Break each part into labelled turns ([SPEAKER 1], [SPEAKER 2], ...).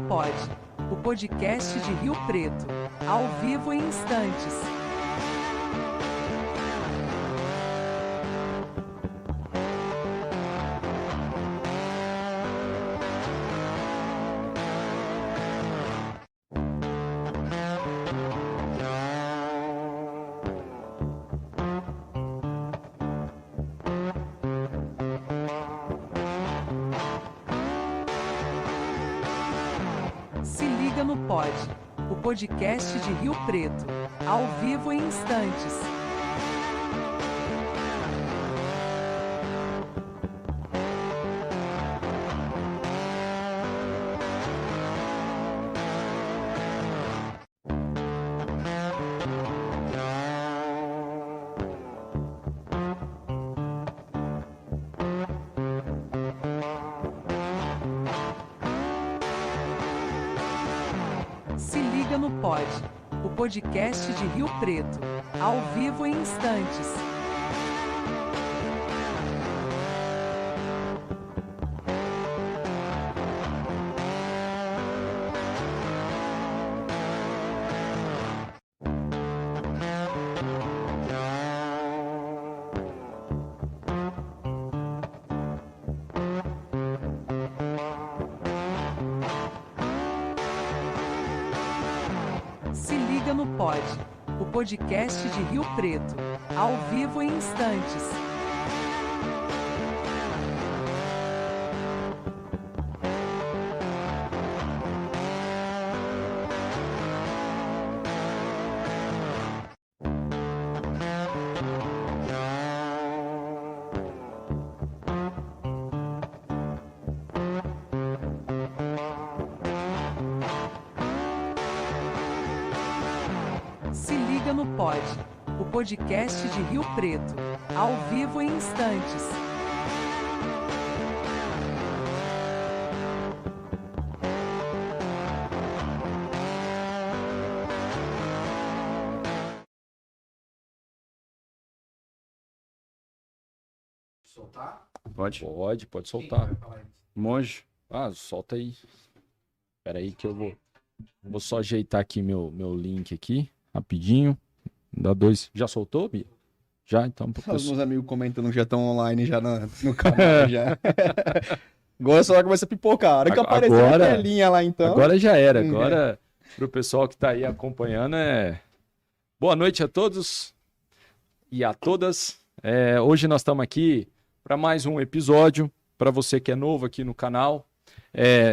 [SPEAKER 1] Pod, o podcast de Rio Preto, ao vivo em instantes. Se liga no Pod, o podcast de Rio Preto, ao vivo em instantes. Se liga no Pod, o podcast de Rio Preto, ao vivo em instantes. Se liga no Pod, o podcast de Rio Preto, ao vivo em instantes. Se liga no Pod, o podcast de Rio Preto, ao vivo em instantes.
[SPEAKER 2] Soltar?
[SPEAKER 3] Pode? Pode
[SPEAKER 2] Quem
[SPEAKER 3] soltar.
[SPEAKER 2] vai falar isso?
[SPEAKER 3] Monge. Solta aí. Espera aí que eu vou só ajeitar aqui meu link aqui, rapidinho. Dá dois. Já soltou, Bia? Já? Então, pro
[SPEAKER 4] Os
[SPEAKER 3] pessoal.
[SPEAKER 4] meus amigos comentando que já estão online já no canal já. Agora só começa a pipocar. A hora que aparecer a telinha lá então.
[SPEAKER 3] Agora já era. Agora, pro pessoal que tá aí acompanhando, boa noite a todos e a todas. Hoje nós estamos aqui para mais um episódio. Para você que é novo aqui no canal,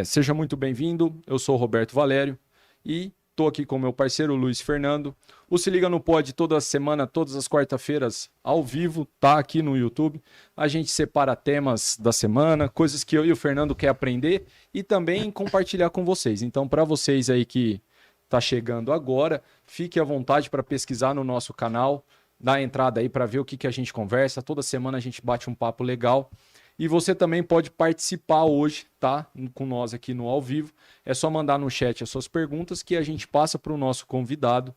[SPEAKER 3] seja muito bem-vindo. Eu sou o Roberto Valério e estou aqui com meu parceiro Luiz Fernando. O Se Liga no Pod toda semana, todas as quarta-feiras, ao vivo, tá aqui no YouTube. A gente separa temas da semana, coisas que eu e o Fernando quer aprender e também compartilhar com vocês. Então, para vocês aí que tá chegando agora, fique à vontade para pesquisar no nosso canal, dar a entrada aí para ver o que a gente conversa. Toda semana a gente bate um papo legal. E você também pode participar hoje, tá? Com nós aqui no ao vivo. É só mandar no chat as suas perguntas que a gente passa para o nosso convidado.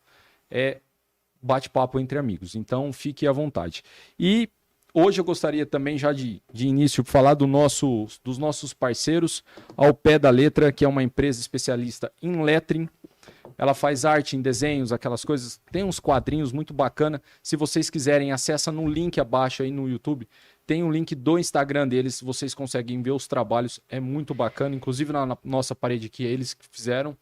[SPEAKER 3] Bate-papo entre amigos. Então, fique à vontade. E hoje eu gostaria também já de início falar dos nossos parceiros, Ao Pé da Letra, que é uma empresa especialista em lettering. Ela faz arte em desenhos, aquelas coisas. Tem uns quadrinhos muito bacana. Se vocês quiserem, acessa no link abaixo aí no YouTube. Tem um link do Instagram deles, vocês conseguem ver os trabalhos, é muito bacana. Inclusive na nossa parede aqui, eles que fizeram.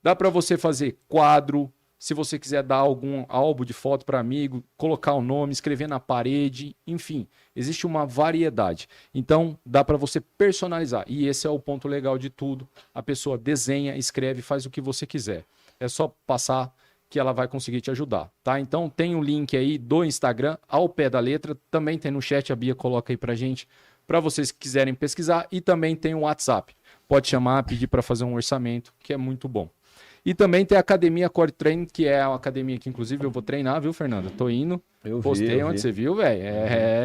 [SPEAKER 3] Dá para você fazer quadro, se você quiser dar algum álbum de foto para amigo, colocar o nome, escrever na parede, enfim. Existe uma variedade. Então, dá para você personalizar. E esse é o ponto legal de tudo. A pessoa desenha, escreve, faz o que você quiser. É só passar que ela vai conseguir te ajudar, tá? Então tem um link aí do Instagram, Ao Pé da Letra, também tem no chat, a Bia coloca aí pra gente, para vocês que quiserem pesquisar, e também tem o WhatsApp. Pode chamar, pedir para fazer um orçamento, que é muito bom. E também tem a Academia Core Training, que é uma academia que inclusive eu vou treinar, viu, Fernando? Tô indo. Postei onde você viu, velho.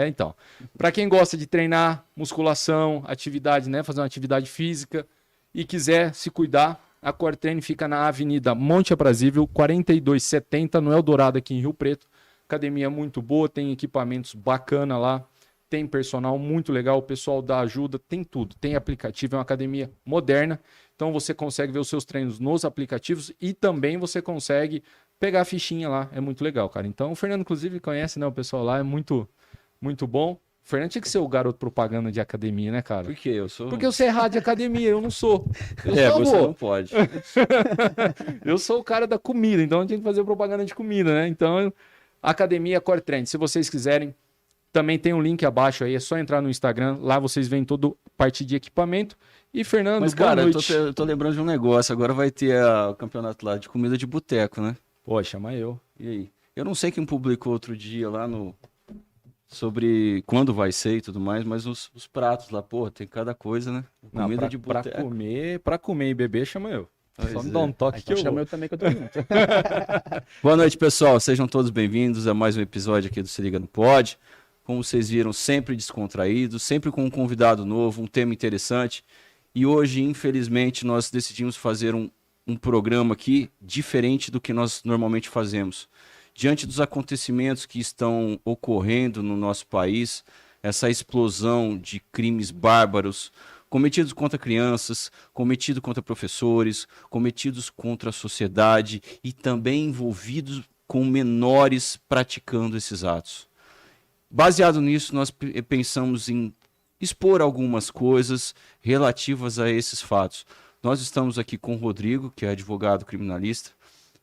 [SPEAKER 3] Então. Para quem gosta de treinar, musculação, atividade, né, fazer uma atividade física e quiser se cuidar, a Core Training fica na Avenida Monte Aprazível, 4270, no Eldorado, aqui em Rio Preto. Academia muito boa, tem equipamentos bacana lá. tem personal muito legal, o pessoal dá ajuda, tem tudo. Tem aplicativo, é uma academia moderna, então você consegue ver os seus treinos nos aplicativos e também você consegue pegar a fichinha lá, é muito legal, cara. Então o Fernando, inclusive, conhece, né, o pessoal lá, é muito, muito bom. O Fernando tinha que ser o garoto propaganda de academia, né, cara?
[SPEAKER 5] Por quê? Eu sou...
[SPEAKER 3] Porque você é errado de academia, eu não sou.
[SPEAKER 5] Você não pode.
[SPEAKER 3] Eu sou o cara da comida, então eu tinha que fazer propaganda de comida, né? Então, Academia Core Trend, se vocês quiserem, também tem um link abaixo aí, é só entrar no Instagram, lá vocês veem toda parte de equipamento. E Fernando,
[SPEAKER 5] Mas,
[SPEAKER 3] boa
[SPEAKER 5] cara,
[SPEAKER 3] noite.
[SPEAKER 5] eu tô lembrando de um negócio, agora vai ter o campeonato lá de comida de boteco, né?
[SPEAKER 3] Pô, chama eu.
[SPEAKER 5] E aí? Eu não sei quem publicou outro dia lá sobre quando vai ser e tudo mais, mas os pratos lá, porra, tem cada coisa, né? Comida
[SPEAKER 3] Não,
[SPEAKER 5] de
[SPEAKER 3] pra
[SPEAKER 5] boteco.
[SPEAKER 3] pra comer e beber, chama eu.
[SPEAKER 5] Pois
[SPEAKER 3] Só me
[SPEAKER 5] é.
[SPEAKER 3] dá um toque que eu
[SPEAKER 4] Chama
[SPEAKER 3] vou.
[SPEAKER 4] eu também que eu tô junto.
[SPEAKER 5] Boa noite, pessoal. Sejam todos bem-vindos a mais um episódio aqui do Se Liga no Pod. Como vocês viram, sempre descontraído, sempre com um convidado novo, um tema interessante. E hoje, infelizmente, nós decidimos fazer um programa aqui diferente do que nós normalmente fazemos. Diante dos acontecimentos que estão ocorrendo no nosso país, essa explosão de crimes bárbaros cometidos contra crianças, cometidos contra professores, cometidos contra a sociedade e também envolvidos com menores praticando esses atos. Baseado nisso, nós pensamos em expor algumas coisas relativas a esses fatos. Nós estamos aqui com o Rodrigo, que é advogado criminalista.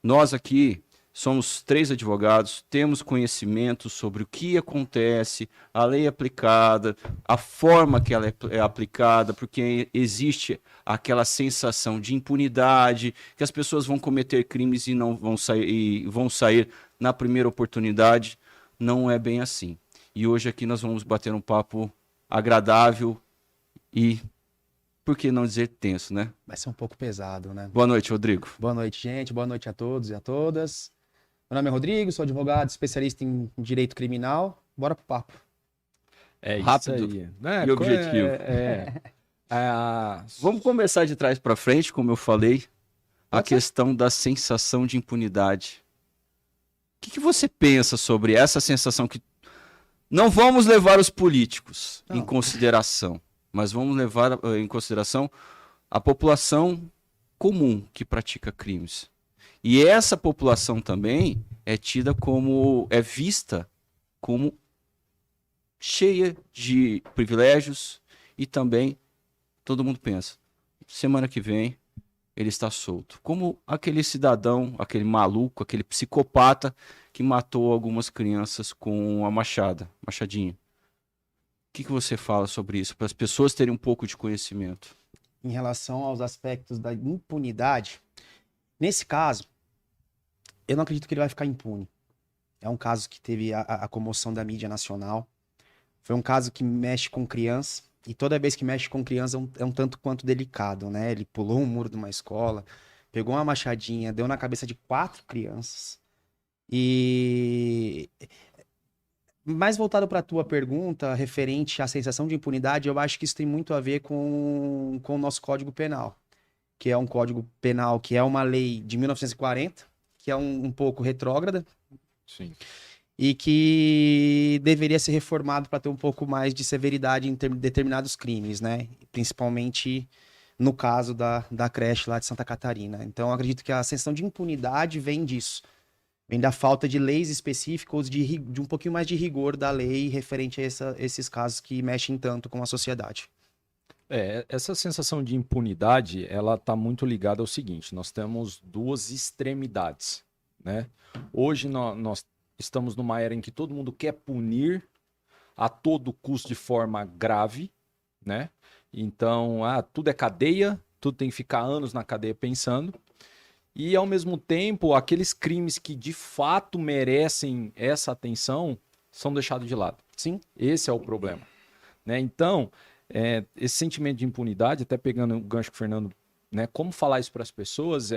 [SPEAKER 5] Nós aqui somos 3 advogados, temos conhecimento sobre o que acontece, a lei aplicada, a forma que ela é aplicada, porque existe aquela sensação de impunidade, que as pessoas vão cometer crimes e não vão sair na primeira oportunidade. Não é bem assim. E hoje aqui nós vamos bater um papo agradável e, por que não dizer, tenso, né?
[SPEAKER 4] Vai ser um pouco pesado, né?
[SPEAKER 5] Boa noite, Rodrigo.
[SPEAKER 4] Boa noite, gente. Boa noite a todos e a todas. Meu nome é Rodrigo, sou advogado, especialista em direito criminal. Bora pro papo.
[SPEAKER 3] É
[SPEAKER 5] Rápido
[SPEAKER 3] isso aí.
[SPEAKER 5] e objetivo. Vamos começar de trás para frente, como eu falei, a questão da sensação de impunidade. O que você pensa sobre essa sensação que não vamos levar os políticos em consideração, mas vamos levar em consideração a população comum que pratica crimes. E essa população também é vista como cheia de privilégios e também todo mundo pensa, semana que vem ele está solto. Como aquele cidadão, aquele maluco, aquele psicopata que matou algumas crianças com a machadinha. O que você fala sobre isso, para as pessoas terem um pouco de conhecimento?
[SPEAKER 4] Em relação aos aspectos da impunidade, nesse caso, eu não acredito que ele vai ficar impune. É um caso que teve a comoção da mídia nacional. Foi um caso que mexe com criança. E toda vez que mexe com criança é um tanto quanto delicado, né? Ele pulou um muro de uma escola, pegou uma machadinha, deu na cabeça de 4 crianças. E... mais voltado para a tua pergunta, referente à sensação de impunidade, eu acho que isso tem muito a ver com o nosso Código Penal. Que é um Código Penal, que é uma lei de 1940, que é um pouco retrógrada.
[SPEAKER 3] Sim.
[SPEAKER 4] E que deveria ser reformado para ter um pouco mais de severidade em determinados crimes, né? Principalmente no caso da creche lá de Santa Catarina. Então, eu acredito que a sensação de impunidade vem disso. Vem da falta de leis específicas, de um pouquinho mais de rigor da lei referente a esses casos que mexem tanto com a sociedade.
[SPEAKER 3] Essa sensação de impunidade, ela está muito ligada ao seguinte, nós temos 2 extremidades, né? Hoje nós estamos numa era em que todo mundo quer punir a todo custo de forma grave, né? Então, tudo é cadeia, tudo tem que ficar anos na cadeia pensando. E, ao mesmo tempo, aqueles crimes que de fato merecem essa atenção são deixados de lado.
[SPEAKER 4] Sim.
[SPEAKER 3] Esse é o problema, né? Então, esse sentimento de impunidade, até pegando o gancho com o Fernando, né? Como falar isso para as pessoas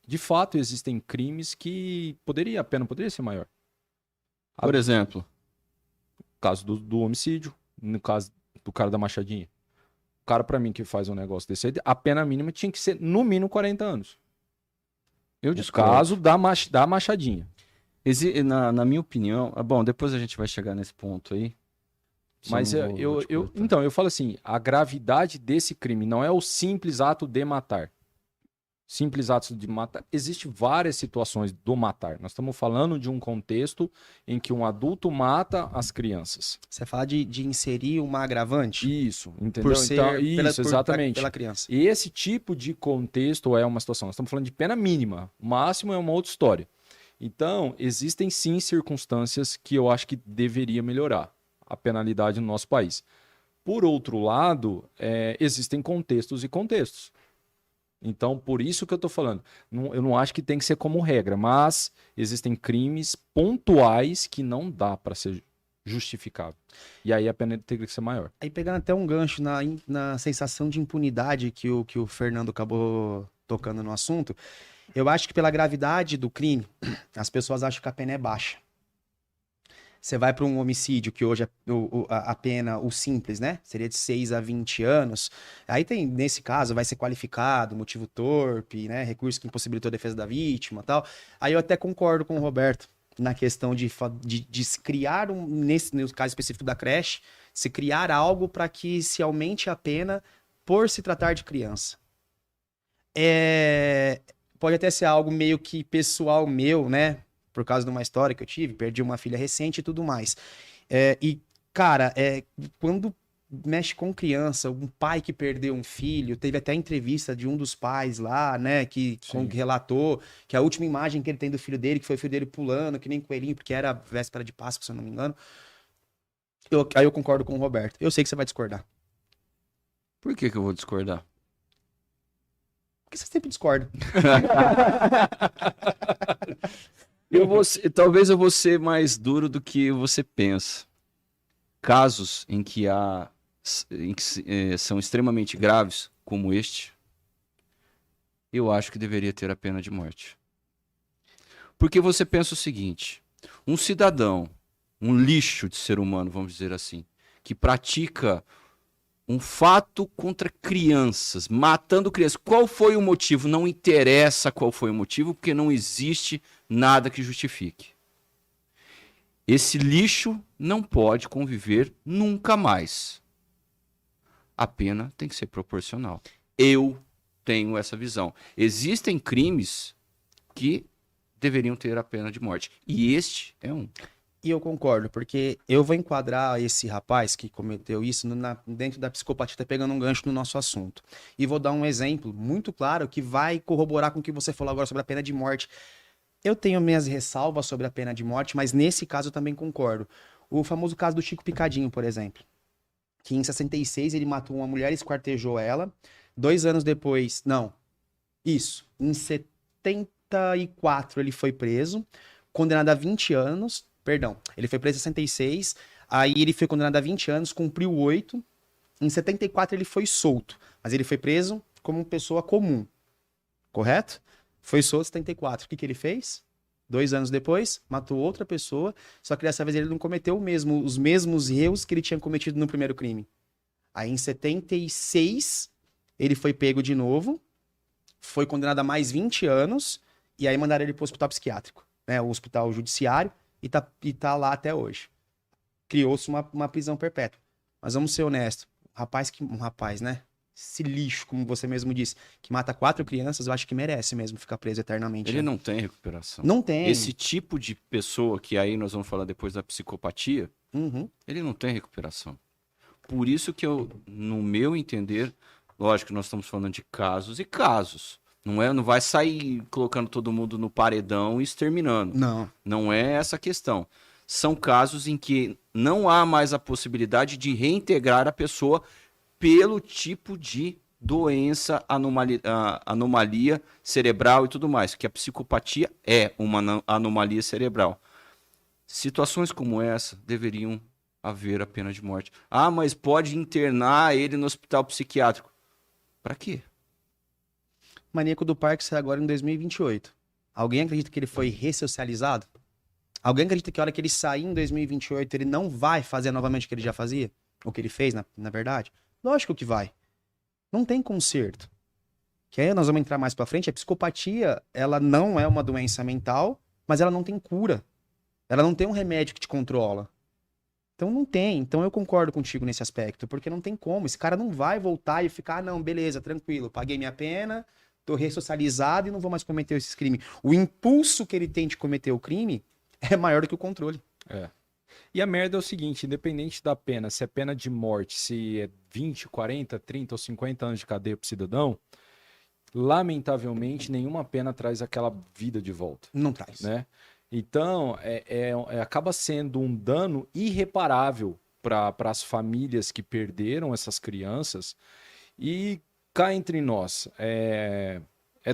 [SPEAKER 3] de fato, existem crimes que a pena poderia ser maior.
[SPEAKER 5] Por exemplo?
[SPEAKER 3] No caso do homicídio, no caso do cara da machadinha. O cara, para mim, que faz um negócio desse aí, a pena mínima tinha que ser, no mínimo, 40 anos.
[SPEAKER 5] Eu
[SPEAKER 3] No
[SPEAKER 5] discordo.
[SPEAKER 3] caso da machadinha.
[SPEAKER 5] Na minha opinião... Bom, depois a gente vai chegar nesse ponto aí.
[SPEAKER 3] Mas então, eu falo assim, a gravidade desse crime não é o simples ato de matar. Simples ato de matar. Existem várias situações do matar. Nós estamos falando de um contexto em que um adulto mata as crianças.
[SPEAKER 4] Você fala de inserir uma agravante?
[SPEAKER 3] Isso, entendeu?
[SPEAKER 4] Por ser
[SPEAKER 3] Exatamente.
[SPEAKER 4] pela criança.
[SPEAKER 3] E esse tipo de contexto é uma situação. Nós estamos falando de pena mínima. O máximo é uma outra história. Então, existem sim circunstâncias que eu acho que deveria melhorar a penalidade no nosso país. Por outro lado, existem contextos e contextos. Então, por isso que eu estou falando. Eu não acho que tem que ser como regra, mas existem crimes pontuais que não dá para ser justificável. E aí a pena tem que ser maior.
[SPEAKER 4] Aí pegando até um gancho na sensação de impunidade que o Fernando acabou tocando no assunto, eu acho que pela gravidade do crime, as pessoas acham que a pena é baixa. Você vai para um homicídio, que hoje a pena, o simples, né? Seria de 6 a 20 anos. Aí tem, nesse caso, vai ser qualificado, motivo torpe, né? Recurso que impossibilitou a defesa da vítima e tal. Aí eu até concordo com o Roberto na questão de se criar, no caso específico da creche, se criar algo para que se aumente a pena por se tratar de criança. Pode até ser algo meio que pessoal meu, né? Por causa de uma história que eu tive, perdi uma filha recente e tudo mais. Cara, quando mexe com criança, um pai que perdeu um filho, teve até a entrevista de um dos pais lá, né, que relatou que a última imagem que ele tem do filho dele, que foi o filho dele pulando, que nem coelhinho, porque era véspera de Páscoa, se eu não me engano. Aí eu concordo com o Roberto. Eu sei que você vai discordar.
[SPEAKER 5] Por que eu vou discordar?
[SPEAKER 4] Porque você sempre discorda.
[SPEAKER 5] Talvez eu vou ser mais duro do que você pensa. Casos em que são extremamente graves, como este, eu acho que deveria ter a pena de morte. Porque você pensa o seguinte: um cidadão, um lixo de ser humano, vamos dizer assim, que pratica um fato contra crianças, matando crianças. Qual foi o motivo? Não interessa qual foi o motivo, porque não existe nada que justifique. Esse lixo não pode conviver nunca mais. A pena tem que ser proporcional. Eu tenho essa visão. Existem crimes que deveriam ter a pena de morte. E este é um.
[SPEAKER 4] E eu concordo, porque eu vou enquadrar esse rapaz que cometeu isso dentro da psicopatia, tá pegando um gancho no nosso assunto. E vou dar um exemplo muito claro que vai corroborar com o que você falou agora sobre a pena de morte. Eu tenho minhas ressalvas sobre a pena de morte, mas nesse caso eu também concordo. O famoso caso do Chico Picadinho, por exemplo, que em 66 ele matou uma mulher e esquartejou ela. 2 anos depois, em 74 ele foi preso, condenado a 20 anos, ele foi preso em 66, aí ele foi condenado a 20 anos, cumpriu 8, em 74 ele foi solto, mas ele foi preso como pessoa comum, correto? Foi solto em 74. O que ele fez? 2 anos depois, matou outra pessoa, só que dessa vez ele não cometeu os mesmos erros que ele tinha cometido no primeiro crime. Aí em 76, ele foi pego de novo, foi condenado a mais 20 anos, e aí mandaram ele para o hospital psiquiátrico, né, o hospital judiciário, e tá lá até hoje. Criou-se uma prisão perpétua. Mas vamos ser honestos, um rapaz, né? Esse lixo, como você mesmo disse, que mata 4 crianças, eu acho que merece mesmo ficar preso eternamente.
[SPEAKER 5] Ele
[SPEAKER 4] né?
[SPEAKER 5] não tem recuperação.
[SPEAKER 4] Não tem.
[SPEAKER 5] Esse tipo de pessoa, que aí nós vamos falar depois da psicopatia, ele não tem recuperação. Por isso que no meu entender, lógico que nós estamos falando de casos e casos. Não vai sair colocando todo mundo no paredão e exterminando.
[SPEAKER 4] Não.
[SPEAKER 5] Não é essa a questão. São casos em que não há mais a possibilidade de reintegrar a pessoa pelo tipo de doença, anomalia cerebral e tudo mais, que a psicopatia é uma anomalia cerebral. Situações como essa deveriam haver a pena de morte. Ah, mas pode internar ele no hospital psiquiátrico. Para quê?
[SPEAKER 4] Maníaco do Parque sai agora em 2028. Alguém acredita que ele foi ressocializado? Alguém acredita que a hora que ele sair em 2028 ele não vai fazer novamente o que ele já fazia? O que ele fez, na verdade? Lógico que vai. Não tem conserto. Que aí nós vamos entrar mais pra frente. A psicopatia, ela não é uma doença mental, mas ela não tem cura. Ela não tem um remédio que te controla. Então não tem. Então eu concordo contigo nesse aspecto, porque não tem como. Esse cara não vai voltar e ficar, não, beleza, tranquilo, paguei minha pena, tô ressocializado e não vou mais cometer esses crimes. O impulso que ele tem de cometer o crime é maior do que o controle.
[SPEAKER 3] É. E a merda é o seguinte, independente da pena, se é pena de morte, se é 20, 40, 30 ou 50 anos de cadeia pro cidadão, lamentavelmente nenhuma pena traz aquela vida de volta,
[SPEAKER 4] Não traz.
[SPEAKER 3] né? Então, acaba sendo um dano irreparável para as famílias que perderam essas crianças. E cá entre nós, é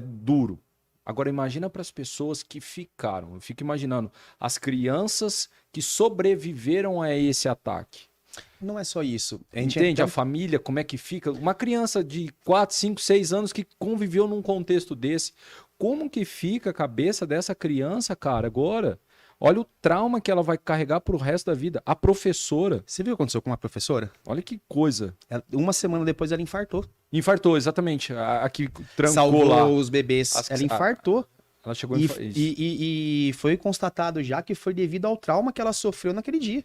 [SPEAKER 3] duro. Agora, imagina para as pessoas que ficaram. Eu fico imaginando as crianças que sobreviveram a esse ataque.
[SPEAKER 4] Não é só isso. A gente
[SPEAKER 3] Entende?
[SPEAKER 4] é
[SPEAKER 3] A família, como é que fica? Uma criança de 4, 5, 6 anos que conviveu num contexto desse. Como que fica a cabeça dessa criança, cara, agora? Olha o trauma que ela vai carregar pro resto da vida. A professora,
[SPEAKER 4] Você viu o que aconteceu com uma professora?
[SPEAKER 3] olha que coisa.
[SPEAKER 4] Uma semana depois ela infartou.
[SPEAKER 3] Infartou, exatamente. A que trancou
[SPEAKER 4] Salvou
[SPEAKER 3] lá.
[SPEAKER 4] os bebês. Ela infartou.
[SPEAKER 3] Ela chegou
[SPEAKER 4] E,
[SPEAKER 3] isso.
[SPEAKER 4] e foi constatado já que foi devido ao trauma que ela sofreu naquele dia.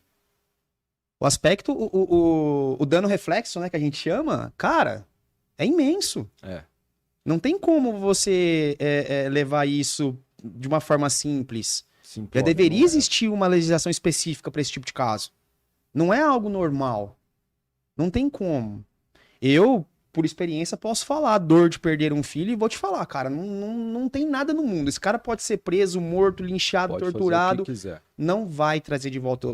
[SPEAKER 4] O aspecto, o dano reflexo, né, que a gente chama, cara, é imenso.
[SPEAKER 3] É.
[SPEAKER 4] Não tem como você levar isso de uma forma simples. Já
[SPEAKER 3] Simplório,
[SPEAKER 4] deveria
[SPEAKER 3] não é?
[SPEAKER 4] existir uma legislação específica para esse tipo de caso. Não é algo normal. Não tem como. Eu, por experiência, posso falar a dor de perder um filho e vou te falar, cara, não tem nada no mundo. Esse cara pode ser preso, morto, linchado,
[SPEAKER 3] Pode fazer o
[SPEAKER 4] torturado.
[SPEAKER 3] que quiser.
[SPEAKER 4] Não vai trazer de volta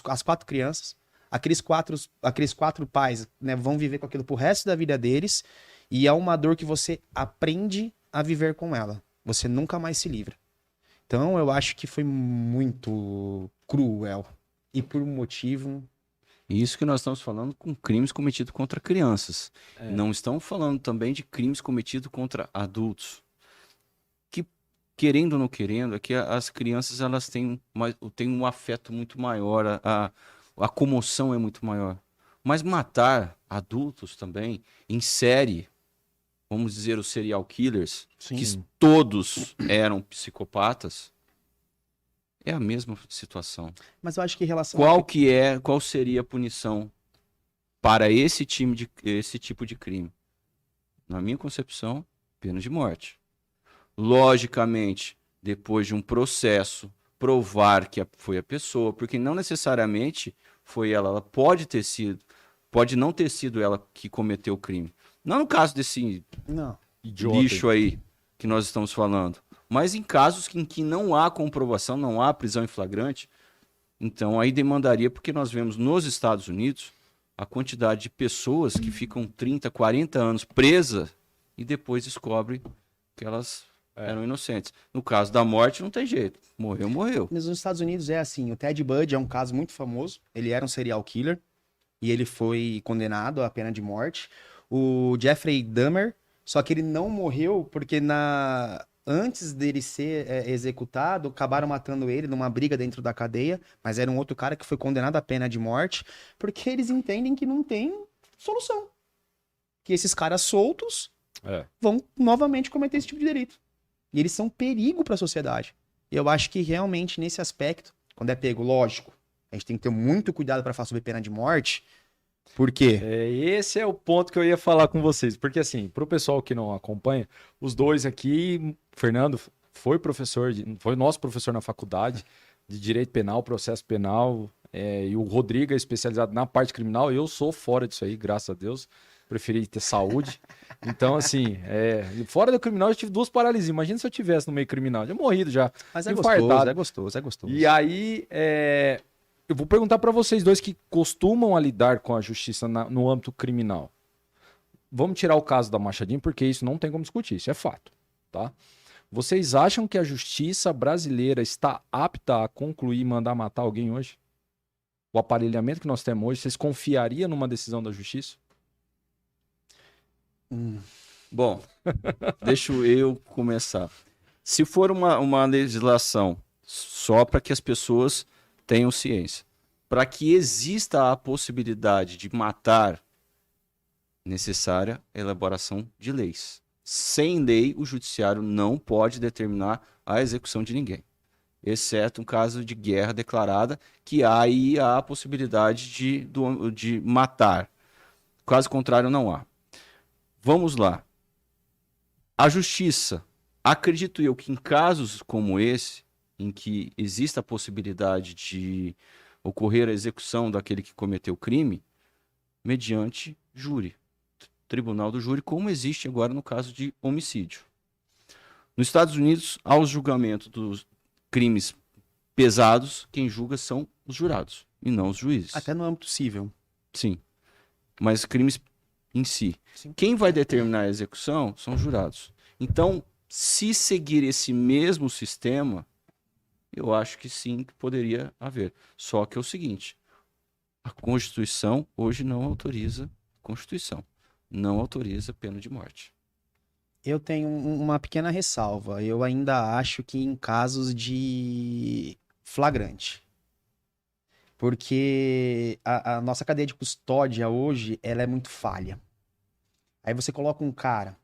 [SPEAKER 4] as 4 crianças. Aqueles quatro pais, né, vão viver com aquilo pro resto da vida deles. E é uma dor que você aprende a viver com ela. Você nunca mais se livra. Então eu acho que foi muito cruel. E por um motivo.
[SPEAKER 5] Isso que nós estamos falando com crimes cometidos contra crianças.
[SPEAKER 3] É.
[SPEAKER 5] Não estamos falando também de crimes cometidos contra adultos. Que, querendo ou não querendo, é que as crianças elas têm um afeto muito maior, a comoção é muito maior. Mas matar adultos também, em série, vamos dizer os serial killers,
[SPEAKER 4] Sim.
[SPEAKER 5] que todos eram psicopatas, é a mesma situação.
[SPEAKER 4] Mas eu acho que em relação
[SPEAKER 5] Qual seria a punição para esse tipo de crime? Na minha concepção, pena de morte. Logicamente, depois de um processo, provar que foi a pessoa, porque não necessariamente foi ela pode não ter sido ela que cometeu o crime. Não no caso desse
[SPEAKER 4] Não.
[SPEAKER 3] Idiota.
[SPEAKER 5] lixo aí que nós estamos falando, mas em casos em que não há comprovação, não há prisão em flagrante, então aí demandaria, porque nós vemos nos Estados Unidos a quantidade de pessoas que ficam 30, 40 anos presas e depois descobrem que elas eram inocentes. No caso da morte, não tem jeito. Morreu, morreu.
[SPEAKER 4] Mas nos Estados Unidos é assim, o Ted Bundy é um caso muito famoso, ele era um serial killer e ele foi condenado à pena de morte. O Jeffrey Dahmer, só que ele não morreu porque antes dele ser executado, acabaram matando ele numa briga dentro da cadeia, mas era um outro cara que foi condenado à pena de morte, porque eles entendem que não tem solução. Que esses caras soltos vão novamente cometer esse tipo de delito. E eles são perigo para a sociedade. E eu acho que realmente nesse aspecto, quando é pego, lógico, a gente tem que ter muito cuidado para falar sobre pena de morte, porque
[SPEAKER 3] Esse é o ponto que eu ia falar com vocês. Porque, assim, pro pessoal que não acompanha, os dois aqui, Fernando foi foi nosso professor na faculdade de Direito Penal, Processo Penal, e o Rodrigo é especializado na parte criminal. Eu sou fora disso aí, graças a Deus. Preferi ter saúde. Então, assim, fora do criminal eu tive 2 paralisias. Imagina se eu tivesse no meio criminal. Eu tinha morrido já.
[SPEAKER 4] mas é
[SPEAKER 3] Infartado.
[SPEAKER 4] gostoso.
[SPEAKER 3] E aí, eu vou perguntar para vocês dois que costumam a lidar com a justiça no âmbito criminal. Vamos tirar o caso da Machadinho, porque isso não tem como discutir, isso é fato, tá? Vocês acham que a justiça brasileira está apta a concluir e mandar matar alguém hoje? O aparelhamento que nós temos hoje, vocês confiariam numa decisão da justiça?
[SPEAKER 5] Bom, deixa eu começar. Se for uma legislação só para que as pessoas tenham ciência, para que exista a possibilidade de matar, necessária a elaboração de leis. Sem lei, o judiciário não pode determinar a execução de ninguém. exceto um caso de guerra declarada, que aí há a possibilidade de matar. Caso contrário, não há. Vamos lá. A justiça, acredito eu que em casos como esse, em que existe a possibilidade de ocorrer a execução daquele que cometeu o crime, mediante júri, tribunal do júri, como existe agora no caso de homicídio. Nos Estados Unidos, aos julgamentos dos crimes pesados, quem julga são os jurados e não os juízes.
[SPEAKER 4] Até no âmbito civil.
[SPEAKER 5] Sim, mas crimes em si.
[SPEAKER 4] Sim.
[SPEAKER 5] Quem vai determinar a execução são os jurados. Então, se seguir esse mesmo sistema, eu acho que sim, que poderia haver. Só que é o seguinte, a Constituição hoje não autoriza pena de morte.
[SPEAKER 4] Eu tenho uma pequena ressalva. Eu ainda acho que em casos de flagrante. Porque a nossa cadeia de custódia hoje, ela é muito falha. Aí você coloca um cara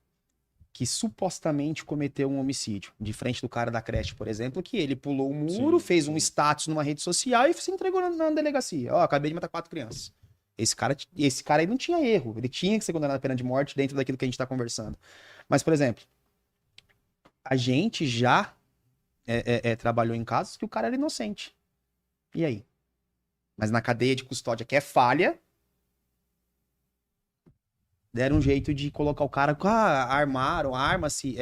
[SPEAKER 4] que supostamente cometeu um homicídio, de frente do cara da creche, por exemplo, que ele pulou o muro, fez um status numa rede social e se entregou na delegacia. Ó, acabei de matar 4 crianças. Esse cara aí não tinha erro. Ele tinha que ser condenado à pena de morte dentro daquilo que a gente tá conversando. Mas, por exemplo, a gente já trabalhou em casos que o cara era inocente. E aí? Mas na cadeia de custódia, que é falha, deram um jeito de colocar o cara... arma-se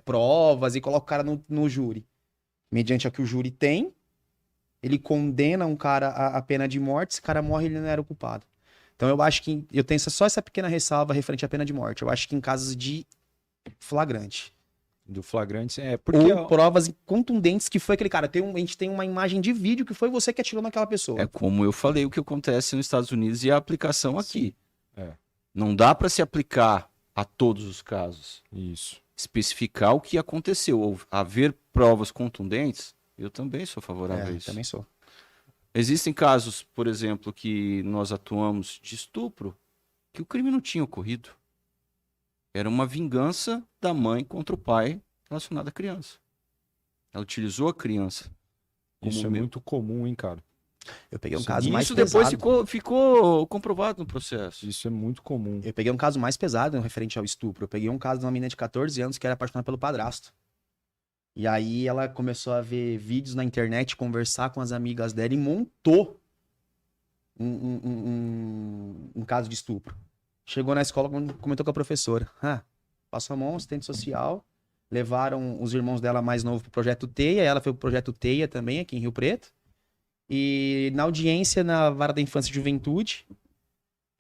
[SPEAKER 4] provas e coloca o cara no júri. Mediante a que o júri tem, ele condena um cara à pena de morte, esse cara morre e ele não era o culpado. Então eu acho que... Eu tenho só essa pequena ressalva referente à pena de morte. Eu acho que em casos de flagrante.
[SPEAKER 3] Do flagrante, porque...
[SPEAKER 4] Ou provas contundentes que foi aquele cara. A gente tem uma imagem de vídeo que foi você que atirou naquela pessoa.
[SPEAKER 5] É como eu falei, o que acontece nos Estados Unidos e a aplicação aqui.
[SPEAKER 3] É.
[SPEAKER 5] Não dá para se aplicar a todos os casos.
[SPEAKER 3] Isso.
[SPEAKER 5] Especificar o que aconteceu. Ou haver provas contundentes, eu também sou favorável a isso.
[SPEAKER 4] Também sou.
[SPEAKER 5] Existem casos, por exemplo, que nós atuamos de estupro, que o crime não tinha ocorrido. Era uma vingança da mãe contra o pai relacionada à criança. Ela utilizou a criança.
[SPEAKER 3] Isso é muito comum, hein, cara?
[SPEAKER 4] Eu peguei um
[SPEAKER 3] Sim,
[SPEAKER 4] caso
[SPEAKER 5] E
[SPEAKER 4] mais
[SPEAKER 5] isso
[SPEAKER 4] pesado.
[SPEAKER 5] depois ficou comprovado no processo.
[SPEAKER 3] Isso é muito comum.
[SPEAKER 4] Eu peguei um caso mais pesado referente ao estupro. Eu peguei um caso de uma menina de 14 anos que era apaixonada pelo padrasto. E aí ela começou a ver vídeos na internet, conversar com as amigas dela e montou um caso de estupro. Chegou na escola, comentou com a professora. Passou a mão, assistente social. Levaram os irmãos dela mais novos pro Projeto Teia. Ela foi pro Projeto Teia também, aqui em Rio Preto. E na audiência, na Vara da Infância e Juventude,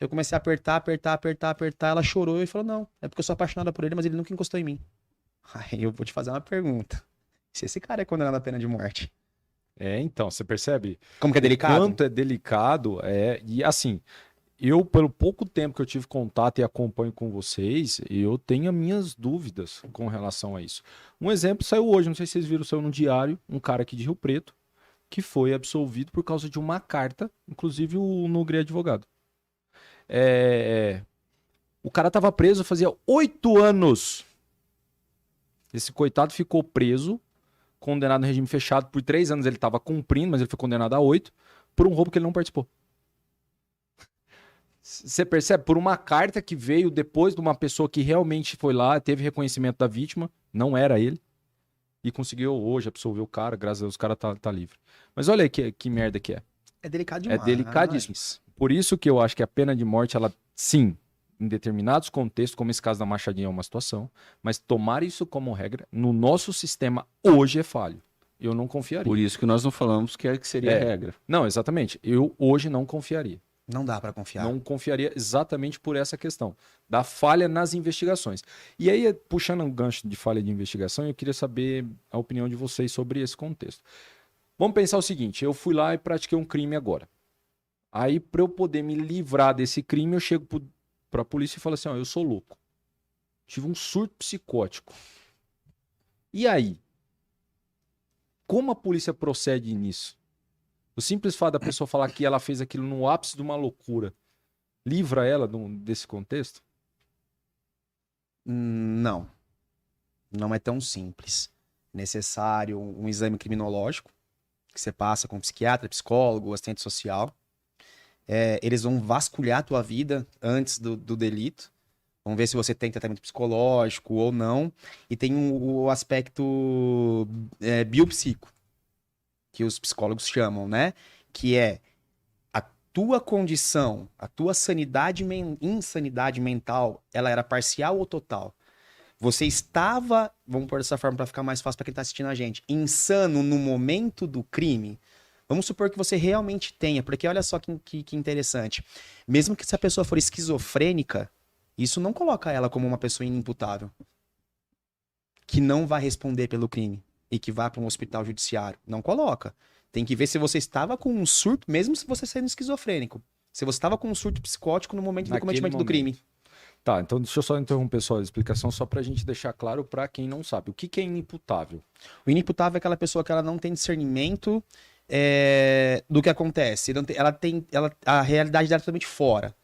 [SPEAKER 4] eu comecei a apertar. Ela chorou e falou, não, é porque eu sou apaixonada por ele, mas ele nunca encostou em mim. Aí eu vou te fazer uma pergunta. Se esse cara é condenado à pena de morte?
[SPEAKER 3] Então, você percebe?
[SPEAKER 4] Como que é delicado?
[SPEAKER 3] Quanto é delicado, e assim, eu, pelo pouco tempo que eu tive contato e acompanho com vocês, eu tenho as minhas dúvidas com relação a isso. Um exemplo saiu hoje, não sei se vocês viram, saiu no diário, um cara aqui de Rio Preto, que foi absolvido por causa de uma carta, inclusive o Nugri é advogado. O cara estava preso fazia 8 anos. Esse coitado ficou preso, condenado no regime fechado por 3 anos. Ele estava cumprindo, mas ele foi condenado a 8 por um roubo que ele não participou. Você percebe? Por uma carta que veio depois de uma pessoa que realmente foi lá, teve reconhecimento da vítima, não era ele, e conseguiu hoje absolver o cara, graças a Deus o cara tá livre. Mas olha aí que merda que é.
[SPEAKER 4] É delicado demais.
[SPEAKER 3] É delicadíssimo. Por isso que eu acho que a pena de morte, ela, sim, em determinados contextos, como esse caso da Machadinha é uma situação, mas tomar isso como regra, no nosso sistema hoje é falho. Eu não confiaria.
[SPEAKER 5] Por isso que nós não falamos que seria a regra.
[SPEAKER 3] Não, exatamente. Eu hoje não confiaria.
[SPEAKER 4] Não dá pra confiar.
[SPEAKER 3] Não confiaria exatamente por essa questão, da falha nas investigações. E aí, puxando um gancho de falha de investigação, eu queria saber a opinião de vocês sobre esse contexto. Vamos pensar o seguinte, eu fui lá e pratiquei um crime agora. Aí, para eu poder me livrar desse crime, eu chego para a polícia e falo assim, eu sou louco. Tive um surto psicótico. E aí? Como a polícia procede nisso? O simples fato da pessoa falar que ela fez aquilo no ápice de uma loucura, livra ela desse contexto?
[SPEAKER 4] Não. Não é tão simples. necessário um exame criminológico, que você passa com psiquiatra, psicólogo, assistente social. Eles vão vasculhar a tua vida antes do delito. Vão ver se você tem tratamento psicológico ou não. E tem o aspecto biopsico, que os psicólogos chamam, né? Que é a tua condição, a tua insanidade mental, ela era parcial ou total? Você estava, vamos pôr dessa forma para ficar mais fácil para quem está assistindo a gente, insano no momento do crime? Vamos supor que você realmente tenha, porque olha só que interessante. Mesmo que se a pessoa for esquizofrênica, isso não coloca ela como uma pessoa inimputável, que não vai responder pelo crime e que vá para um hospital judiciário. Não coloca. Tem que ver se você estava com um surto, mesmo se você sendo esquizofrênico. Se você estava com um surto psicótico no momento do cometimento do crime.
[SPEAKER 3] Tá, então deixa eu só interromper só a explicação, só pra gente deixar claro pra quem não sabe. O que é inimputável?
[SPEAKER 4] O inimputável é aquela pessoa que ela não tem discernimento do que acontece. A realidade dela é totalmente fora.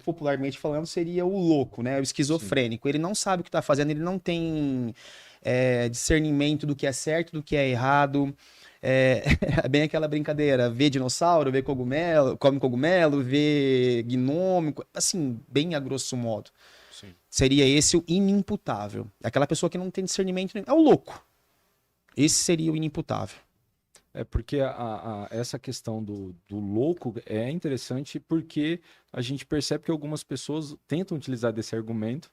[SPEAKER 4] Popularmente falando, seria o louco, né? O esquizofrênico. Sim. Ele não sabe o que tá fazendo, ele não tem discernimento do que é certo, do que é errado. É bem aquela brincadeira, vê dinossauro, vê cogumelo, come cogumelo, vê gnome, assim, bem a grosso modo. Sim. Seria esse o inimputável. Aquela pessoa que não tem discernimento, é o louco. Esse seria o inimputável.
[SPEAKER 3] Porque essa questão do louco é interessante porque a gente percebe que algumas pessoas tentam utilizar desse argumento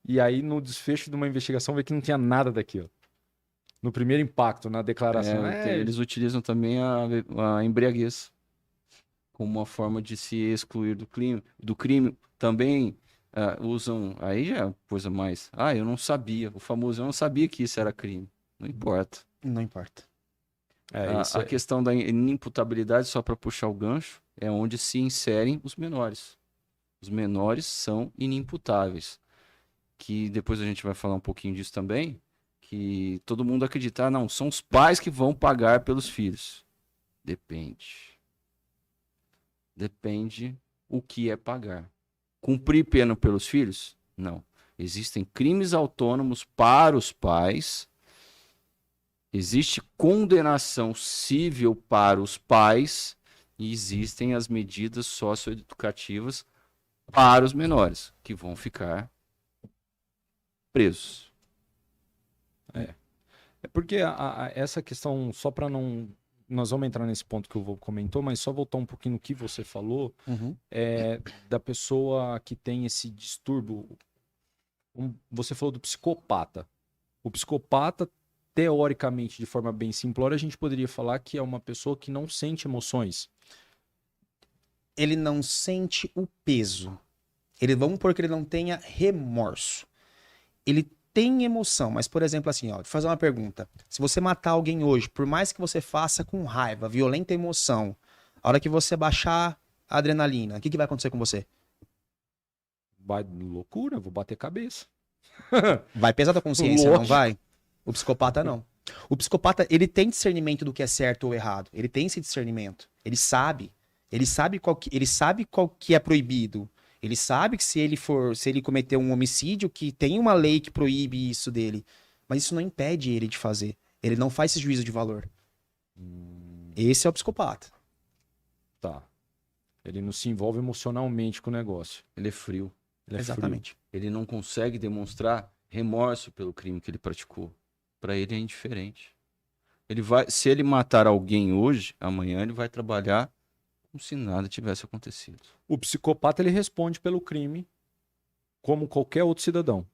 [SPEAKER 3] e aí no desfecho de uma investigação vê que não tinha nada daquilo. No primeiro impacto, na declaração.
[SPEAKER 5] Eles utilizam também a embriaguez como uma forma de se excluir do crime. Também usam, aí já é coisa mais, eu não sabia, o famoso, eu não sabia que isso era crime. Não importa.
[SPEAKER 4] Não importa.
[SPEAKER 5] A questão da inimputabilidade, só para puxar o gancho, é onde se inserem os menores. Os menores são inimputáveis. Que depois a gente vai falar um pouquinho disso também, que todo mundo acredita, não, são os pais que vão pagar pelos filhos. Depende. Depende o que é pagar. Cumprir pena pelos filhos? Não. Existem crimes autônomos para os pais. Existe condenação civil para os pais e existem as medidas socioeducativas para os menores, que vão ficar presos.
[SPEAKER 3] Porque essa questão, só para não... Nós vamos entrar nesse ponto que o Vô comentou, mas só voltar um pouquinho no que você falou, da pessoa que tem esse distúrbio. Você falou do psicopata. O psicopata, teoricamente, de forma bem simplória, a gente poderia falar que é uma pessoa que não sente emoções.
[SPEAKER 4] Ele não sente o peso. Vamos supor que ele não tenha remorso. Ele tem emoção, mas, por exemplo, assim, vou fazer uma pergunta. Se você matar alguém hoje, por mais que você faça com raiva, violenta emoção, a hora que você baixar a adrenalina, o que vai acontecer com você?
[SPEAKER 3] Vai loucura, vou bater cabeça.
[SPEAKER 4] Vai pesar da consciência, não vai? O psicopata não. O psicopata, ele tem discernimento do que é certo ou errado. Ele tem esse discernimento. Ele sabe qual que é proibido. Ele sabe que se ele cometer um homicídio, que tem uma lei que proíbe isso dele. Mas isso não impede ele de fazer. Ele não faz esse juízo de valor. Esse é o psicopata.
[SPEAKER 3] Tá. Ele não se envolve emocionalmente com o negócio.
[SPEAKER 5] Ele é frio.
[SPEAKER 4] Exatamente.
[SPEAKER 5] Frio. Ele não consegue demonstrar remorso pelo crime que ele praticou. Para ele é indiferente. Se ele matar alguém hoje, amanhã ele vai trabalhar como se nada tivesse acontecido.
[SPEAKER 3] O psicopata, ele responde pelo crime como qualquer outro cidadão.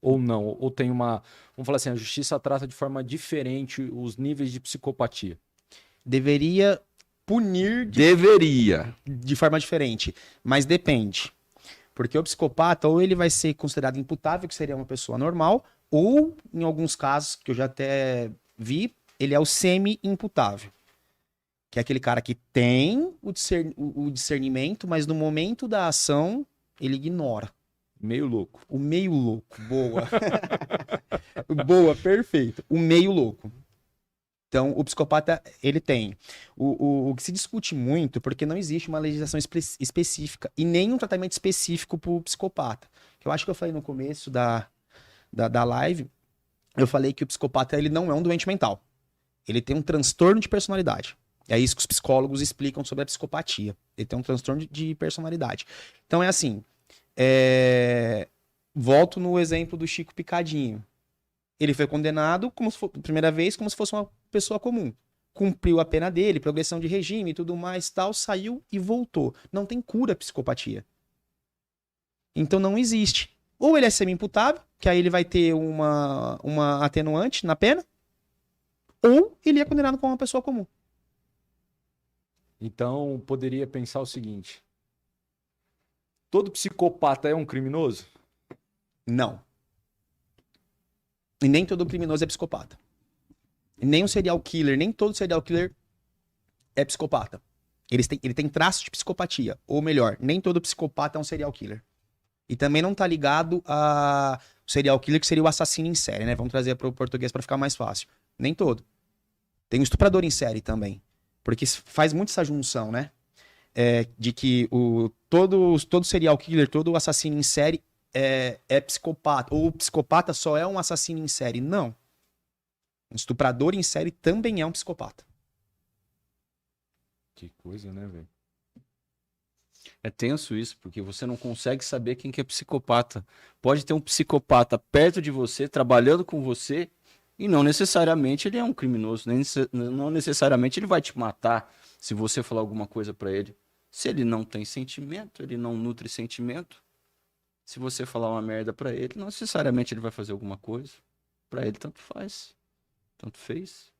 [SPEAKER 3] Ou não, ou tem uma... Vamos falar assim, a justiça trata de forma diferente os níveis de psicopatia.
[SPEAKER 4] Deveria punir...
[SPEAKER 5] Deveria.
[SPEAKER 4] De forma diferente, mas depende. Porque o psicopata, ou ele vai ser considerado imputável, que seria uma pessoa normal, ou, em alguns casos, que eu já até vi, ele é o semi-imputável. Que é aquele cara que tem o discernimento, mas no momento da ação, ele ignora.
[SPEAKER 3] Meio louco.
[SPEAKER 4] O meio louco. Boa. Boa, perfeito. O meio louco. Então, o psicopata, ele tem. O que se discute muito, porque não existe uma legislação específica e nem um tratamento específico para o psicopata. Eu acho que eu falei no começo da live, eu falei que o psicopata ele não é um doente mental. Ele tem um transtorno de personalidade. É isso que os psicólogos explicam sobre a psicopatia. Ele tem um transtorno de personalidade. Então é assim, volto no exemplo do Chico Picadinho. Ele foi condenado como se fosse, primeira vez como se fosse uma pessoa comum. Cumpriu a pena dele, progressão de regime e tudo mais, tal, saiu e voltou. Não tem cura a psicopatia. Então não existe. Ou ele é semi-imputável, que aí ele vai ter uma atenuante na pena, ou ele é condenado como uma pessoa comum.
[SPEAKER 3] Então, poderia pensar o seguinte: todo psicopata é um criminoso?
[SPEAKER 4] Não. E nem todo criminoso é psicopata. E nem um serial killer, nem todo serial killer é psicopata. Ele tem traços de psicopatia. Ou melhor, nem todo psicopata é um serial killer. E também não tá ligado a serial killer, que seria o assassino em série, né? Vamos trazer para o português para ficar mais fácil. Nem todo. Tem o estuprador em série também. Porque faz muito essa junção, né? De que todo serial killer, todo assassino em série é psicopata. Ou o psicopata só é um assassino em série. Não. Um estuprador em série também é um psicopata.
[SPEAKER 3] Que coisa, né, velho?
[SPEAKER 5] É tenso isso, porque você não consegue saber quem que é psicopata. Pode ter um psicopata perto de você, trabalhando com você, e não necessariamente ele é um criminoso, não necessariamente ele vai te matar se você falar alguma coisa pra ele. Se ele não tem sentimento, ele não nutre sentimento, se você falar uma merda pra ele, não necessariamente ele vai fazer alguma coisa. Pra ele tanto faz, tanto fez.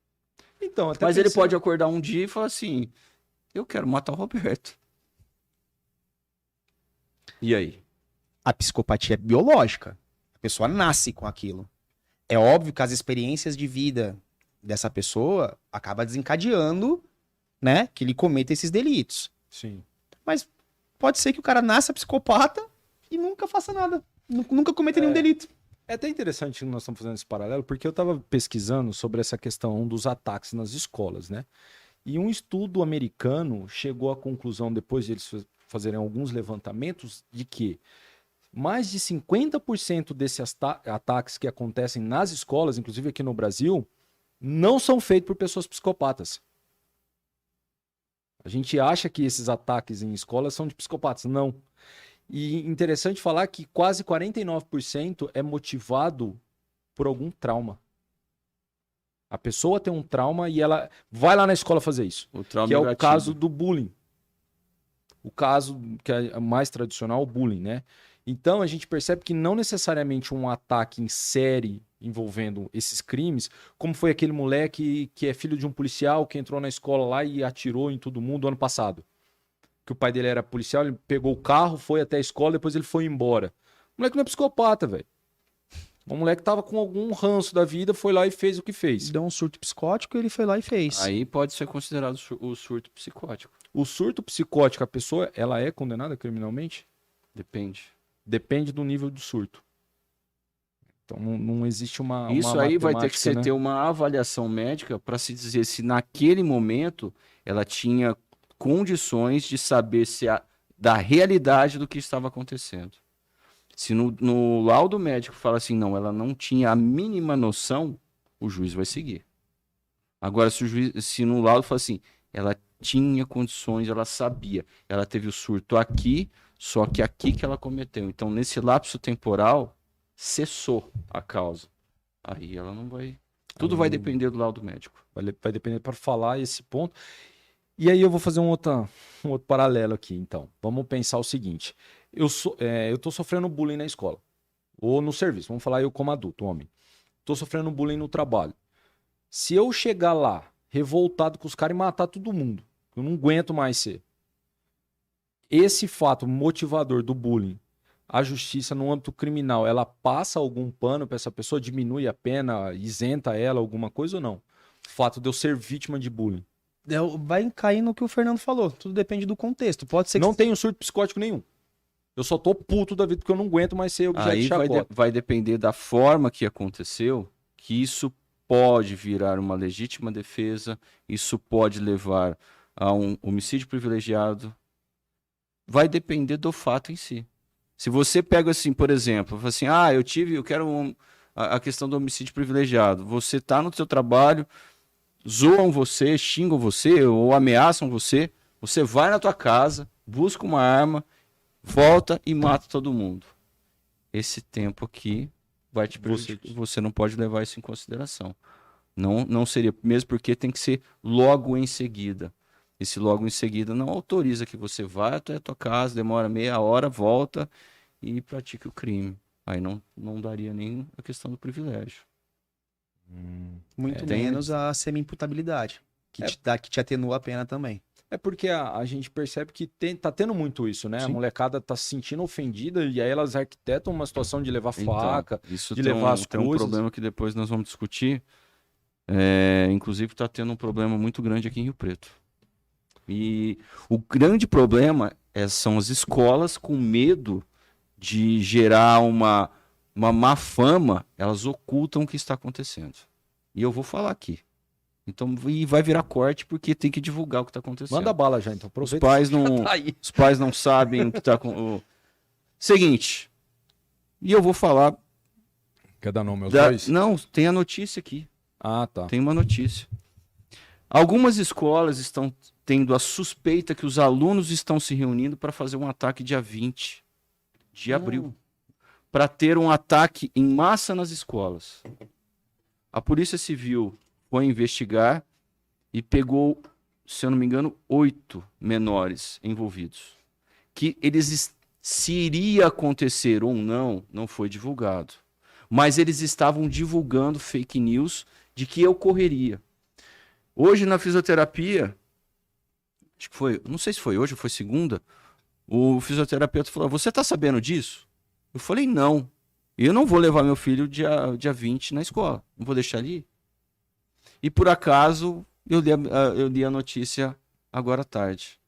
[SPEAKER 3] Então, até
[SPEAKER 5] Mas ele pode acordar um dia e falar assim: eu quero matar o Roberto. E aí?
[SPEAKER 4] A psicopatia é biológica. A pessoa nasce com aquilo. É óbvio que as experiências de vida dessa pessoa acaba desencadeando, né, que ele cometa esses delitos.
[SPEAKER 3] Sim.
[SPEAKER 4] Mas pode ser que o cara nasça psicopata e nunca faça nada. Nunca cometa nenhum delito.
[SPEAKER 3] É até interessante que nós estamos fazendo esse paralelo, porque eu estava pesquisando sobre essa questão dos ataques nas escolas, né? E um estudo americano chegou à conclusão, depois de eles fazerem alguns levantamentos, de que mais de 50% desses ataques que acontecem nas escolas, inclusive aqui no Brasil, não são feitos por pessoas psicopatas. A gente acha que esses ataques em escolas são de psicopatas. Não. E interessante falar que quase 49% é motivado por algum trauma. A pessoa tem um trauma e ela vai lá na escola fazer isso.
[SPEAKER 5] O trauma
[SPEAKER 3] que é o
[SPEAKER 5] gatilho.
[SPEAKER 3] caso do bullying. O caso que é mais tradicional, o bullying, né? Então a gente percebe que não necessariamente um ataque em série envolvendo esses crimes, como foi aquele moleque que é filho de um policial que entrou na escola lá e atirou em todo mundo ano passado. Que o pai dele era policial, ele pegou o carro, foi até a escola, depois ele foi embora. O moleque não é psicopata, velho. O moleque tava com algum ranço da vida, foi lá e fez o que fez.
[SPEAKER 4] Deu um surto psicótico e ele foi lá e fez.
[SPEAKER 5] Aí pode ser considerado o surto psicótico.
[SPEAKER 3] O surto psicótico, a pessoa, ela é condenada criminalmente?
[SPEAKER 5] Depende.
[SPEAKER 3] Depende do nível do surto. Então não existe uma
[SPEAKER 5] Isso aí vai ter que
[SPEAKER 3] matemática, né?
[SPEAKER 5] ter uma avaliação médica para se dizer se naquele momento ela tinha condições de saber da realidade do que estava acontecendo. Se no laudo médico fala assim, não, ela não tinha a mínima noção, o juiz vai seguir. Agora, se no laudo fala assim, ela tinha condições, ela sabia, ela teve o surto aqui, só que aqui que ela cometeu. Então, nesse lapso temporal, cessou a causa. Aí ela não vai... Tudo vai depender do laudo médico.
[SPEAKER 3] Vai depender para falar esse ponto. E aí eu vou fazer um outro paralelo aqui, então. Vamos pensar o seguinte. Eu tô sofrendo bullying na escola. Ou no serviço. Vamos falar eu como adulto, homem. Tô sofrendo bullying no trabalho. Se eu chegar lá, revoltado com os caras e matar todo mundo, eu não aguento mais ser. Esse fato motivador do bullying, a justiça no âmbito criminal, ela passa algum pano para essa pessoa, diminui a pena, isenta ela, alguma coisa ou não? O fato de eu ser vítima de bullying.
[SPEAKER 4] Vai cair no que o Fernando falou. Tudo depende do contexto. Pode ser que
[SPEAKER 3] Não tenho surto psicótico nenhum. Eu só tô puto da vida porque eu não aguento mais ser objeto de
[SPEAKER 5] Aí
[SPEAKER 3] chacota.
[SPEAKER 5] vai depender da forma que aconteceu, que isso pode virar uma legítima defesa, isso pode levar a um homicídio privilegiado. Vai depender do fato em si. Se você pega assim, por exemplo, fala assim, eu quero a questão do homicídio privilegiado. Você tá no seu trabalho, zoam você, xingam você ou ameaçam você, você vai na tua casa, busca uma arma, volta e mata todo mundo. Esse tempo aqui vai te prejudicar. Você não pode levar isso em consideração. Não seria, mesmo porque tem que ser logo em seguida. Esse logo em seguida não autoriza que você vá até a tua casa, demora meia hora, volta e pratique o crime. Aí não daria nem a questão do privilégio.
[SPEAKER 4] Muito menos a semi-imputabilidade, que te atenua a pena também.
[SPEAKER 3] É porque a gente percebe que tá tendo muito isso, né?
[SPEAKER 4] Sim.
[SPEAKER 3] A molecada tá se sentindo ofendida e aí elas arquitetam uma situação de levar faca,
[SPEAKER 5] Isso
[SPEAKER 3] de
[SPEAKER 5] tem
[SPEAKER 3] levar as
[SPEAKER 5] tem um
[SPEAKER 3] coisas.
[SPEAKER 5] problema que depois nós vamos discutir. Inclusive está tendo um problema muito grande aqui em Rio Preto. E o grande problema são as escolas com medo de gerar uma má fama, elas ocultam o que está acontecendo. E eu vou falar aqui. Então, e vai virar corte porque tem que divulgar o que está acontecendo.
[SPEAKER 3] Manda bala já, então.
[SPEAKER 5] Os
[SPEAKER 3] Aproveita.
[SPEAKER 5] pais não,
[SPEAKER 3] Tá aí.
[SPEAKER 5] os pais não sabem o que está com. Seguinte. E eu vou falar.
[SPEAKER 3] Quer dar nome aos dois?
[SPEAKER 5] Não, tem a notícia aqui.
[SPEAKER 3] Ah, tá.
[SPEAKER 5] Tem uma notícia. Algumas escolas estão tendo a suspeita que os alunos estão se reunindo para fazer um ataque dia 20 de abril. Para ter um ataque em massa nas escolas. A Polícia Civil foi investigar e pegou, se eu não me engano, 8 menores envolvidos. Que se iria acontecer ou não foi divulgado. Mas eles estavam divulgando fake news de que ocorreria. Hoje na fisioterapia, acho que foi, não sei se foi hoje ou foi segunda, o fisioterapeuta falou: você está sabendo disso? Eu falei: não. Eu não vou levar meu filho dia 20 na escola. Não vou deixar ele ir. E por acaso eu li a notícia agora à tarde.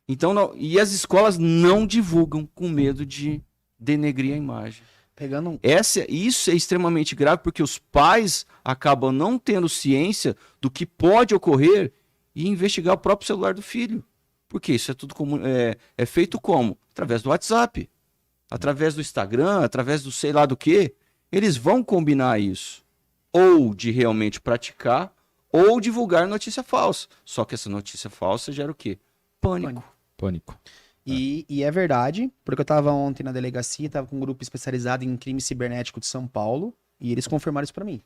[SPEAKER 5] Então, e as escolas não divulgam com medo de denegrir a imagem. Isso é extremamente grave porque os pais acabam não tendo ciência do que pode ocorrer e investigar o próprio celular do filho. Porque isso é tudo é feito como? Através do WhatsApp, através do Instagram, através do sei lá do que. Eles vão combinar isso. Ou de realmente praticar, ou divulgar notícia falsa. Só que essa notícia falsa gera o quê? Pânico.
[SPEAKER 4] E é verdade, porque eu tava ontem na delegacia, tava com um grupo especializado em crime cibernético de São Paulo, e eles confirmaram isso pra mim.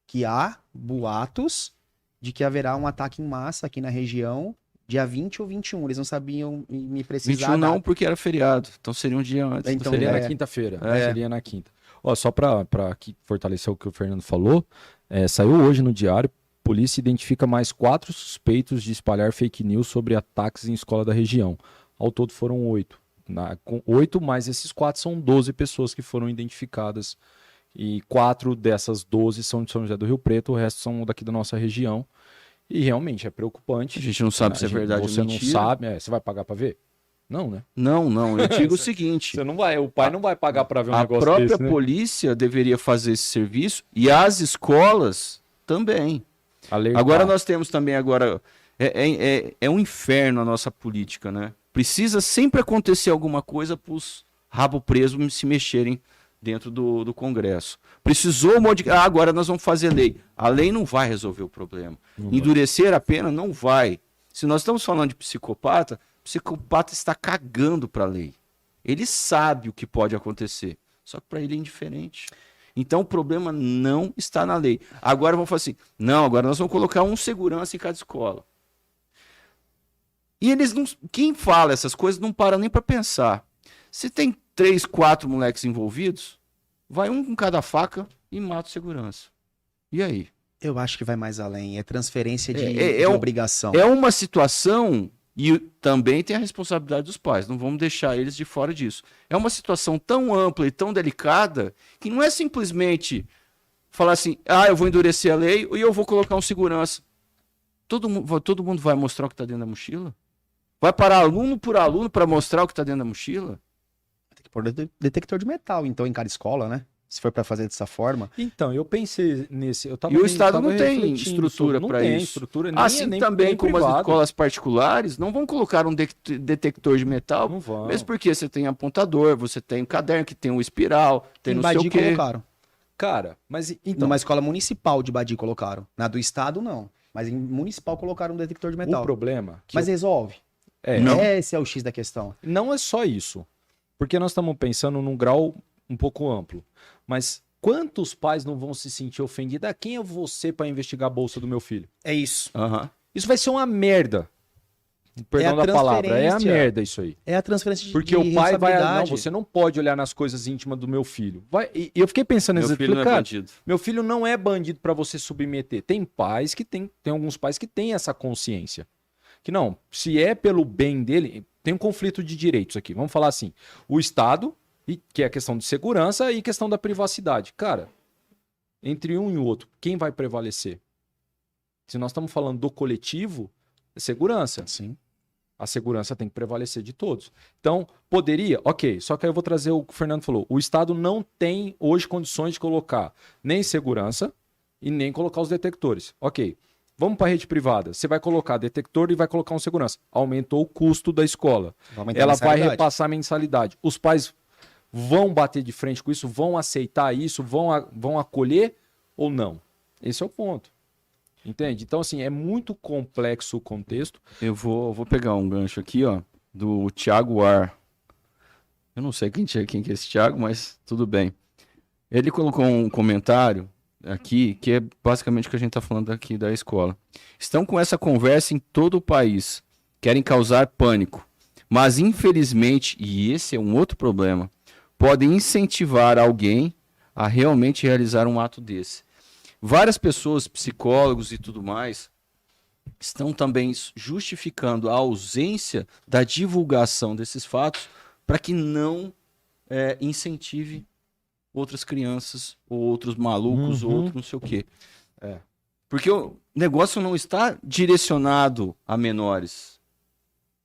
[SPEAKER 4] Que há boatos de que haverá um ataque em massa aqui na região, dia 20 ou 21. Eles não sabiam me precisar.
[SPEAKER 5] 21 não, porque era feriado. Então seria um dia antes.
[SPEAKER 4] Então,
[SPEAKER 3] Seria na quinta-feira.
[SPEAKER 5] É.
[SPEAKER 3] Seria na quinta. Ó, só para fortalecer o que o Fernando falou, saiu hoje no diário, polícia identifica mais 4 suspeitos de espalhar fake news sobre ataques em escola da região. Ao todo foram 8. 8, mas esses 4 são 12 pessoas que foram identificadas. E 4 dessas 12 são de São José do Rio Preto, o resto são daqui da nossa região. E realmente é preocupante.
[SPEAKER 5] A gente não sabe se é verdade ou
[SPEAKER 3] mentira.
[SPEAKER 5] mentira.
[SPEAKER 3] Você não sabe, você vai pagar para ver? Não, né?
[SPEAKER 5] Não, eu digo o seguinte.
[SPEAKER 3] Você não vai, o pai não vai pagar para ver um
[SPEAKER 5] A
[SPEAKER 3] negócio
[SPEAKER 5] própria
[SPEAKER 3] desse, né?
[SPEAKER 5] polícia deveria fazer esse serviço e as escolas também.
[SPEAKER 3] Alertar.
[SPEAKER 5] Agora nós temos também é um inferno a nossa política, né? Precisa sempre acontecer alguma coisa para os rabo presos se mexerem dentro do Congresso. Precisou modificar. Agora nós vamos fazer lei. A lei não vai resolver o problema. Endurecer a pena não vai. Se nós estamos falando de psicopata, o psicopata está cagando para a lei. Ele sabe o que pode acontecer, só que para ele é indiferente. Então o problema não está na lei. Agora vamos falar assim: não, agora nós vamos colocar um segurança em cada escola. E eles não. Quem fala essas coisas não para nem para pensar. Se tem 3, 4 moleques envolvidos, vai um com cada faca e mata o segurança. E aí?
[SPEAKER 4] Eu acho que vai mais além. É transferência de obrigação.
[SPEAKER 5] É uma situação, e também tem a responsabilidade dos pais, não vamos deixar eles de fora disso. É uma situação tão ampla e tão delicada que não é simplesmente falar assim: eu vou endurecer a lei e eu vou colocar um segurança. Todo mundo vai mostrar o que está dentro da mochila? Vai parar aluno por aluno para mostrar o que está dentro da mochila?
[SPEAKER 4] Tem que pôr detector de metal, então, em cada escola, né? Se for para fazer dessa forma.
[SPEAKER 3] Então, eu pensei nesse.
[SPEAKER 5] E o Estado não tem estrutura para isso.
[SPEAKER 3] Estrutura,
[SPEAKER 5] assim
[SPEAKER 3] nem
[SPEAKER 5] também
[SPEAKER 3] nem
[SPEAKER 5] como
[SPEAKER 3] privado.
[SPEAKER 5] as escolas particulares, não vão colocar um detector de metal.
[SPEAKER 3] Não vão.
[SPEAKER 5] Mesmo porque você tem apontador, você tem um caderno que tem um espiral, tem não sei o quê.
[SPEAKER 4] Colocaram.
[SPEAKER 3] Cara, mas então,
[SPEAKER 4] Numa escola municipal de Badi colocaram. Na do estado, não. Mas em municipal colocaram um detector de metal.
[SPEAKER 3] o problema que
[SPEAKER 4] Mas resolve.
[SPEAKER 5] Não.
[SPEAKER 4] Esse é o X da questão.
[SPEAKER 3] não é só isso. Porque nós estamos pensando num grau um pouco amplo. Mas quantos pais não vão se sentir ofendidos? Ah, quem é você para investigar a bolsa do meu filho?
[SPEAKER 4] É isso.
[SPEAKER 5] Aham.
[SPEAKER 3] Isso vai ser uma merda. Perdão
[SPEAKER 4] É a
[SPEAKER 3] da palavra. É a
[SPEAKER 4] transferência.
[SPEAKER 3] merda isso aí.
[SPEAKER 4] É a transferência de
[SPEAKER 3] Porque o pai vai. Não,
[SPEAKER 4] responsabilidade.
[SPEAKER 3] você não pode olhar nas coisas íntimas do meu filho. E eu fiquei pensando
[SPEAKER 5] Meu
[SPEAKER 3] nisso.
[SPEAKER 5] filho não é
[SPEAKER 3] Cara,
[SPEAKER 5] bandido.
[SPEAKER 3] meu filho não é bandido para você submeter. Tem pais que tem alguns pais que têm essa consciência. Que não, se é pelo bem dele, tem um conflito de direitos aqui. Vamos falar assim: o Estado, que é a questão de segurança e questão da privacidade. Cara, entre um e o outro, quem vai prevalecer? Se nós estamos falando do coletivo, é segurança.
[SPEAKER 4] Sim.
[SPEAKER 3] A segurança tem que prevalecer de todos. Então, poderia, ok, só que aí eu vou trazer o que o Fernando falou. O Estado não tem hoje condições de colocar nem segurança e nem colocar os detectores. Ok, vamos para a rede privada. Você vai colocar detector e vai colocar um segurança. Aumentou o custo da escola.
[SPEAKER 4] Aumentar a
[SPEAKER 3] Ela vai
[SPEAKER 4] mensalidade.
[SPEAKER 3] repassar a mensalidade. Os pais vão bater de frente com isso, vão aceitar isso, vão acolher ou não? Esse é o ponto. Entende? Então, assim, é muito complexo o contexto.
[SPEAKER 5] Eu vou pegar um gancho aqui, ó, do Thiago Ar. Eu não sei quem que é esse Thiago, mas tudo bem. Ele colocou um comentário aqui, que é basicamente o que a gente está falando aqui da escola. Estão com essa conversa em todo o país. Querem causar pânico. Mas, infelizmente, e esse é um outro problema, podem incentivar alguém a realmente realizar um ato desse. Várias pessoas, psicólogos e tudo mais, estão também justificando a ausência da divulgação desses fatos para que não incentive outras crianças, ou outros malucos, ou outros não sei o quê. Porque o negócio não está direcionado a menores.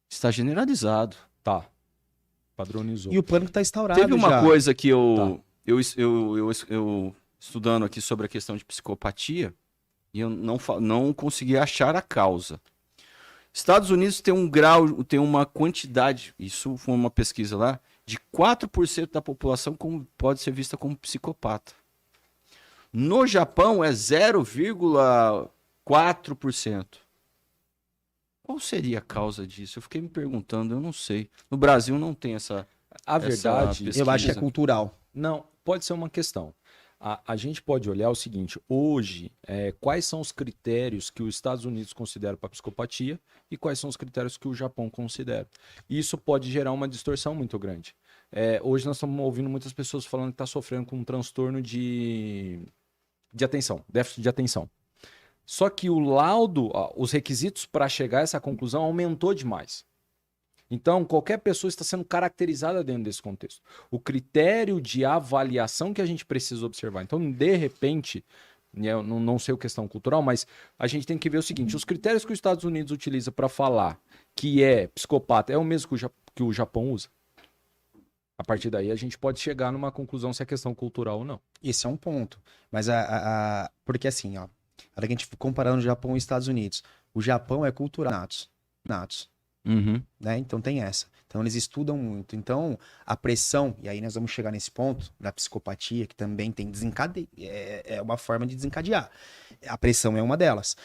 [SPEAKER 5] Está generalizado.
[SPEAKER 3] Tá. Padronizou.
[SPEAKER 4] E o pânico está instaurado
[SPEAKER 5] Teve uma
[SPEAKER 4] já.
[SPEAKER 5] coisa que eu estudando aqui sobre a questão de psicopatia, e eu não consegui achar a causa. Estados Unidos tem um grau, tem uma quantidade, isso foi uma pesquisa lá, de 4% da população pode ser vista como psicopata. No Japão é 0,4%. Qual seria a causa disso? Eu fiquei me perguntando, eu não sei. No Brasil não tem essa...
[SPEAKER 3] A verdade,
[SPEAKER 5] pesquisa.
[SPEAKER 4] Eu acho que é cultural.
[SPEAKER 3] não, pode ser uma questão. A gente pode olhar o seguinte, hoje, quais são os critérios que os Estados Unidos consideram para psicopatia e quais são os critérios que o Japão considera. Isso pode gerar uma distorção muito grande. Hoje nós estamos ouvindo muitas pessoas falando que está sofrendo com um transtorno de atenção, déficit de atenção. Só que o laudo, os requisitos para chegar a essa conclusão aumentou demais. Então, qualquer pessoa está sendo caracterizada dentro desse contexto. O critério de avaliação que a gente precisa observar. Então, de repente, eu não sei a questão cultural, mas a gente tem que ver o seguinte: os critérios que os Estados Unidos utiliza para falar que é psicopata é o mesmo que o Japão usa. A partir daí, a gente pode chegar numa conclusão se é questão cultural ou não.
[SPEAKER 4] Esse é um ponto. Mas porque assim, ó, a hora que a gente comparando o Japão e os Estados Unidos, o Japão é cultural natos,
[SPEAKER 5] Uhum.
[SPEAKER 4] né? Então tem essa. Então eles estudam muito. Então a pressão, e aí nós vamos chegar nesse ponto da psicopatia, que também tem é uma forma de desencadear. A pressão é uma delas.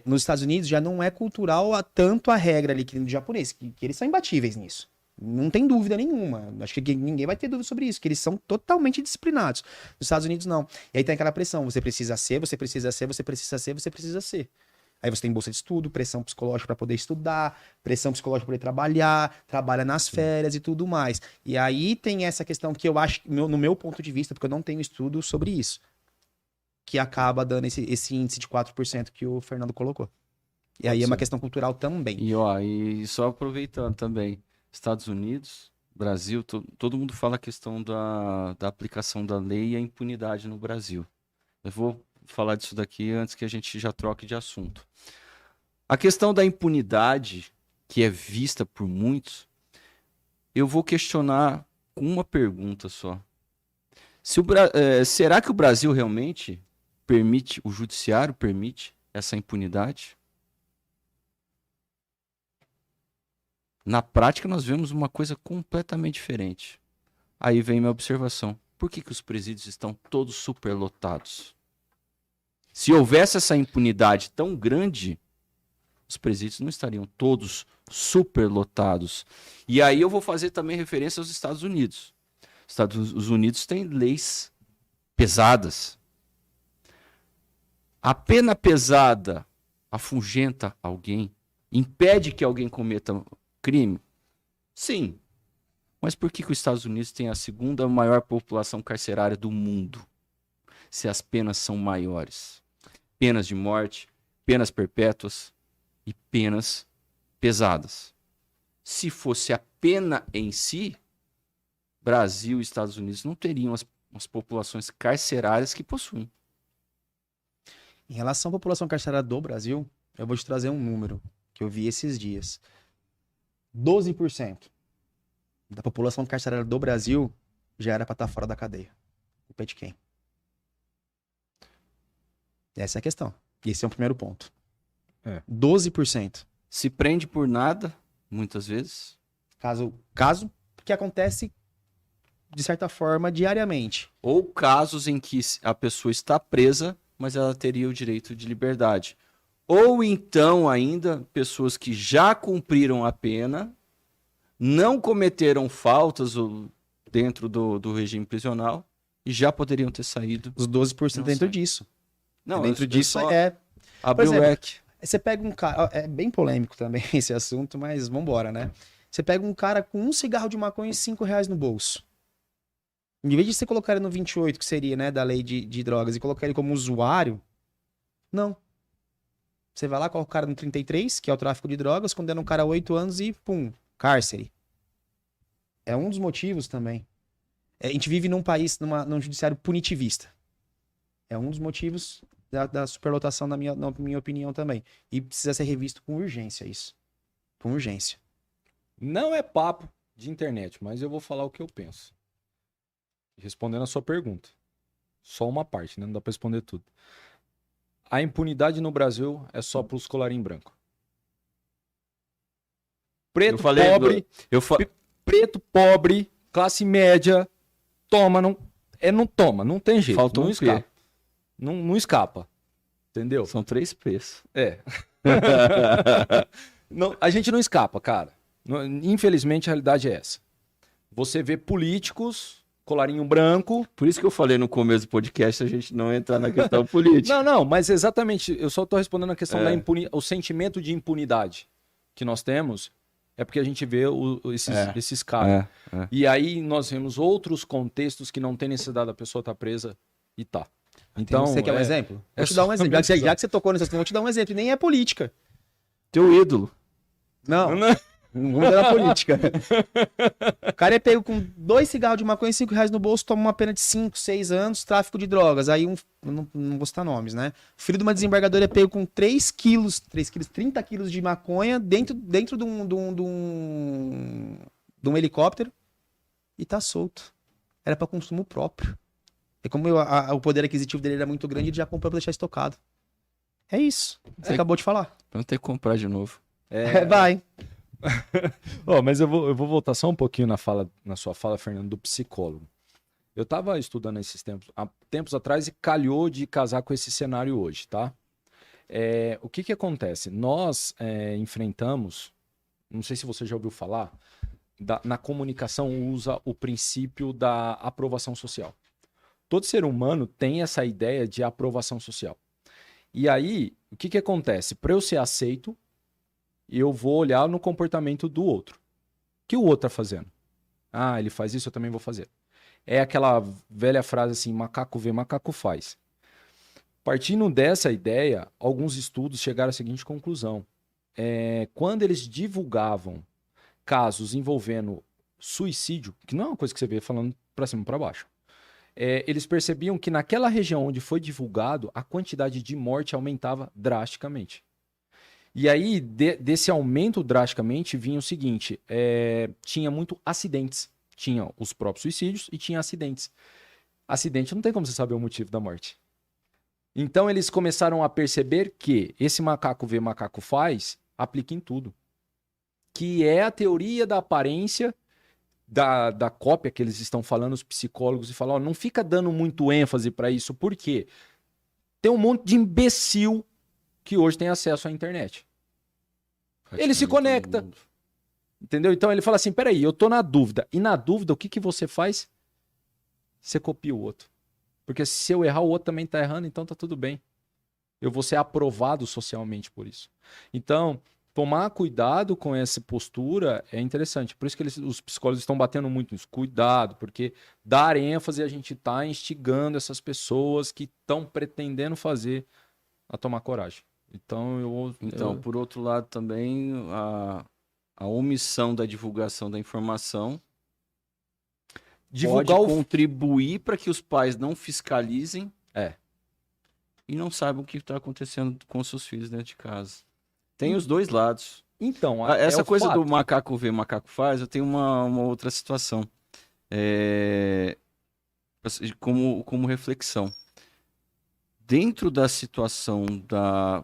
[SPEAKER 4] Nos Estados Unidos já não é cultural tanto a regra ali que no japonês, que eles são imbatíveis nisso. Não tem dúvida nenhuma. Acho que ninguém vai ter dúvida sobre isso, que eles são totalmente disciplinados. Nos Estados Unidos, não. E aí tem aquela pressão. Você precisa ser, você precisa ser, você precisa ser, você precisa ser. Aí você tem bolsa de estudo, pressão psicológica para poder estudar, pressão psicológica para poder trabalhar, trabalha nas férias e tudo mais. E aí tem essa questão que eu acho, no meu ponto de vista, porque eu não tenho estudo sobre isso, que acaba dando esse índice de 4% que o Fernando colocou. E aí é uma questão cultural também.
[SPEAKER 5] E só aproveitando também, Estados Unidos, Brasil, todo mundo fala a questão da aplicação da lei e a impunidade no Brasil. Eu vou falar disso daqui antes que a gente já troque de assunto. A questão da impunidade, que é vista por muitos, eu vou questionar com uma pergunta só. Será que o Brasil realmente permite, o judiciário permite essa impunidade? Na prática, nós vemos uma coisa completamente diferente. Aí vem minha observação. por que os presídios estão todos superlotados? Se houvesse essa impunidade tão grande, os presídios não estariam todos superlotados. E aí eu vou fazer também referência aos Estados Unidos. Os Estados Unidos têm leis pesadas. A pena pesada afugenta alguém, impede que alguém cometa crime? Sim. Mas por que os Estados Unidos têm a segunda maior população carcerária do mundo? Se as penas são maiores. Penas de morte, penas perpétuas e penas pesadas. Se fosse a pena em si, Brasil e Estados Unidos não teriam as populações carcerárias que possuem.
[SPEAKER 4] Em relação à população carcerária do Brasil, eu vou te trazer um número que eu vi esses dias. 12% da população carcerária do Brasil já era para estar fora da cadeia. Culpa é de quem? Essa é a questão. E esse é o primeiro ponto. 12%.
[SPEAKER 5] Se prende por nada, muitas vezes.
[SPEAKER 4] Caso que acontece, de certa forma, diariamente.
[SPEAKER 5] Ou casos em que a pessoa está presa, mas ela teria o direito de liberdade. Ou então, ainda, pessoas que já cumpriram a pena, não cometeram faltas dentro do regime prisional e já poderiam ter saído.
[SPEAKER 4] Os 12% dentro disso.
[SPEAKER 5] Não,
[SPEAKER 4] dentro disso é...
[SPEAKER 5] Abriu o leque.
[SPEAKER 4] Você pega um cara... É bem polêmico também esse assunto, mas vambora, né? Você pega um cara com um cigarro de maconha e R$5 no bolso. Em vez de você colocar ele no 28, que seria, né, da lei de drogas, e colocar ele como usuário, não. Você vai lá, coloca o cara no 33, que é o tráfico de drogas, condena um cara a 8 anos e, pum, cárcere. É um dos motivos também. A gente vive num país, num judiciário punitivista. É um dos motivos da superlotação, na minha opinião também. E precisa ser revisto com urgência isso. Com urgência.
[SPEAKER 3] Não é papo de internet, mas eu vou falar o que eu penso. Respondendo a sua pergunta. Só uma parte, né? Não dá pra responder tudo. A impunidade no Brasil é só pros colarinhos brancos. Preto, pobre, preto, pobre, classe média, toma, não toma, não tem jeito.
[SPEAKER 5] Faltou
[SPEAKER 3] não
[SPEAKER 5] um
[SPEAKER 3] escapa. Não escapa. Entendeu?
[SPEAKER 5] São 3 P's.
[SPEAKER 3] É. Não, a gente não escapa, cara. Infelizmente, a realidade é essa. Você vê políticos, colarinho branco.
[SPEAKER 5] Por isso que eu falei no começo do podcast, a gente não entrar na questão política.
[SPEAKER 3] Não, mas exatamente, eu só tô respondendo a questão da o sentimento de impunidade que nós temos é porque a gente vê esses caras. E aí nós vemos outros contextos que não tem necessidade da pessoa estar presa e tá. Então,
[SPEAKER 4] você quer um exemplo? Vou te dar um exemplo. Já que você tocou nesse assunto, vou te dar um exemplo. E nem é política.
[SPEAKER 5] Teu ídolo.
[SPEAKER 4] Não vamos dar política. O cara é pego com 2 cigarros de maconha e R$5 no bolso, toma uma pena de 5, 6 anos, tráfico de drogas. Aí não vou citar nomes, né? O filho de uma desembargadora é pego com 30 quilos de maconha dentro de um helicóptero e tá solto. Era pra consumo próprio. É como o poder aquisitivo dele era muito grande, ele já comprou pra deixar estocado. É isso. Você acabou de falar.
[SPEAKER 5] Pra não ter que comprar de novo.
[SPEAKER 4] Vai.
[SPEAKER 3] Mas eu vou voltar só um pouquinho na sua fala, Fernando, do psicólogo. Eu estava estudando esses há tempos atrás e calhou de casar com esse cenário hoje, tá? O que acontece? Nós enfrentamos, não sei se você já ouviu falar, na comunicação usa o princípio da aprovação social. Todo ser humano tem essa ideia de aprovação social. E aí, o que acontece? Para eu ser aceito, eu vou olhar no comportamento do outro. O que o outro tá fazendo? Ah, ele faz isso, eu também vou fazer. É aquela velha frase assim, macaco vê, macaco faz. Partindo dessa ideia, alguns estudos chegaram à seguinte conclusão. Quando eles divulgavam casos envolvendo suicídio, que não é uma coisa que você vê falando para cima e para baixo, eles percebiam que naquela região onde foi divulgado, a quantidade de morte aumentava drasticamente. E aí, desse aumento drasticamente, vinha o seguinte, tinha muito acidentes. Tinha os próprios suicídios e tinha acidentes. Acidente não tem como você saber o motivo da morte. Então, eles começaram a perceber que esse macaco vê, macaco faz, aplica em tudo. Que é a teoria da aparência da cópia que eles estão falando, os psicólogos, e falam, ó, não fica dando muito ênfase para isso, por quê? Tem um monte de imbecil que hoje tem acesso à internet. Ele se conecta. Entendeu? Então ele fala assim, peraí, eu tô na dúvida. E na dúvida, o que você faz? Você copia o outro. Porque se eu errar, o outro também tá errando, então tá tudo bem. Eu vou ser aprovado socialmente por isso. Então, tomar cuidado com essa postura é interessante. Por isso que os psicólogos estão batendo muito nisso. Cuidado, porque dar ênfase a gente tá instigando essas pessoas que estão pretendendo fazer a tomar coragem. Então,
[SPEAKER 5] por outro lado também, a omissão da divulgação da informação pode contribuir para que os pais não fiscalizem e não saibam o que está acontecendo com seus filhos dentro de casa. Tem os dois lados.
[SPEAKER 3] Então,
[SPEAKER 5] essa coisa do macaco vê, macaco faz, eu tenho uma outra situação como reflexão. Dentro da situação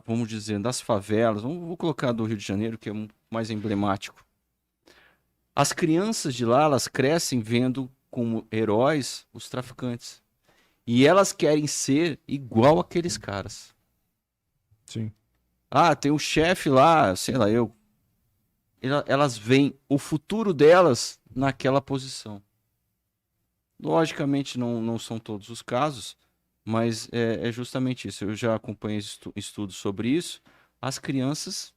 [SPEAKER 5] vamos dizer, das favelas, vou colocar do Rio de Janeiro, que é mais emblemático. As crianças de lá, elas crescem vendo como heróis os traficantes. E elas querem ser igual aqueles caras.
[SPEAKER 3] Sim.
[SPEAKER 5] Ah, tem um chefe lá, sei lá, elas veem o futuro delas naquela posição. Logicamente, não são todos os casos, mas é justamente isso. Eu já acompanhei estudos sobre isso. As crianças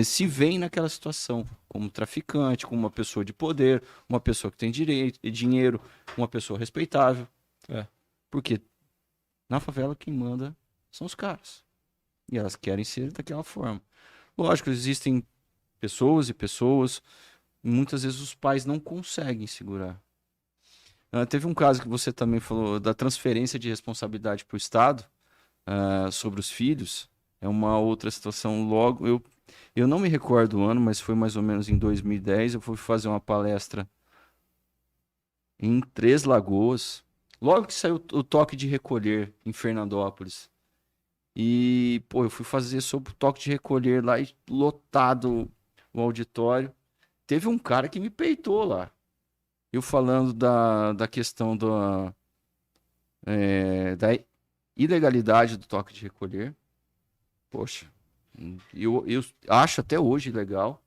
[SPEAKER 5] se veem naquela situação, como traficante, como uma pessoa de poder, uma pessoa que tem dinheiro, uma pessoa respeitável. Porque na favela quem manda são os caras. E elas querem ser daquela forma. Lógico, existem pessoas e pessoas, muitas vezes os pais não conseguem segurar. Teve um caso que você também falou da transferência de responsabilidade para o Estado sobre os filhos. É uma outra situação. Logo, eu não me recordo o ano, mas foi mais ou menos em 2010. Eu fui fazer uma palestra em Três Lagoas. Logo que saiu o toque de recolher em Fernandópolis. E, eu fui fazer sobre o toque de recolher lá e lotado o auditório. Teve um cara que me peitou lá. Eu falando da questão da ilegalidade do toque de recolher. Poxa, eu acho até hoje ilegal.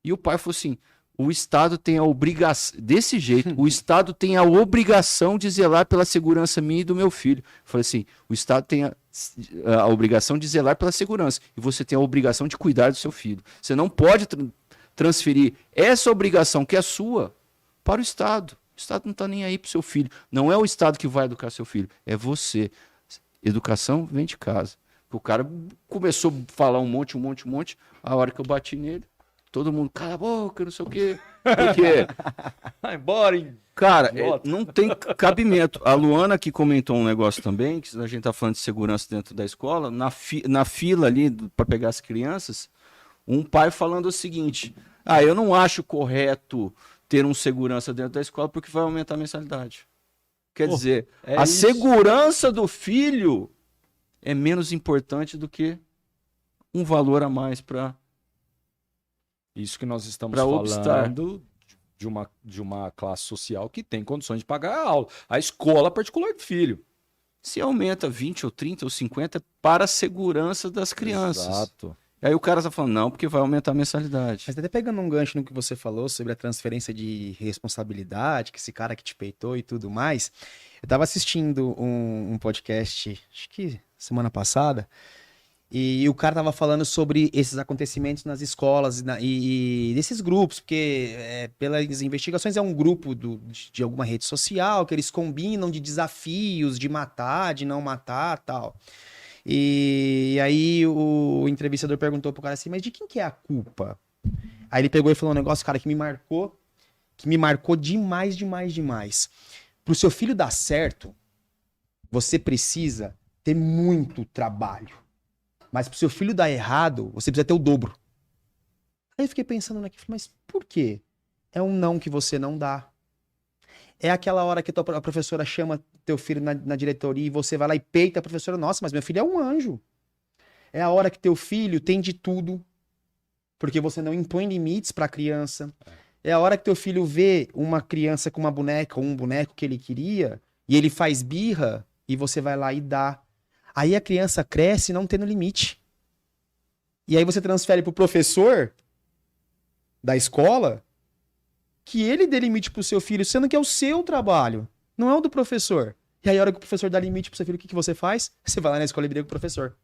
[SPEAKER 5] E o pai falou assim, o Estado tem a obrigação, desse jeito, o Estado tem a obrigação de zelar pela segurança minha e do meu filho. Eu falei assim, o Estado tem a obrigação de zelar pela segurança e você tem a obrigação de cuidar do seu filho. Você não pode transferir essa obrigação que é sua para o Estado. O Estado não está nem aí para o seu filho. Não é o Estado que vai educar seu filho, é você. Educação vem de casa. O cara começou a falar um monte. A hora que eu bati nele, todo mundo, cala a boca, não sei o quê. Por quê?
[SPEAKER 3] Vai embora, hein?
[SPEAKER 5] Cara, não tem cabimento. A Luana que comentou um negócio também, que a gente tá falando de segurança dentro da escola, na fila ali para pegar as crianças, um pai falando o seguinte, eu não acho correto ter um segurança dentro da escola porque vai aumentar a mensalidade. Quer dizer, a segurança do filho é menos importante do que um valor a mais para...
[SPEAKER 3] Isso que nós estamos falando de uma classe social que tem condições de pagar a aula. A escola particular do filho.
[SPEAKER 5] Se aumenta 20 ou 30 ou 50 para a segurança das crianças.
[SPEAKER 3] Exato.
[SPEAKER 5] Aí o cara tá falando, não, porque vai aumentar a mensalidade.
[SPEAKER 4] Mas até pegando um gancho no que você falou sobre a transferência de responsabilidade, que esse cara que te peitou e tudo mais, eu tava assistindo um podcast, acho que semana passada, e o cara tava falando sobre esses acontecimentos nas escolas e desses grupos, porque pelas investigações é um grupo de alguma rede social que eles combinam de desafios, de matar, de não matar, tal. E aí o entrevistador perguntou pro cara assim, mas de quem que é a culpa? Aí ele pegou e falou um negócio, cara, que me marcou demais. Pro seu filho dar certo, você precisa ter muito trabalho. Mas pro seu filho dar errado, você precisa ter o dobro. Aí eu fiquei pensando naquilo, mas por quê? É um não que você não dá. É aquela hora que a professora chama teu filho na diretoria e você vai lá e peita a professora. Nossa, mas meu filho é um anjo. É a hora que teu filho tem de tudo, porque você não impõe limites para a criança. É a hora que teu filho vê uma criança com uma boneca ou um boneco que ele queria e ele faz birra e você vai lá e dá. Aí a criança cresce não tendo limite. E aí você transfere pro professor da escola que ele dê limite pro seu filho, sendo que é o seu trabalho, não é o do professor. E aí a hora que o professor dá limite pro seu filho, o que você faz? Você vai lá na escola e briga com o professor.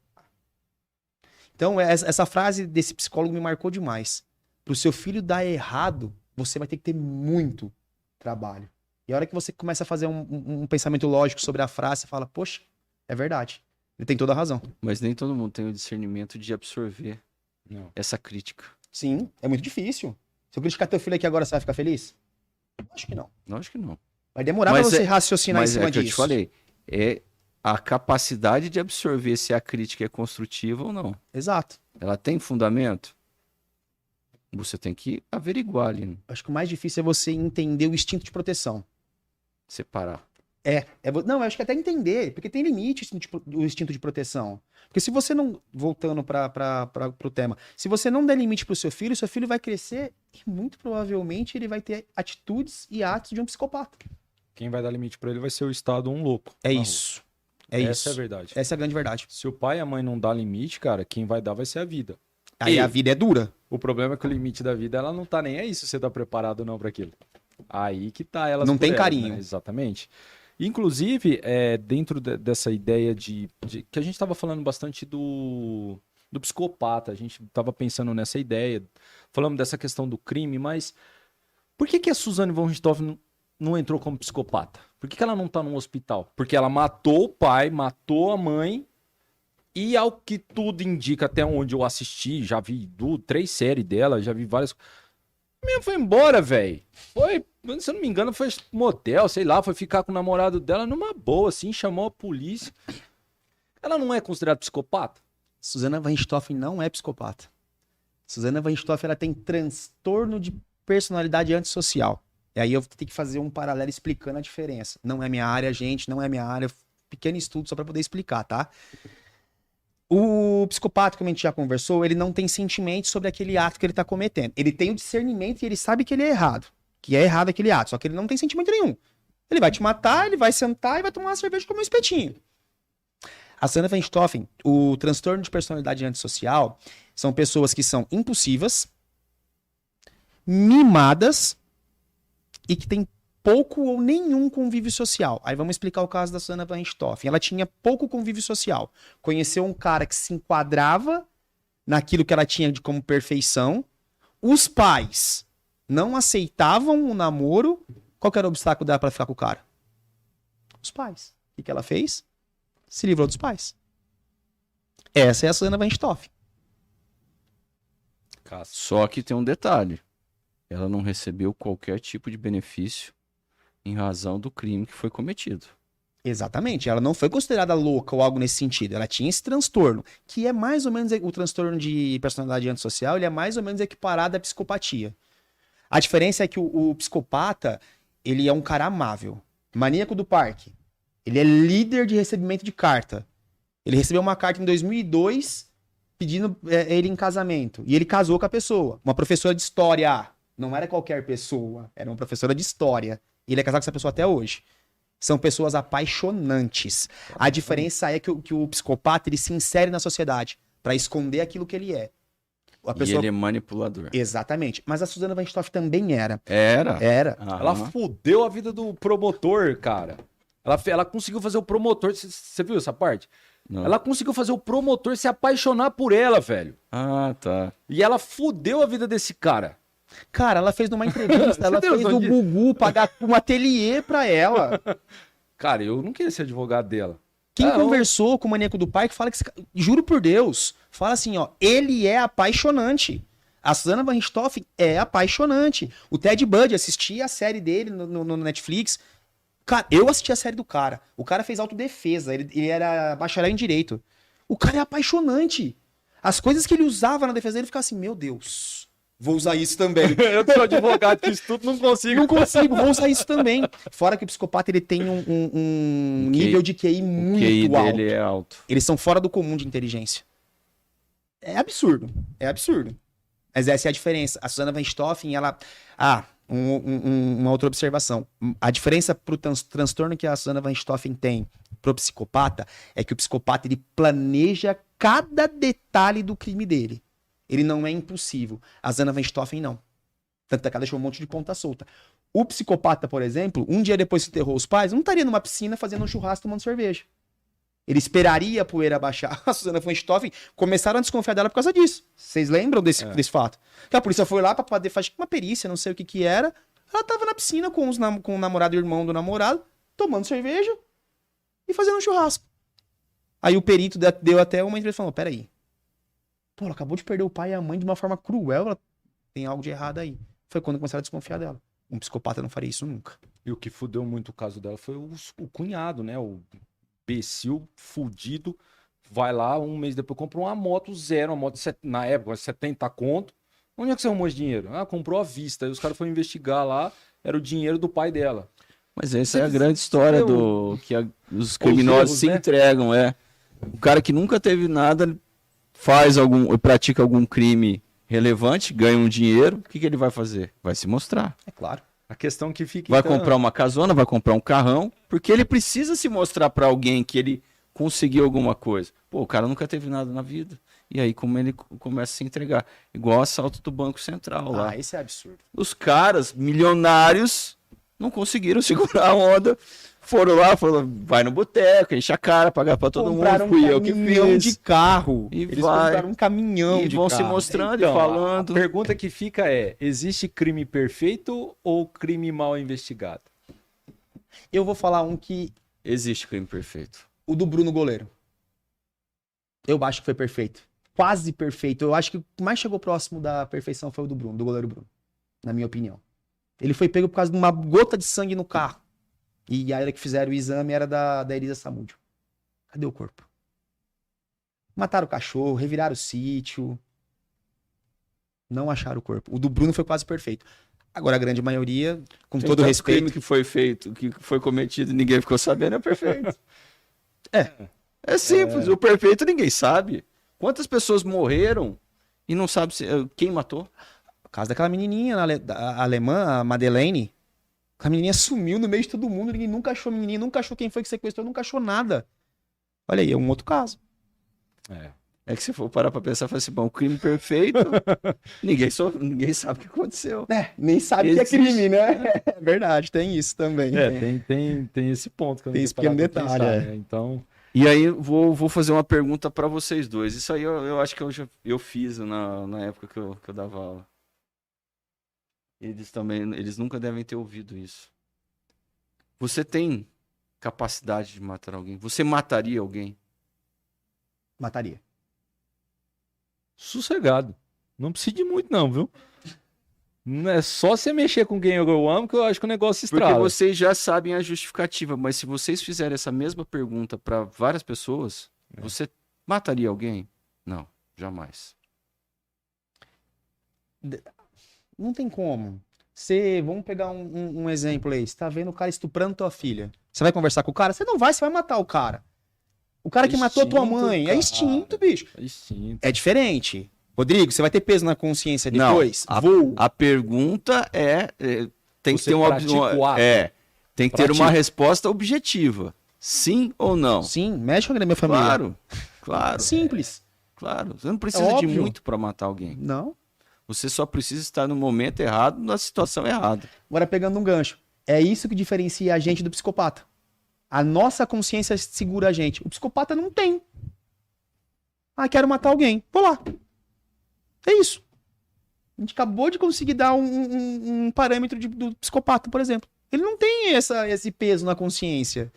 [SPEAKER 4] Então essa frase desse psicólogo me marcou demais. Pro seu filho dar errado, você vai ter que ter muito trabalho. E a hora que você começa a fazer um pensamento lógico sobre a frase, você fala, poxa, é verdade. Ele tem toda a razão.
[SPEAKER 5] Mas nem todo mundo tem o discernimento de absorver essa crítica.
[SPEAKER 4] Sim, é muito difícil. Se eu criticar teu filho aqui agora, você vai ficar feliz? Acho que não.
[SPEAKER 5] Acho que não.
[SPEAKER 4] Vai demorar pra você raciocinar em
[SPEAKER 5] Mas
[SPEAKER 4] cima
[SPEAKER 5] é que eu
[SPEAKER 4] disso.
[SPEAKER 5] te falei, é a capacidade de absorver se a crítica é construtiva ou não.
[SPEAKER 4] Exato.
[SPEAKER 5] Ela tem fundamento? Você tem que averiguar ali, né?
[SPEAKER 4] Acho que o mais difícil é você entender o instinto de proteção.
[SPEAKER 5] Separar.
[SPEAKER 4] Não, eu acho que até entender, porque tem limite o instinto de proteção. Porque se você não, voltando pro tema, se você não der limite pro seu filho vai crescer e muito provavelmente ele vai ter atitudes e atos de um psicopata.
[SPEAKER 3] Quem vai dar limite pra ele vai ser o Estado ou um louco.
[SPEAKER 4] É
[SPEAKER 3] na
[SPEAKER 4] isso.
[SPEAKER 3] rua.
[SPEAKER 4] É
[SPEAKER 3] Essa
[SPEAKER 4] isso.
[SPEAKER 3] é a verdade.
[SPEAKER 4] Essa é a grande verdade.
[SPEAKER 3] Se o pai e a mãe não dá limite, cara, quem vai dar vai ser a vida.
[SPEAKER 4] Aí
[SPEAKER 3] E
[SPEAKER 4] a vida é dura.
[SPEAKER 3] o problema é que o limite da vida, ela não tá nem aí se você tá preparado ou não pra aquilo. Aí que tá ela.
[SPEAKER 4] Não tem carinho.
[SPEAKER 3] Exatamente. Inclusive, dentro dessa ideia de que a gente tava falando bastante do psicopata, a gente tava pensando nessa ideia, falamos dessa questão do crime, mas por que a Suzane von Richthofen não entrou como psicopata? Por que ela não tá num hospital? Porque ela matou o pai, matou a mãe. E ao que tudo indica, até onde eu assisti, já vi 3 séries dela, já vi várias. A menina foi embora, velho. Foi, se eu não me engano, foi motel, sei lá, foi ficar com o namorado dela numa boa, assim, chamou a polícia. Ela não é considerada psicopata?
[SPEAKER 4] Suzana von Richthofen não é psicopata. Suzana von Richthofen, ela tem transtorno de personalidade antissocial. E aí eu tenho que fazer um paralelo explicando a diferença. Não é minha área, gente, não é minha área. Pequeno estudo só para poder explicar, tá? O psicopata, como a gente já conversou, ele não tem sentimento sobre aquele ato que ele tá cometendo. Ele tem o discernimento e ele sabe que ele é errado. Que é errado aquele ato, só que ele não tem sentimento nenhum. Ele vai te matar, ele vai sentar e vai tomar uma cerveja e comer um espetinho. A Suzana von Richthofen, o transtorno de personalidade antissocial, são pessoas que são impulsivas, mimadas e que têm pouco ou nenhum convívio social. Aí vamos explicar o caso da Suzana von Richthofen. Ela tinha pouco convívio social. Conheceu um cara que se enquadrava naquilo que ela tinha de como perfeição. Os pais não aceitavam o namoro. Qual que era o obstáculo dela para ficar com o cara? Os pais. O que ela fez? Se livrou dos pais. Essa é a Suzana von Richthofen.
[SPEAKER 5] Só que tem um detalhe. Ela não recebeu qualquer tipo de benefício em razão do crime que foi cometido.
[SPEAKER 4] Exatamente. Ela não foi considerada louca ou algo nesse sentido. Ela tinha esse transtorno, que é mais ou menos o transtorno de personalidade antissocial, ele é mais ou menos equiparado à psicopatia. A diferença é que o psicopata, ele é um cara amável. Maníaco do parque. Ele é líder de recebimento de carta. Ele recebeu uma carta em 2002 pedindo ele em casamento. E ele casou com a pessoa. Uma professora de história. Não era qualquer pessoa. Era uma professora de história. E ele é casado com essa pessoa até hoje. São pessoas apaixonantes. A diferença é que o psicopata, ele se insere na sociedade para esconder aquilo que ele é.
[SPEAKER 5] E ele é manipulador.
[SPEAKER 4] Exatamente. Mas a Suzana von Richthofen também era.
[SPEAKER 5] Era?
[SPEAKER 4] Era.
[SPEAKER 3] Ela fudeu a vida do promotor, cara. Ela conseguiu fazer o promotor... Você viu essa parte?
[SPEAKER 5] Não.
[SPEAKER 3] Ela conseguiu fazer o promotor se apaixonar por ela, velho.
[SPEAKER 5] Ah, tá.
[SPEAKER 3] E ela fudeu a vida desse cara.
[SPEAKER 4] Cara, ela fez numa entrevista, ela fez o Gugu pagar um ateliê pra ela.
[SPEAKER 3] Cara, eu não queria ser advogado dela.
[SPEAKER 4] Quem conversou com o Maníaco do Parque fala que, juro por Deus, fala assim, ó, ele é apaixonante. A Suzana von Richthofen é apaixonante. O Ted Bundy, assistia a série dele no Netflix. Cara, eu assisti a série do cara. O cara fez autodefesa, ele era bacharel em direito. O cara é apaixonante. As coisas que ele usava na defesa dele, ficava assim, meu Deus... Vou usar isso também.
[SPEAKER 3] Eu sou advogado que estudo, não consigo.
[SPEAKER 4] Não consigo, vou usar isso também. Fora que o psicopata, ele tem um nível de QI muito alto.
[SPEAKER 5] O QI dele é alto.
[SPEAKER 4] Eles são fora do comum de inteligência. É absurdo. É absurdo. Mas essa é a diferença. A Susana Van Stoffen, ela... uma outra observação. A diferença pro transtorno que a Susana Van Stoffen tem pro psicopata é que o psicopata, ele planeja cada detalhe do crime dele. Ele não é impulsivo. A Susana Van Stoffen, não. Tanto é que ela deixou um monte de ponta solta. O psicopata, por exemplo, um dia depois que enterrou os pais, não estaria numa piscina fazendo um churrasco tomando cerveja. Ele esperaria a poeira baixar. A Susana Van Stoffen começaram a desconfiar dela por causa disso. Vocês lembram desse fato? Que a polícia foi lá pra poder fazer uma perícia, não sei o que era. Ela tava na piscina com o namorado e o irmão do namorado, tomando cerveja e fazendo um churrasco. Aí o perito deu até uma entrevista e falou, peraí. Pô, ela acabou de perder o pai e a mãe de uma forma cruel. Ela tem algo de errado aí. Foi quando começaram a desconfiar dela. Um psicopata não faria isso nunca.
[SPEAKER 3] E o que fudeu muito o caso dela foi o cunhado, né? O imbecil fudido. Vai lá, um mês depois, comprou uma moto zero. Uma moto, na época, 70 conto. Onde é que você arrumou esse dinheiro? Ah, comprou à vista. Aí os caras foram investigar lá. Era o dinheiro do pai dela.
[SPEAKER 5] Mas essa é a grande história do que os criminosos
[SPEAKER 3] erros,
[SPEAKER 5] se
[SPEAKER 3] né?
[SPEAKER 5] entregam, O cara que nunca teve nada pratica algum crime relevante, ganha um dinheiro, o que ele vai fazer? Vai se mostrar.
[SPEAKER 4] É claro.
[SPEAKER 3] A questão que fica...
[SPEAKER 5] Vai
[SPEAKER 3] então,
[SPEAKER 5] comprar uma casona, vai comprar um carrão, porque ele precisa se mostrar pra alguém que ele conseguiu alguma coisa. Pô, o cara nunca teve nada na vida. E aí como ele começa a se entregar. Igual o assalto do Banco Central lá.
[SPEAKER 4] Ah, isso é absurdo.
[SPEAKER 5] Os caras milionários não conseguiram segurar a onda. Foram lá, vai no boteco, enche a cara, pagar pra todo
[SPEAKER 4] Compraram
[SPEAKER 5] mundo. Fui eu que
[SPEAKER 4] caminhão
[SPEAKER 5] fiz.
[SPEAKER 4] de carro.
[SPEAKER 5] E
[SPEAKER 4] Eles
[SPEAKER 5] vai.
[SPEAKER 4] compraram um caminhão
[SPEAKER 5] E
[SPEAKER 4] de
[SPEAKER 5] vão
[SPEAKER 4] carro.
[SPEAKER 5] se mostrando
[SPEAKER 3] Então,
[SPEAKER 5] e falando.
[SPEAKER 3] A pergunta que fica é, existe crime perfeito ou crime mal investigado?
[SPEAKER 4] Eu vou falar um que...
[SPEAKER 5] Existe crime perfeito.
[SPEAKER 4] O do Bruno Goleiro. Eu acho que foi perfeito. Quase perfeito. Eu acho que o que mais chegou próximo da perfeição foi o do Bruno, do goleiro Bruno. Na minha opinião. Ele foi pego por causa de uma gota de sangue no carro. E a hora que fizeram o exame era da Elisa Samúdio. Cadê o corpo? Mataram o cachorro, reviraram o sítio. Não acharam o corpo. O do Bruno foi quase perfeito. Agora, a grande maioria, com
[SPEAKER 5] Tem
[SPEAKER 4] todo
[SPEAKER 5] tanto
[SPEAKER 4] respeito...
[SPEAKER 5] crime que foi feito, que foi cometido e ninguém ficou sabendo, é perfeito. É simples, o perfeito ninguém sabe. Quantas pessoas morreram e não sabe quem matou?
[SPEAKER 4] O caso daquela menininha a alemã, a Madeleine. A menininha sumiu no meio de todo mundo, ninguém nunca achou a menininha, nunca achou quem foi que sequestrou, nunca achou nada. Olha aí, é um outro caso.
[SPEAKER 5] É que se for parar pra pensar, fala assim, bom, o crime perfeito, ninguém sabe o que aconteceu.
[SPEAKER 4] Nem sabe que é
[SPEAKER 5] Existe.
[SPEAKER 4] crime, né? É verdade, tem isso também.
[SPEAKER 3] Tem esse ponto. Que eu não
[SPEAKER 4] Tem
[SPEAKER 3] tinha
[SPEAKER 4] esse pequeno
[SPEAKER 3] parado pra
[SPEAKER 4] detalhe,
[SPEAKER 3] pensar, né? Então,
[SPEAKER 5] E aí vou fazer uma pergunta pra vocês dois. Isso aí eu acho que eu fiz na época que eu dava aula. Eles nunca devem ter ouvido isso. Você tem capacidade de matar alguém? Você mataria alguém?
[SPEAKER 4] Mataria.
[SPEAKER 3] sossegado. Não precisa de muito não, viu? Não é só você mexer com quem eu amo que eu acho que o negócio
[SPEAKER 5] Porque
[SPEAKER 3] estrala.
[SPEAKER 5] vocês já sabem a justificativa, mas se vocês fizerem essa mesma pergunta para várias pessoas, você mataria alguém? Não, jamais.
[SPEAKER 4] Não tem como. Vamos pegar um exemplo aí. Você tá vendo o cara estuprando tua filha. Você vai conversar com o cara? Você não vai, você vai matar o cara. O cara que matou tua mãe. É
[SPEAKER 3] cara.
[SPEAKER 4] instinto, bicho.
[SPEAKER 3] É instinto.
[SPEAKER 4] É diferente. Rodrigo, você vai ter peso na consciência depois?
[SPEAKER 5] Não, a pergunta tem que
[SPEAKER 3] Você
[SPEAKER 5] ter
[SPEAKER 3] pratica o ato.
[SPEAKER 5] tem que ter uma
[SPEAKER 4] Pratica.
[SPEAKER 5] resposta objetiva. Sim ou não?
[SPEAKER 4] Sim, mexe com a minha família.
[SPEAKER 5] Claro.
[SPEAKER 4] Simples.
[SPEAKER 5] Claro. Você não precisa
[SPEAKER 4] É
[SPEAKER 5] de
[SPEAKER 4] óbvio.
[SPEAKER 5] muito para matar alguém.
[SPEAKER 4] Não.
[SPEAKER 5] Você só precisa estar no momento errado, na situação errada.
[SPEAKER 4] Agora pegando um gancho. É isso que diferencia a gente do psicopata. A nossa consciência segura a gente. O psicopata não tem. Ah, quero matar alguém. Vou lá. É isso. A gente acabou de conseguir dar um parâmetro do psicopata, por exemplo. Ele não tem esse peso na consciência.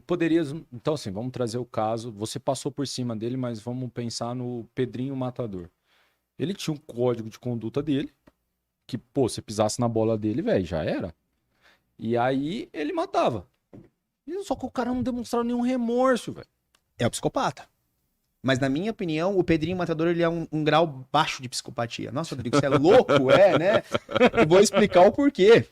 [SPEAKER 3] Poderias. Então, assim, vamos trazer o caso. Você passou por cima dele, mas vamos pensar no Pedrinho Matador. Ele tinha um código de conduta dele, que, pô, se pisasse na bola dele, velho, já era. E aí ele matava. Só que o cara não demonstrava nenhum remorso, velho.
[SPEAKER 4] É o psicopata. Mas, na minha opinião, o Pedrinho Matador ele é um grau baixo de psicopatia. Nossa, Rodrigo, você é louco, né? Eu vou explicar o porquê.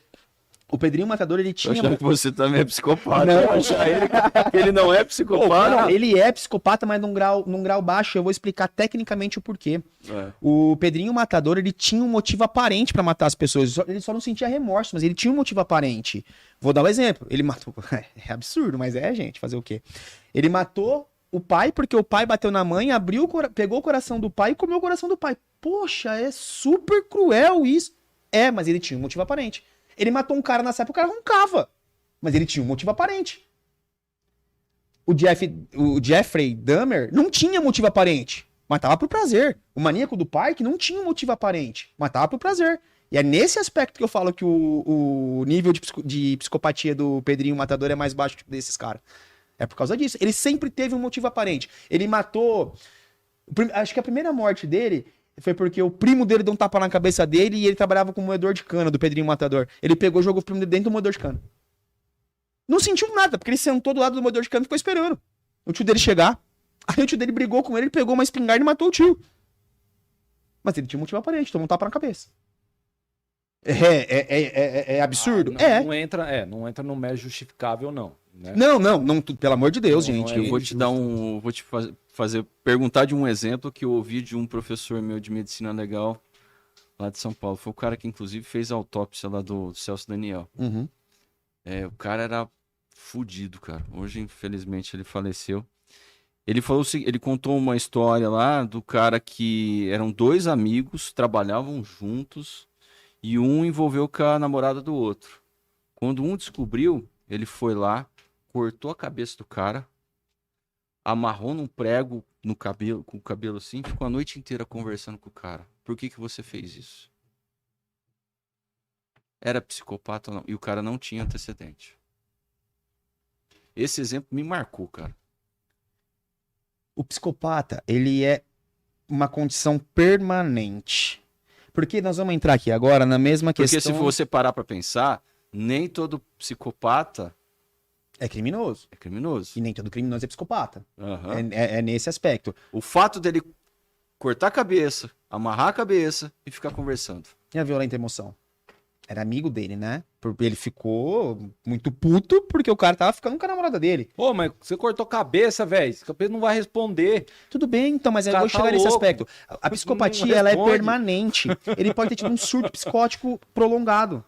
[SPEAKER 4] O Pedrinho Matador, ele
[SPEAKER 5] Tô
[SPEAKER 4] tinha...
[SPEAKER 5] achando que você também é psicopata.
[SPEAKER 4] Não.
[SPEAKER 5] Eu achar que ele não é psicopata.
[SPEAKER 4] Não, ele é psicopata, mas num grau baixo. Eu vou explicar tecnicamente o porquê.
[SPEAKER 5] É.
[SPEAKER 4] O Pedrinho Matador, ele tinha um motivo aparente pra matar as pessoas. Ele só não sentia remorso, mas ele tinha um motivo aparente. Vou dar um exemplo. Ele matou... É absurdo, mas gente, fazer o quê? Ele matou o pai porque o pai bateu na mãe, pegou o coração do pai e comeu o coração do pai. Poxa, é super cruel isso. É, mas ele tinha um motivo aparente. Ele matou um cara na época, o cara roncava. Mas ele tinha um motivo aparente. O Jeffrey Dahmer não tinha motivo aparente. Matava por prazer. O maníaco do parque não tinha um motivo aparente. Matava por prazer. E é nesse aspecto que eu falo que o nível de psicopatia do Pedrinho Matador é mais baixo que desses caras. É por causa disso. Ele sempre teve um motivo aparente. Ele matou... Acho que a primeira morte dele... foi porque o primo dele deu um tapa na cabeça dele e ele trabalhava com moedor de cana do Pedrinho Matador. Ele pegou e jogou o primo dele dentro do moedor de cana. Não sentiu nada, porque ele sentou do lado do moedor de cana e ficou esperando o tio dele chegar. Aí o tio dele brigou com ele, ele pegou uma espingarda e matou o tio. Mas ele tinha um motivo aparente, tomou um tapa na cabeça. É absurdo?
[SPEAKER 3] Não entra no mérito justificável, não. Né?
[SPEAKER 4] Não, pelo amor de Deus,
[SPEAKER 3] Não,
[SPEAKER 4] gente.
[SPEAKER 3] não é
[SPEAKER 5] Eu vou te dar um. Vou te perguntar de um exemplo que eu ouvi de um professor meu de medicina legal lá de São Paulo. Foi o cara que, inclusive, fez a autópsia lá do Celso Daniel.
[SPEAKER 4] Uhum.
[SPEAKER 5] O cara era fudido, cara. Hoje, infelizmente, ele faleceu. Ele falou, ele contou uma história lá do cara que eram dois amigos, trabalhavam juntos e um envolveu com a namorada do outro. Quando um descobriu, ele foi lá, cortou a cabeça do cara, amarrou num prego no cabelo, com o cabelo assim, ficou a noite inteira conversando com o cara. Por que você fez isso? Era psicopata ou não? E o cara não tinha antecedente. Esse exemplo me marcou, cara.
[SPEAKER 4] O psicopata, ele é uma condição permanente. Porque nós vamos entrar aqui agora na mesma questão...
[SPEAKER 5] Porque se você parar pra pensar, nem todo psicopata
[SPEAKER 4] é criminoso.
[SPEAKER 5] é criminoso.
[SPEAKER 4] E nem todo criminoso é psicopata.
[SPEAKER 5] Aham.
[SPEAKER 4] É nesse aspecto.
[SPEAKER 5] O fato dele cortar a cabeça, amarrar a cabeça e ficar conversando.
[SPEAKER 4] E a violenta emoção? Era amigo dele, né? Ele ficou muito puto porque o cara tava ficando com a namorada dele.
[SPEAKER 3] Pô, mas você cortou cabeça, velho. Esse cabeça não vai responder.
[SPEAKER 4] Tudo bem, então, mas eu
[SPEAKER 3] cara
[SPEAKER 4] vou
[SPEAKER 3] tá
[SPEAKER 4] chegar nesse
[SPEAKER 3] louco.
[SPEAKER 4] aspecto. A psicopatia, ela é
[SPEAKER 3] responde.
[SPEAKER 4] permanente. Ele pode ter tido um surto psicótico prolongado.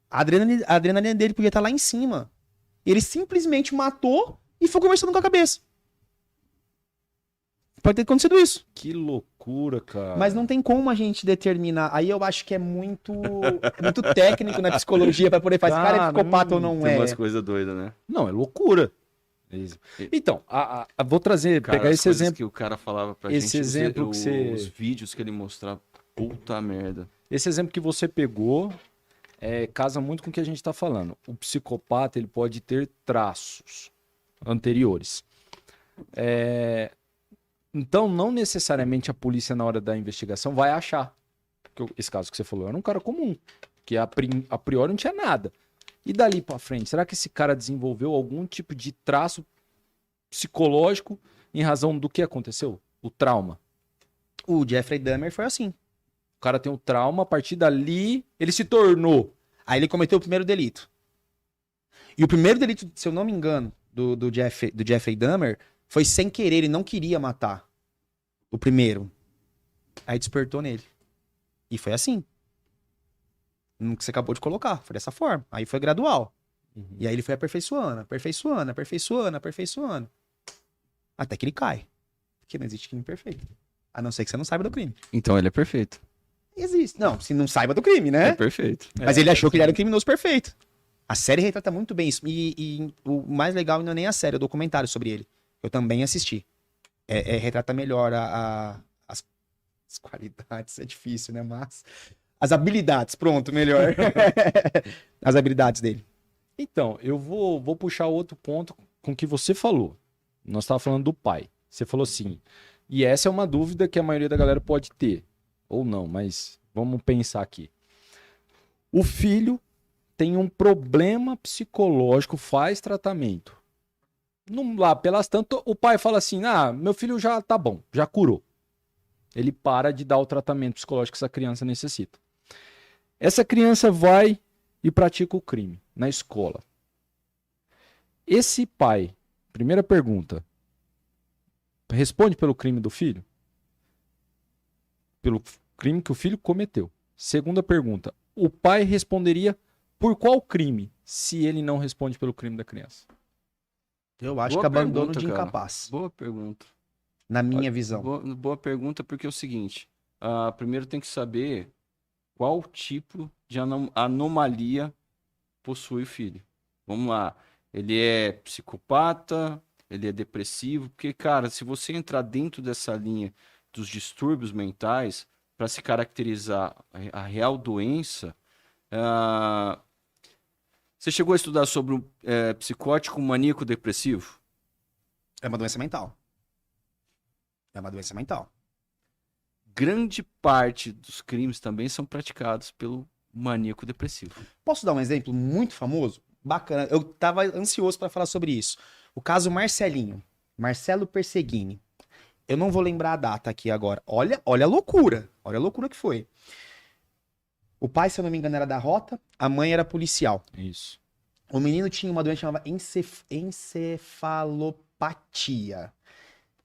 [SPEAKER 4] A adrenalina dele podia estar lá em cima. Ele simplesmente matou e foi conversando com a cabeça. Pode ter acontecido isso.
[SPEAKER 3] Que loucura, cara.
[SPEAKER 4] Mas não tem como a gente determinar. Aí eu acho que é muito técnico na psicologia pra poder fazer. Esse cara é psicopata ou não
[SPEAKER 5] Tem
[SPEAKER 4] é.
[SPEAKER 5] umas coisas doidas, né?
[SPEAKER 3] Não, é loucura. É isso. Então, vou trazer,
[SPEAKER 5] Cara,
[SPEAKER 3] pegar
[SPEAKER 5] as
[SPEAKER 3] esse
[SPEAKER 5] coisas
[SPEAKER 3] exemplo.
[SPEAKER 5] que o cara falava pra
[SPEAKER 3] Esse
[SPEAKER 5] gente,
[SPEAKER 3] exemplo que você-
[SPEAKER 5] os vídeos que ele mostrava, puta merda.
[SPEAKER 3] Esse exemplo que você pegou casa muito com o que a gente está falando. O psicopata ele pode ter traços anteriores. Então, não necessariamente a polícia, na hora da investigação, vai achar. Porque esse caso que você falou era um cara comum, que a priori não tinha nada. E dali para frente, será que esse cara desenvolveu algum tipo de traço psicológico em razão do que aconteceu? O trauma.
[SPEAKER 4] O Jeffrey Dahmer foi assim.
[SPEAKER 3] O cara tem um trauma, a partir dali ele se tornou.
[SPEAKER 4] Aí ele cometeu o primeiro delito. E o primeiro delito, se eu não me engano, do Jeffrey Dahmer, foi sem querer, ele não queria matar. O primeiro. Aí despertou nele. E foi assim. No que você acabou de colocar. Foi dessa forma. Aí foi gradual. E aí ele foi aperfeiçoando, aperfeiçoando, aperfeiçoando, aperfeiçoando. Até que ele cai. Porque não existe crime perfeito. A não ser que você não saiba do crime.
[SPEAKER 5] Então ele é perfeito.
[SPEAKER 4] Existe. Não, se não saiba do crime,
[SPEAKER 5] É
[SPEAKER 4] né?
[SPEAKER 5] perfeito.
[SPEAKER 4] Mas ele achou que ele era um criminoso perfeito. A série retrata muito bem isso. E o mais legal não é nem a série, é o documentário sobre ele. Eu também assisti. Retrata melhor as qualidades, é difícil, né? Mas as habilidades, pronto, melhor. As habilidades dele.
[SPEAKER 3] Então, eu vou puxar outro ponto com o que você falou. Nós estávamos falando do pai. Você falou assim, e essa é uma dúvida que a maioria da galera pode ter. Ou não, mas vamos pensar aqui. O filho tem um problema psicológico, faz tratamento. Lá pelas tantas, o pai fala assim, meu filho já tá bom, já curou. Ele para de dar o tratamento psicológico que essa criança necessita. Essa criança vai e pratica o crime na escola. Esse pai, primeira pergunta, responde pelo crime do filho? Pelo crime que o filho cometeu. Segunda pergunta, o pai responderia por qual crime se ele não responde pelo crime da criança?
[SPEAKER 4] Eu acho
[SPEAKER 5] Boa
[SPEAKER 4] que abandono
[SPEAKER 5] pergunta,
[SPEAKER 4] de
[SPEAKER 5] cara.
[SPEAKER 4] incapaz,
[SPEAKER 5] Boa pergunta.
[SPEAKER 4] na minha visão.
[SPEAKER 5] Boa pergunta, porque é o seguinte: primeiro tem que saber qual tipo de anomalia possui o filho. Vamos lá. Ele é psicopata, ele é depressivo, porque, cara, se você entrar dentro dessa linha dos distúrbios mentais, para se caracterizar a real doença, você chegou a estudar sobre o psicótico maníaco depressivo?
[SPEAKER 4] É uma doença mental. É uma doença mental.
[SPEAKER 5] Grande parte dos crimes também são praticados pelo maníaco depressivo.
[SPEAKER 4] Posso dar um exemplo muito famoso? Bacana. Eu tava ansioso para falar sobre isso. O caso Marcelinho. Marcelo Perseguini. Eu não vou lembrar a data aqui agora. Olha a loucura. Olha a loucura que foi. O pai, se eu não me engano, era da Rota. A mãe era policial.
[SPEAKER 3] Isso.
[SPEAKER 4] O menino tinha uma doença chamada encefalopatia.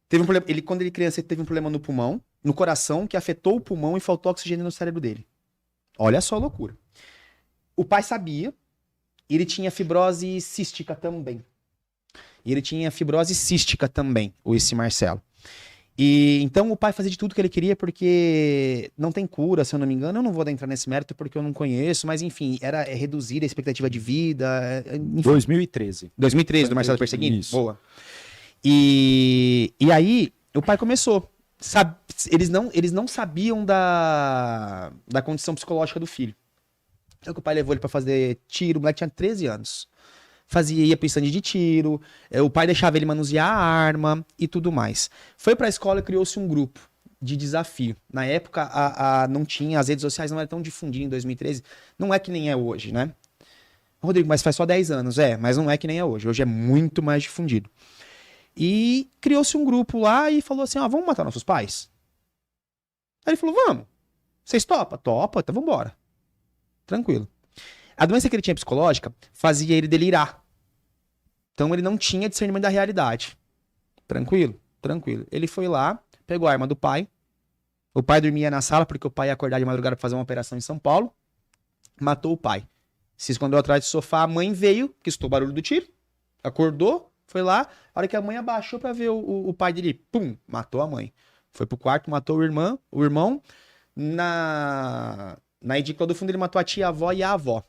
[SPEAKER 4] Teve um problema, quando ele criança, ele teve um problema no pulmão, no coração, que afetou o pulmão e faltou oxigênio no cérebro dele. Olha só a loucura. O pai sabia, e ele tinha fibrose cística também. Esse Marcelo. E então o pai fazia de tudo que ele queria porque não tem cura, se eu não me engano. Eu não vou entrar nesse mérito porque eu não conheço, mas enfim, era reduzir a expectativa de vida. Enfim.
[SPEAKER 3] 2013.
[SPEAKER 4] 2013, do Marcelo Perseguini?
[SPEAKER 3] Isso.
[SPEAKER 4] Boa. E aí, o pai começou. Eles não sabiam da condição psicológica do filho. Então, o pai levou ele pra fazer tiro. O moleque tinha 13 anos. Ia pro stand de tiro. O pai deixava ele manusear a arma e tudo mais. Foi pra escola e criou-se um grupo de desafio. Na época, não tinha, as redes sociais não eram tão difundidas em 2013. Não é que nem é hoje, né? Rodrigo, mas faz só 10 anos. Mas não é que nem é hoje. Hoje é muito mais difundido. E criou-se um grupo lá e falou assim, vamos matar nossos pais? Aí ele falou, vamos. Vocês topam? Topa, então vambora. Tranquilo. A doença que ele tinha psicológica fazia ele delirar. Então ele não tinha discernimento da realidade. Tranquilo? Tranquilo. Ele foi lá, pegou a arma do pai. O pai dormia na sala porque o pai ia acordar de madrugada pra fazer uma operação em São Paulo. Matou o pai. Se escondeu atrás do sofá, a mãe veio, que escutou o barulho do tiro, acordou, foi lá. A hora que a mãe abaixou pra ver o pai dele, pum, matou a mãe. Foi pro quarto, matou o irmão. Na edícula do fundo ele matou a tia, a avó e a avó.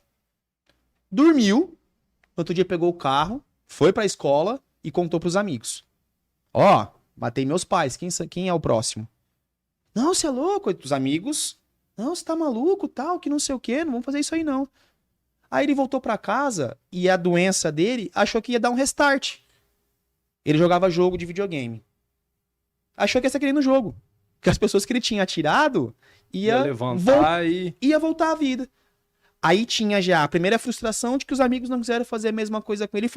[SPEAKER 4] Dormiu. No outro dia pegou o carro, foi pra escola e contou pros amigos. Matei meus pais, quem é o próximo? Não, você é louco, os amigos. Não, você tá maluco, tal, que não sei o quê, não vamos fazer isso aí não. Aí ele voltou pra casa e a doença dele achou que ia dar um restart. Ele jogava jogo de videogame. Achou que ia ser aquele no jogo. Que as pessoas que ele tinha atirado ia
[SPEAKER 3] levantar
[SPEAKER 4] ia voltar à vida. Aí tinha já a primeira frustração de que os amigos não quiseram fazer a mesma coisa com ele.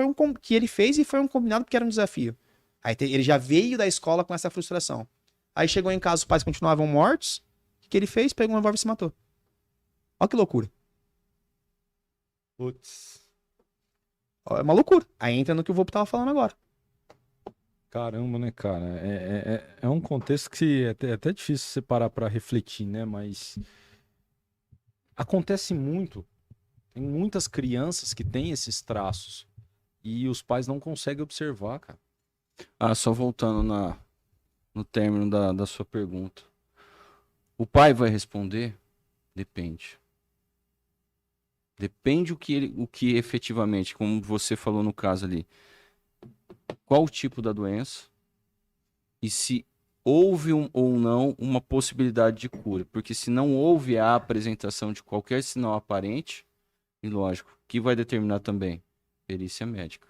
[SPEAKER 4] Que ele fez e foi um combinado porque era um desafio. Aí ele já veio da escola com essa frustração. Aí chegou em casa, os pais continuavam mortos. O que ele fez? Pegou um revólver e se matou. Olha que loucura.
[SPEAKER 3] Putz.
[SPEAKER 4] É uma loucura. Aí entra no que o Volpe tava falando agora.
[SPEAKER 3] Caramba, né, cara? É um contexto que é até difícil você parar pra refletir, né? Mas acontece muito. Tem muitas crianças que têm esses traços e os pais não conseguem observar, cara.
[SPEAKER 5] Só voltando no término da sua pergunta. O pai vai responder? Depende. Depende o que efetivamente, como você falou no caso ali, qual o tipo da doença e se houve ou não uma possibilidade de cura. Porque se não houve a apresentação de qualquer sinal aparente, e lógico, que vai determinar também? Perícia médica.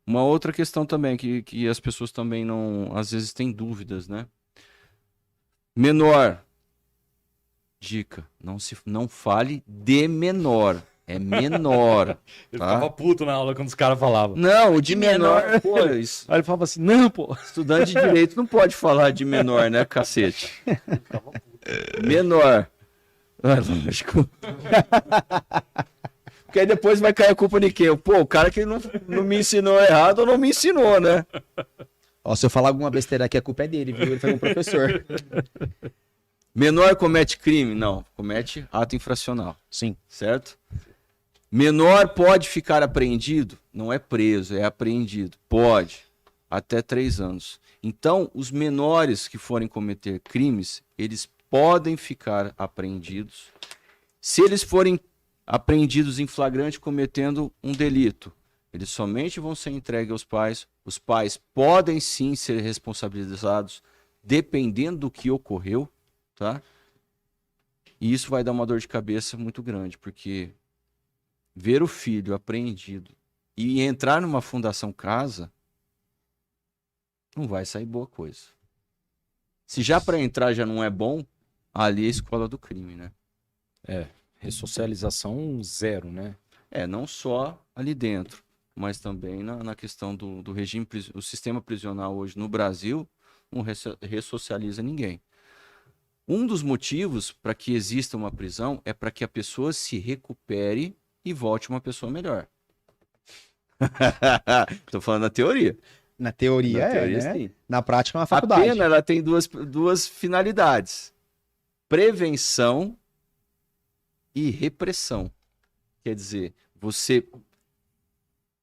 [SPEAKER 5] Uma outra questão também que as pessoas também não, às vezes têm dúvidas, né? Menor. Dica, não fale de menor. É menor.
[SPEAKER 3] Ele
[SPEAKER 5] tá?
[SPEAKER 3] ficava puto na aula quando os caras falavam.
[SPEAKER 5] Não, o de menor, pô, isso.
[SPEAKER 3] Aí ele falava assim, não, pô.
[SPEAKER 5] Estudante de direito não pode falar de menor, né, cacete? Menor. É lógico. Porque aí depois vai cair a culpa de quem? Pô, o cara que não me ensinou errado ou não me ensinou, né?
[SPEAKER 4] Ó, se eu falar alguma besteira aqui, a culpa é dele, viu? Ele foi um professor.
[SPEAKER 5] Menor comete crime? Não, comete ato infracional,
[SPEAKER 4] Sim.
[SPEAKER 5] certo? Menor pode ficar apreendido? Não é preso, é apreendido. Pode, até 3 anos. Então, os menores que forem cometer crimes, eles podem ficar apreendidos. Se eles forem apreendidos em flagrante cometendo um delito, eles somente vão ser entregues aos pais. Os pais podem sim ser responsabilizados, dependendo do que ocorreu, tá? E isso vai dar uma dor de cabeça muito grande, porque ver o filho apreendido e entrar numa fundação casa não vai sair boa coisa. Se já para entrar já não é bom, ali é a escola do crime, né?
[SPEAKER 3] Ressocialização zero, né?
[SPEAKER 5] Não só ali dentro, mas também na questão do regime, o sistema prisional hoje no Brasil não ressocializa ninguém. Um dos motivos para que exista uma prisão é para que a pessoa se recupere e volte uma pessoa melhor. Estou falando na teoria.
[SPEAKER 4] Na teoria, né?
[SPEAKER 5] Sim.
[SPEAKER 4] Na prática é uma
[SPEAKER 5] A
[SPEAKER 4] faculdade.
[SPEAKER 5] pena ela tem duas finalidades: prevenção e repressão. Quer dizer, você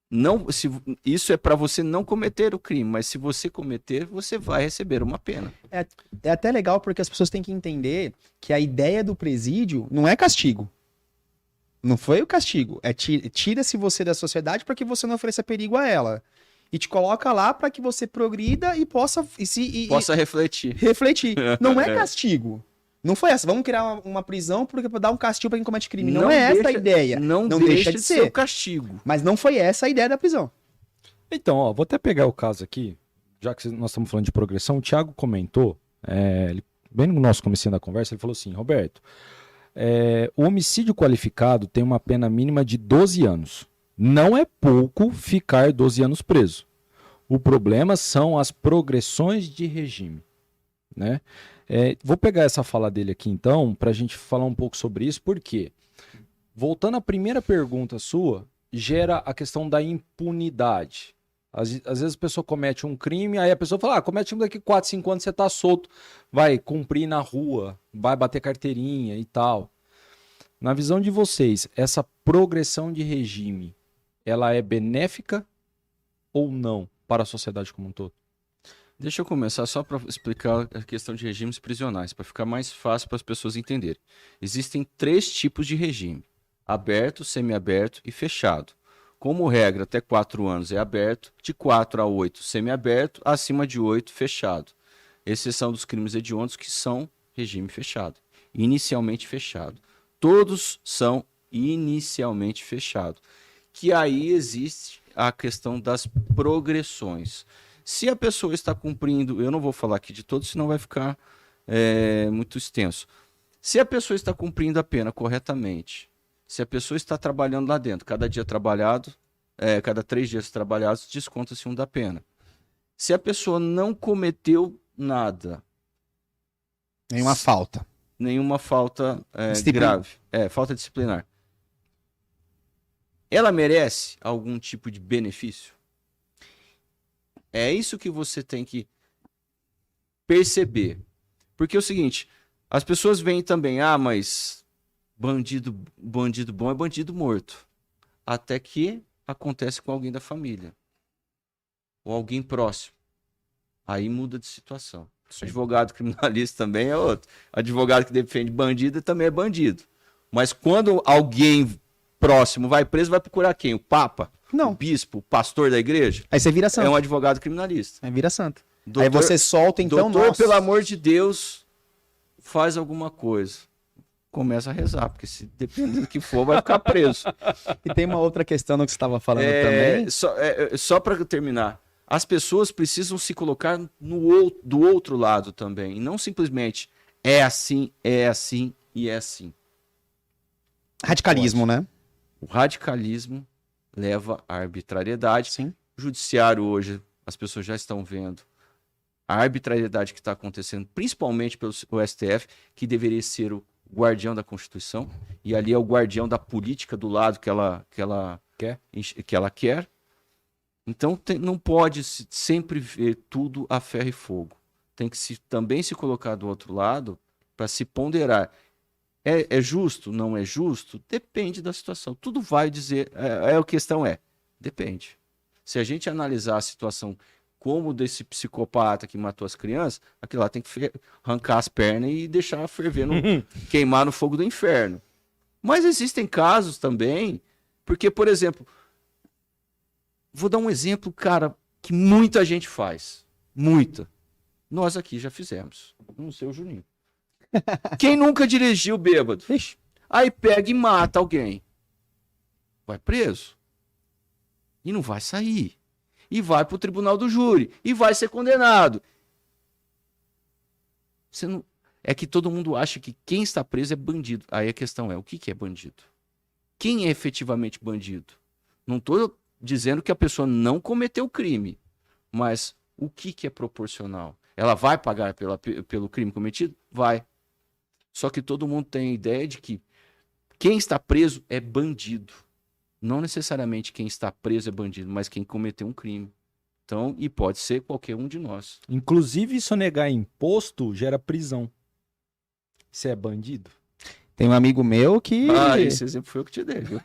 [SPEAKER 5] não, isso é para você não cometer o crime, mas se você cometer, você vai receber uma pena.
[SPEAKER 4] É até legal porque as pessoas têm que entender que a ideia do presídio não é castigo. Não foi o castigo. É tira-se você da sociedade para que você não ofereça perigo a ela. E te coloca lá para que você progrida e possa
[SPEAKER 5] Refletir.
[SPEAKER 4] refletir. Não é castigo. Não foi essa. Vamos criar uma prisão para dar um castigo para quem comete crime. Não é essa a ideia.
[SPEAKER 5] Não deixa de ser o castigo.
[SPEAKER 4] Mas não foi essa a ideia da prisão.
[SPEAKER 3] Então, ó, vou até pegar o caso aqui, já que nós estamos falando de progressão. O Thiago comentou, bem no nosso comecinho da conversa, ele falou assim: Roberto, o homicídio qualificado tem uma pena mínima de 12 anos. Não é pouco ficar 12 anos preso. O problema são as progressões de regime, né? Vou pegar essa fala dele aqui então, para a gente falar um pouco sobre isso, porque, voltando à primeira pergunta sua, gera a questão da impunidade. Às vezes a pessoa comete um crime, aí a pessoa fala, comete um daqui 4, 5 anos, você tá solto, vai cumprir na rua, vai bater carteirinha e tal. Na visão de vocês, essa progressão de regime, ela é benéfica ou não para a sociedade como um todo?
[SPEAKER 5] Deixa eu começar só para explicar a questão de regimes prisionais, para ficar mais fácil para as pessoas entenderem. Existem 3 tipos de regime: aberto, semiaberto e fechado. Como regra, até 4 anos é aberto, de 4 a 8 semiaberto, acima de 8 fechado. Exceção dos crimes hediondos que são regime fechado, inicialmente fechado. Todos são inicialmente fechados. Que aí existe a questão das progressões. Se a pessoa está cumprindo, eu não vou falar aqui de todos, senão vai ficar muito extenso. Se a pessoa está cumprindo a pena corretamente, se a pessoa está trabalhando lá dentro, cada dia trabalhado, cada 3 dias trabalhados, desconta-se um da pena. Se a pessoa não cometeu nada,
[SPEAKER 4] Nenhuma falta.
[SPEAKER 5] nenhuma falta
[SPEAKER 4] Disciplina.
[SPEAKER 5] grave, falta disciplinar, ela merece algum tipo de benefício? É isso que você tem que perceber. Porque é o seguinte, as pessoas veem também, mas bandido bom é bandido morto. Até que acontece com alguém da família. Ou alguém próximo. Aí muda de situação. Advogado criminalista também é outro. Advogado que defende bandido também é bandido. Mas quando alguém próximo vai preso, vai procurar quem? O Papa?
[SPEAKER 4] Não.
[SPEAKER 5] O bispo? O pastor da igreja?
[SPEAKER 4] Aí você vira santo.
[SPEAKER 5] É um advogado criminalista.
[SPEAKER 4] Aí vira santo. Aí
[SPEAKER 5] Doutor-
[SPEAKER 4] você solta, então,
[SPEAKER 5] Doutor,
[SPEAKER 4] nossa.
[SPEAKER 5] pelo amor de Deus, faz alguma coisa. Começa a rezar, porque se dependendo do que for, vai ficar preso.
[SPEAKER 4] E tem uma outra questão no que você estava falando também.
[SPEAKER 5] Só para terminar, as pessoas precisam se colocar do outro lado também, e não simplesmente é assim e é assim.
[SPEAKER 4] Radicalismo, né?
[SPEAKER 5] O radicalismo leva à arbitrariedade.
[SPEAKER 4] Sim.
[SPEAKER 5] O judiciário hoje, as pessoas já estão vendo a arbitrariedade que está acontecendo, principalmente pelo STF, que deveria ser o guardião da Constituição, e ali é o guardião da política do lado que ela quer. Então não pode sempre ver tudo a ferro e fogo. Tem que também se colocar do outro lado para se ponderar. É justo? Não é justo? Depende da situação. Tudo vai dizer. A questão depende. Se a gente analisar a situação como desse psicopata que matou as crianças, aquilo lá tem que arrancar as pernas e deixar ferver, queimar no fogo do inferno. Mas existem casos também, porque, por exemplo, vou dar um exemplo, cara, que muita gente faz. Muita. Nós aqui já fizemos. Não sei o Juninho. Quem nunca dirigiu bêbado? Aí pega e mata alguém. Vai preso. E não vai sair. E vai pro tribunal do júri. E vai ser condenado. É que todo mundo acha que quem está preso é bandido. Aí a questão é, o que é bandido? Quem é efetivamente bandido? Não estou dizendo que a pessoa não cometeu crime. Mas o que é proporcional? Ela vai pagar pelo crime cometido? Vai. Só que todo mundo tem a ideia de que quem está preso é bandido. Não necessariamente quem está preso é bandido, mas quem cometeu um crime. Então, e pode ser qualquer um de nós.
[SPEAKER 3] Inclusive, sonegar imposto gera prisão. Você é bandido?
[SPEAKER 4] Tem um amigo meu que...
[SPEAKER 5] esse exemplo foi eu que te dei, viu?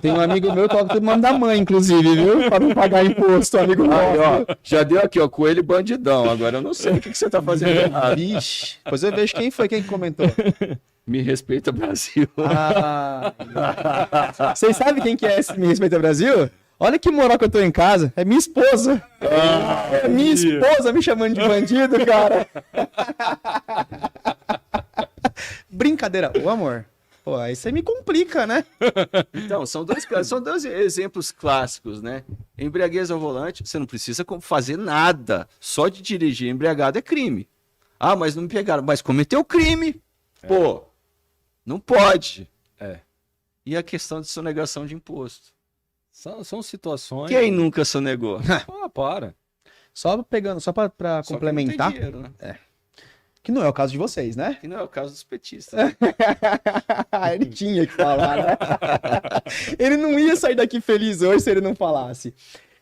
[SPEAKER 4] Tem um amigo meu que coloca todo mundo da mãe, inclusive, viu? Pra não pagar imposto, amigo meu.
[SPEAKER 5] Já deu aqui, ó, coelho bandidão. Agora eu não sei o que você tá fazendo errado.
[SPEAKER 4] Vixe, depois eu vejo quem que comentou.
[SPEAKER 5] Me respeita, Brasil.
[SPEAKER 4] Vocês sabem quem que é esse Me Respeita Brasil? Olha que moral que eu tô em casa. É minha esposa. É minha esposa me chamando de bandido, cara. Brincadeira. Ô, amor. Pô, aí você me complica, né?
[SPEAKER 5] Então, são dois exemplos clássicos, né? Embriaguez ao volante, você não precisa fazer nada. Só de dirigir embriagado é crime. Ah, mas não me pegaram. Mas cometeu crime. Pô, não pode. E a questão de sonegação de imposto?
[SPEAKER 3] São situações...
[SPEAKER 5] Quem nunca sonegou?
[SPEAKER 3] Para.
[SPEAKER 4] Só pra complementar.
[SPEAKER 5] Que não tem dinheiro, né?
[SPEAKER 4] Que não é o caso de vocês, né?
[SPEAKER 5] Que não é o caso dos petistas.
[SPEAKER 4] Ele tinha que falar, né? Ele não ia sair daqui feliz hoje se ele não falasse.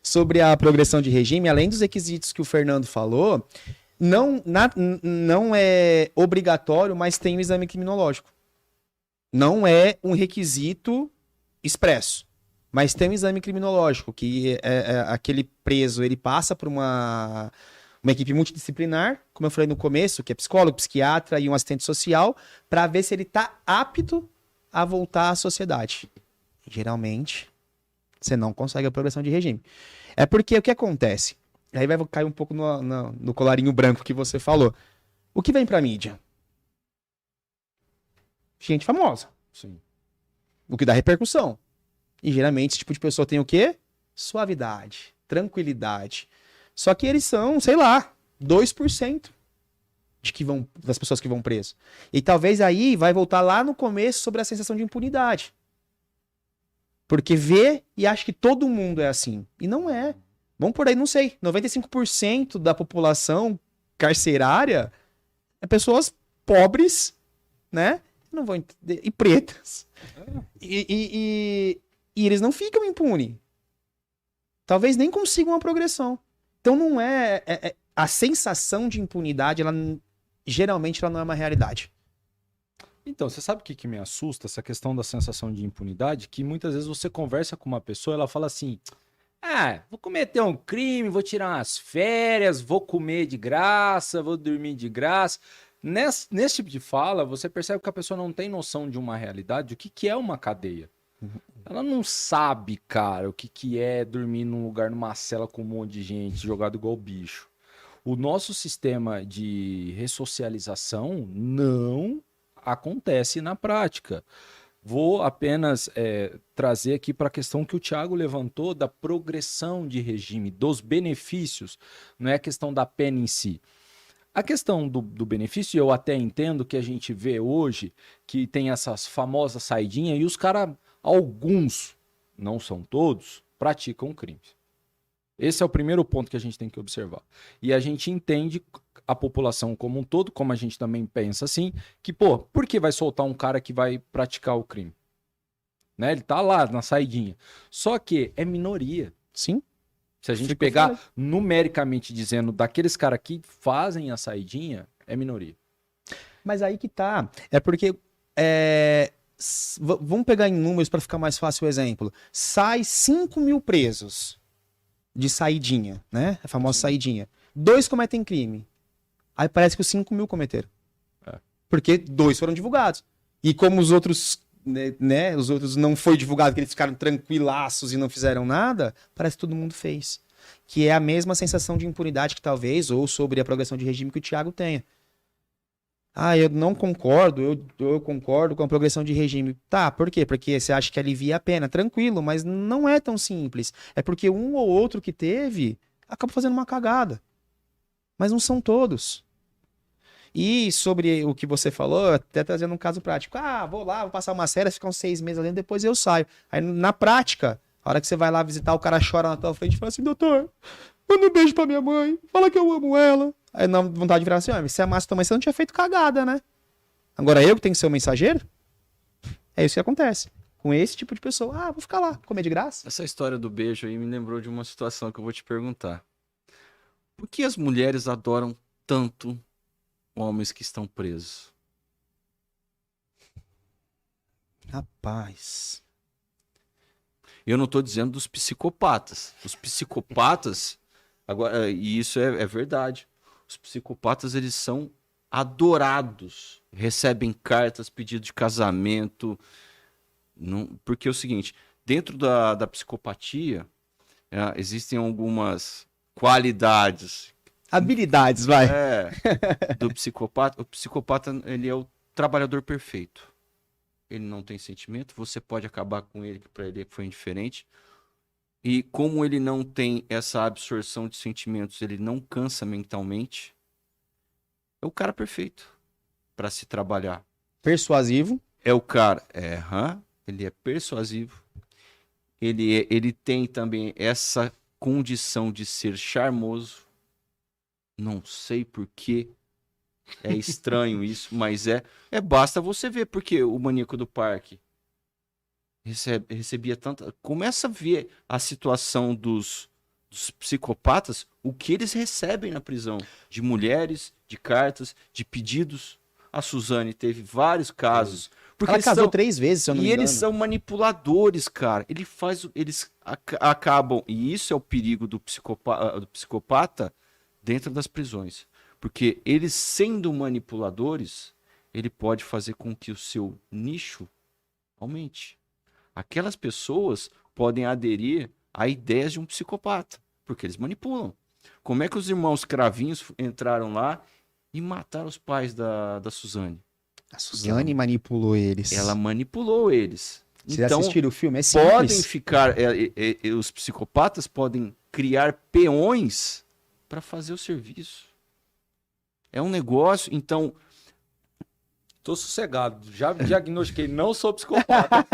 [SPEAKER 4] Sobre a progressão de regime, além dos requisitos que o Fernando falou, não é obrigatório, mas tem o exame criminológico. Não é um requisito expresso, mas tem um exame criminológico, que aquele preso, ele passa por uma equipe multidisciplinar, como eu falei no começo, que é psicólogo, psiquiatra e um assistente social, para ver se ele está apto a voltar à sociedade. Geralmente, você não consegue a progressão de regime. É porque o que acontece? Aí vai cair um pouco no colarinho branco que você falou. O que vem pra mídia? Gente famosa.
[SPEAKER 3] Sim.
[SPEAKER 4] O que dá repercussão. E geralmente esse tipo de pessoa tem o quê? Suavidade, tranquilidade. Só que eles são, sei lá, 2% das pessoas que vão preso. E talvez aí vai voltar lá no começo sobre a sensação de impunidade. Porque vê e acha que todo mundo é assim. E não é. Vamos por aí, não sei, 95% da população carcerária é pessoas pobres, né? Não vou entender. E pretas. E eles não ficam impunes. Talvez nem consigam uma progressão. Então não a sensação de impunidade, geralmente ela não é uma realidade.
[SPEAKER 3] Então, você sabe o que me assusta, essa questão da sensação de impunidade? Que muitas vezes você conversa com uma pessoa, ela fala assim, vou cometer um crime, vou tirar umas férias, vou comer de graça, vou dormir de graça. Nesse tipo de fala, você percebe que a pessoa não tem noção de uma realidade, o que é uma cadeia. Ela não sabe, cara, o que é dormir num lugar, numa cela com um monte de gente, jogado igual bicho. O nosso sistema de ressocialização não acontece na prática. Vou apenas trazer aqui para a questão que o Thiago levantou da progressão de regime, dos benefícios, não é a questão da pena em si. A questão do benefício, eu até entendo que a gente vê hoje que tem essas famosas saidinhas e os caras, alguns, não são todos, praticam crimes. Esse é o primeiro ponto que a gente tem que observar. E a gente entende a população como um todo, como a gente também pensa assim, que, pô, por que vai soltar um cara que vai praticar o crime? Né? Ele tá lá na saidinha. Só que é minoria.
[SPEAKER 4] Sim.
[SPEAKER 3] Se a gente
[SPEAKER 4] Foi o que eu
[SPEAKER 3] pegar
[SPEAKER 4] falei.
[SPEAKER 3] numericamente dizendo daqueles caras que fazem a saidinha, é minoria.
[SPEAKER 4] Mas aí que tá. É porque. Vamos pegar em números para ficar mais fácil o exemplo. Sai 5 mil presos de saidinha, né? A famosa saidinha. 2 cometem crime. Aí parece que os 5 mil cometeram.
[SPEAKER 3] É.
[SPEAKER 4] Porque 2 foram divulgados. E como os outros, né? Os outros não foi divulgado, que eles ficaram tranquilaços e não fizeram nada, parece que todo mundo fez. Que é a mesma sensação de impunidade que talvez, ou sobre a progressão de regime que o Thiago tenha. Ah, eu não concordo, eu concordo com a progressão de regime. Tá, por quê? Porque você acha que alivia a pena. Tranquilo, mas não é tão simples. É porque um ou outro que teve acaba fazendo uma cagada. Mas não são todos. E sobre o que você falou, até trazendo um caso prático. Ah, vou lá, vou passar umas férias, ficar uns 6 meses ali, depois eu saio. Aí na prática, a hora que você vai lá visitar, o cara chora na tua frente e fala assim, doutor, manda um beijo pra minha mãe, fala que eu amo ela. Aí na vontade de virar assim, se amasse tua mãe, você não tinha feito cagada, né? Agora eu que tenho que ser o mensageiro? É isso que acontece. Com esse tipo de pessoa. Ah, vou ficar lá, comer de graça.
[SPEAKER 5] Essa história do beijo aí me lembrou de uma situação que eu vou te perguntar. Por que as mulheres adoram tanto homens que estão presos?
[SPEAKER 4] Rapaz.
[SPEAKER 5] Eu não estou dizendo dos psicopatas. Os psicopatas, agora, e isso é verdade. Os psicopatas, eles são adorados. Recebem cartas, pedido de casamento. Porque é o seguinte, dentro da psicopatia, existem algumas qualidades.
[SPEAKER 4] Habilidades, vai.
[SPEAKER 5] Do psicopata. O psicopata, ele é o trabalhador perfeito. Ele não tem sentimento, você pode acabar com ele, que para ele foi indiferente. E como ele não tem essa absorção de sentimentos, ele não cansa mentalmente, é o cara perfeito para se trabalhar.
[SPEAKER 4] Persuasivo.
[SPEAKER 5] É o cara, ele é persuasivo, ele tem também essa condição de ser charmoso. Não sei por quê. É estranho isso, mas basta você ver, porque o Maníaco do Parque recebia tanta... Começa a ver a situação dos psicopatas, o que eles recebem na prisão, de mulheres, de cartas, de pedidos. A Suzane teve vários casos. Porque
[SPEAKER 4] Ela casou 3 vezes, se eu não me engano.
[SPEAKER 5] E eles são manipuladores, cara. Eles acabam... E isso é o perigo do psicopata dentro das prisões. Porque eles, sendo manipuladores, ele pode fazer com que o seu nicho aumente. Aquelas pessoas podem aderir a ideias de um psicopata, porque eles manipulam. Como é que os irmãos Cravinhos entraram lá e mataram os pais da Suzane?
[SPEAKER 4] A Suzane manipulou eles.
[SPEAKER 5] Ela manipulou eles.
[SPEAKER 4] Vocês
[SPEAKER 5] Então,
[SPEAKER 4] assistiram o filme? É simples.
[SPEAKER 5] podem ficar... os psicopatas podem criar peões para fazer o serviço. É um negócio, então...
[SPEAKER 3] Tô sossegado, já diagnostiquei, não sou psicopata.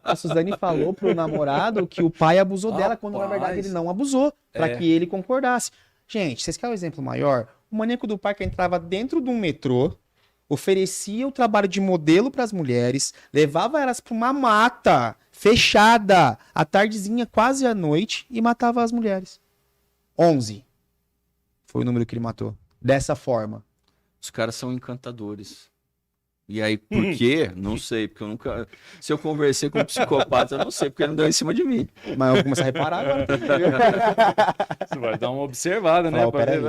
[SPEAKER 4] A Suzane falou pro namorado que o pai abusou dela, quando na
[SPEAKER 3] Rapaz.
[SPEAKER 4] verdade ele não abusou, pra que ele concordasse. Gente, vocês querem um exemplo maior? O Maníaco do Parque entrava dentro de um metrô, oferecia o trabalho de modelo pras mulheres, levava elas pra uma mata fechada, à tardezinha, quase à noite, e matava as mulheres. 11 foi o número que ele matou. Dessa forma.
[SPEAKER 5] Os caras são encantadores. E aí, por quê? Não sei, porque eu nunca... Se eu conversei com um psicopata, eu não sei, porque ele não deu em cima de mim.
[SPEAKER 4] Mas eu vou começar a reparar agora.
[SPEAKER 3] Você vai dar uma observada, né?
[SPEAKER 4] Fala,
[SPEAKER 3] Pra
[SPEAKER 4] peraí.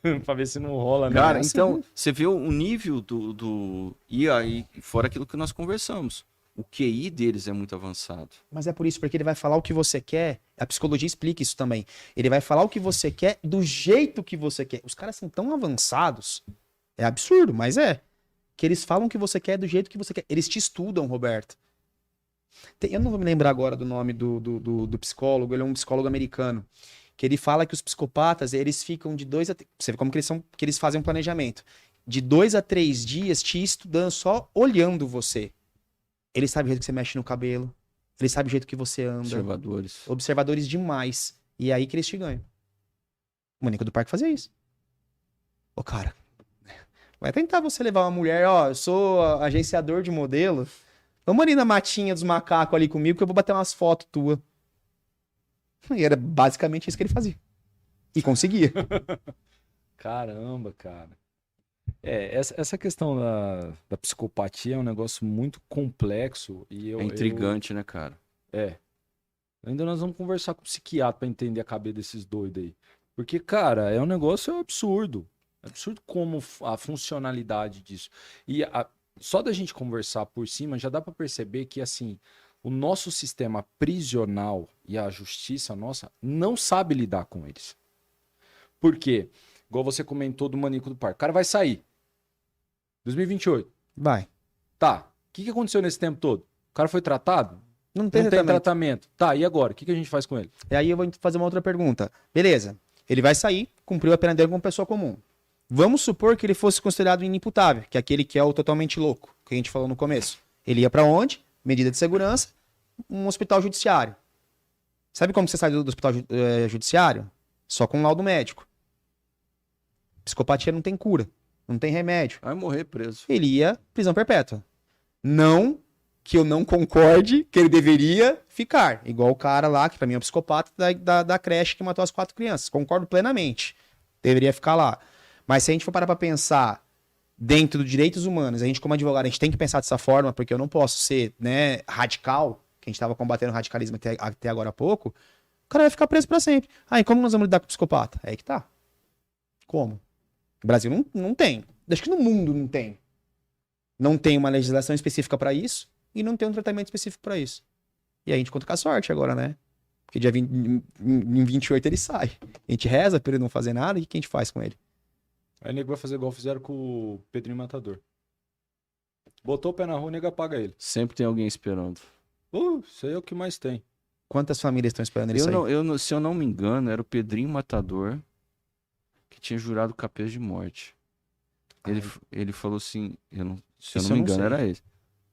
[SPEAKER 3] ver, pra ver se não rola, né?
[SPEAKER 5] Cara,
[SPEAKER 3] Assim,
[SPEAKER 5] então, você vê o nível do... E aí, fora aquilo que nós conversamos. O QI deles é muito avançado.
[SPEAKER 4] Mas é por isso, porque ele vai falar o que você quer. A psicologia explica isso também. Ele vai falar o que você quer do jeito que você quer. Os caras são tão avançados. É absurdo, mas é. Que eles falam o que você quer do jeito que você quer. Eles te estudam, Roberto. Eu não vou me lembrar agora do nome do psicólogo. Ele é um psicólogo americano. Que ele fala que os psicopatas, eles ficam de 2 a... Você vê como que eles fazem um planejamento. De 2 a 3 dias te estudando, só olhando você. Ele sabe o jeito que você mexe no cabelo. Ele sabe o jeito que você anda.
[SPEAKER 5] Observadores.
[SPEAKER 4] Observadores demais. E é aí que eles te ganham. O Maníaco do Parque fazia isso. Ô, cara, vai tentar você levar uma mulher, ó, eu sou agenciador de modelo. Vamos ali na matinha dos macacos ali comigo que eu vou bater umas fotos tuas. E era basicamente isso que ele fazia. E conseguia.
[SPEAKER 3] Caramba, cara. Essa questão da psicopatia é um negócio muito complexo e
[SPEAKER 5] É intrigante, né, cara?
[SPEAKER 3] Ainda nós vamos conversar com o psiquiatra pra entender a cabeça desses doidos aí. Porque, cara, é um negócio absurdo. É absurdo como a funcionalidade disso. E só da gente conversar por cima já dá pra perceber que, assim, o nosso sistema prisional e a justiça nossa não sabe lidar com eles. Por quê? Igual você comentou do maníaco do parque. O cara vai sair. 2028.
[SPEAKER 4] Vai.
[SPEAKER 3] Tá. O que aconteceu nesse tempo todo? O cara foi tratado?
[SPEAKER 4] Não tem
[SPEAKER 3] Não tem
[SPEAKER 4] tratamento.
[SPEAKER 3] tratamento. Tá, e agora? O que a gente faz com ele?
[SPEAKER 4] E aí eu vou fazer uma outra pergunta. Beleza. Ele vai sair, cumpriu a pena dele como pessoa comum. Vamos supor que ele fosse considerado inimputável, que é aquele que é o totalmente louco, que a gente falou no começo. Ele ia pra onde? Medida de segurança, um hospital judiciário. Sabe como você sai do hospital judiciário? Só com um laudo médico. Psicopatia não tem cura, não tem remédio.
[SPEAKER 5] Vai morrer preso.
[SPEAKER 4] Ele ia prisão perpétua. Não que eu não concorde que ele deveria ficar. Igual o cara lá, que pra mim é um psicopata, da creche que matou as 4 crianças. Concordo plenamente. Deveria ficar lá. Mas se a gente for parar pra pensar dentro dos direitos humanos, a gente como advogado, a gente tem que pensar dessa forma, porque eu não posso ser, né, radical, que a gente tava combatendo o radicalismo até agora há pouco, o cara vai ficar preso pra sempre. Ah, e como nós vamos lidar com o psicopata? É aí que tá. Como? O Brasil não tem. Acho que no mundo não tem. Não tem uma legislação específica pra isso e não tem um tratamento específico pra isso. E aí a gente conta com a sorte agora, né? Porque dia 20, em 28 ele sai. A gente reza pra ele não fazer nada e o que a gente faz com ele?
[SPEAKER 3] Aí o nego vai fazer igual fizeram com o Pedrinho Matador. Botou o pé na rua, o nego apaga ele.
[SPEAKER 5] Sempre tem alguém esperando.
[SPEAKER 3] Isso aí é o que mais tem.
[SPEAKER 4] Quantas famílias estão esperando ele sair?
[SPEAKER 5] Se eu não me engano, era o Pedrinho Matador que tinha jurado capês de morte. Ele falou assim, se eu
[SPEAKER 4] Isso
[SPEAKER 5] não me
[SPEAKER 4] eu não
[SPEAKER 5] engano,
[SPEAKER 4] sei.
[SPEAKER 5] era esse.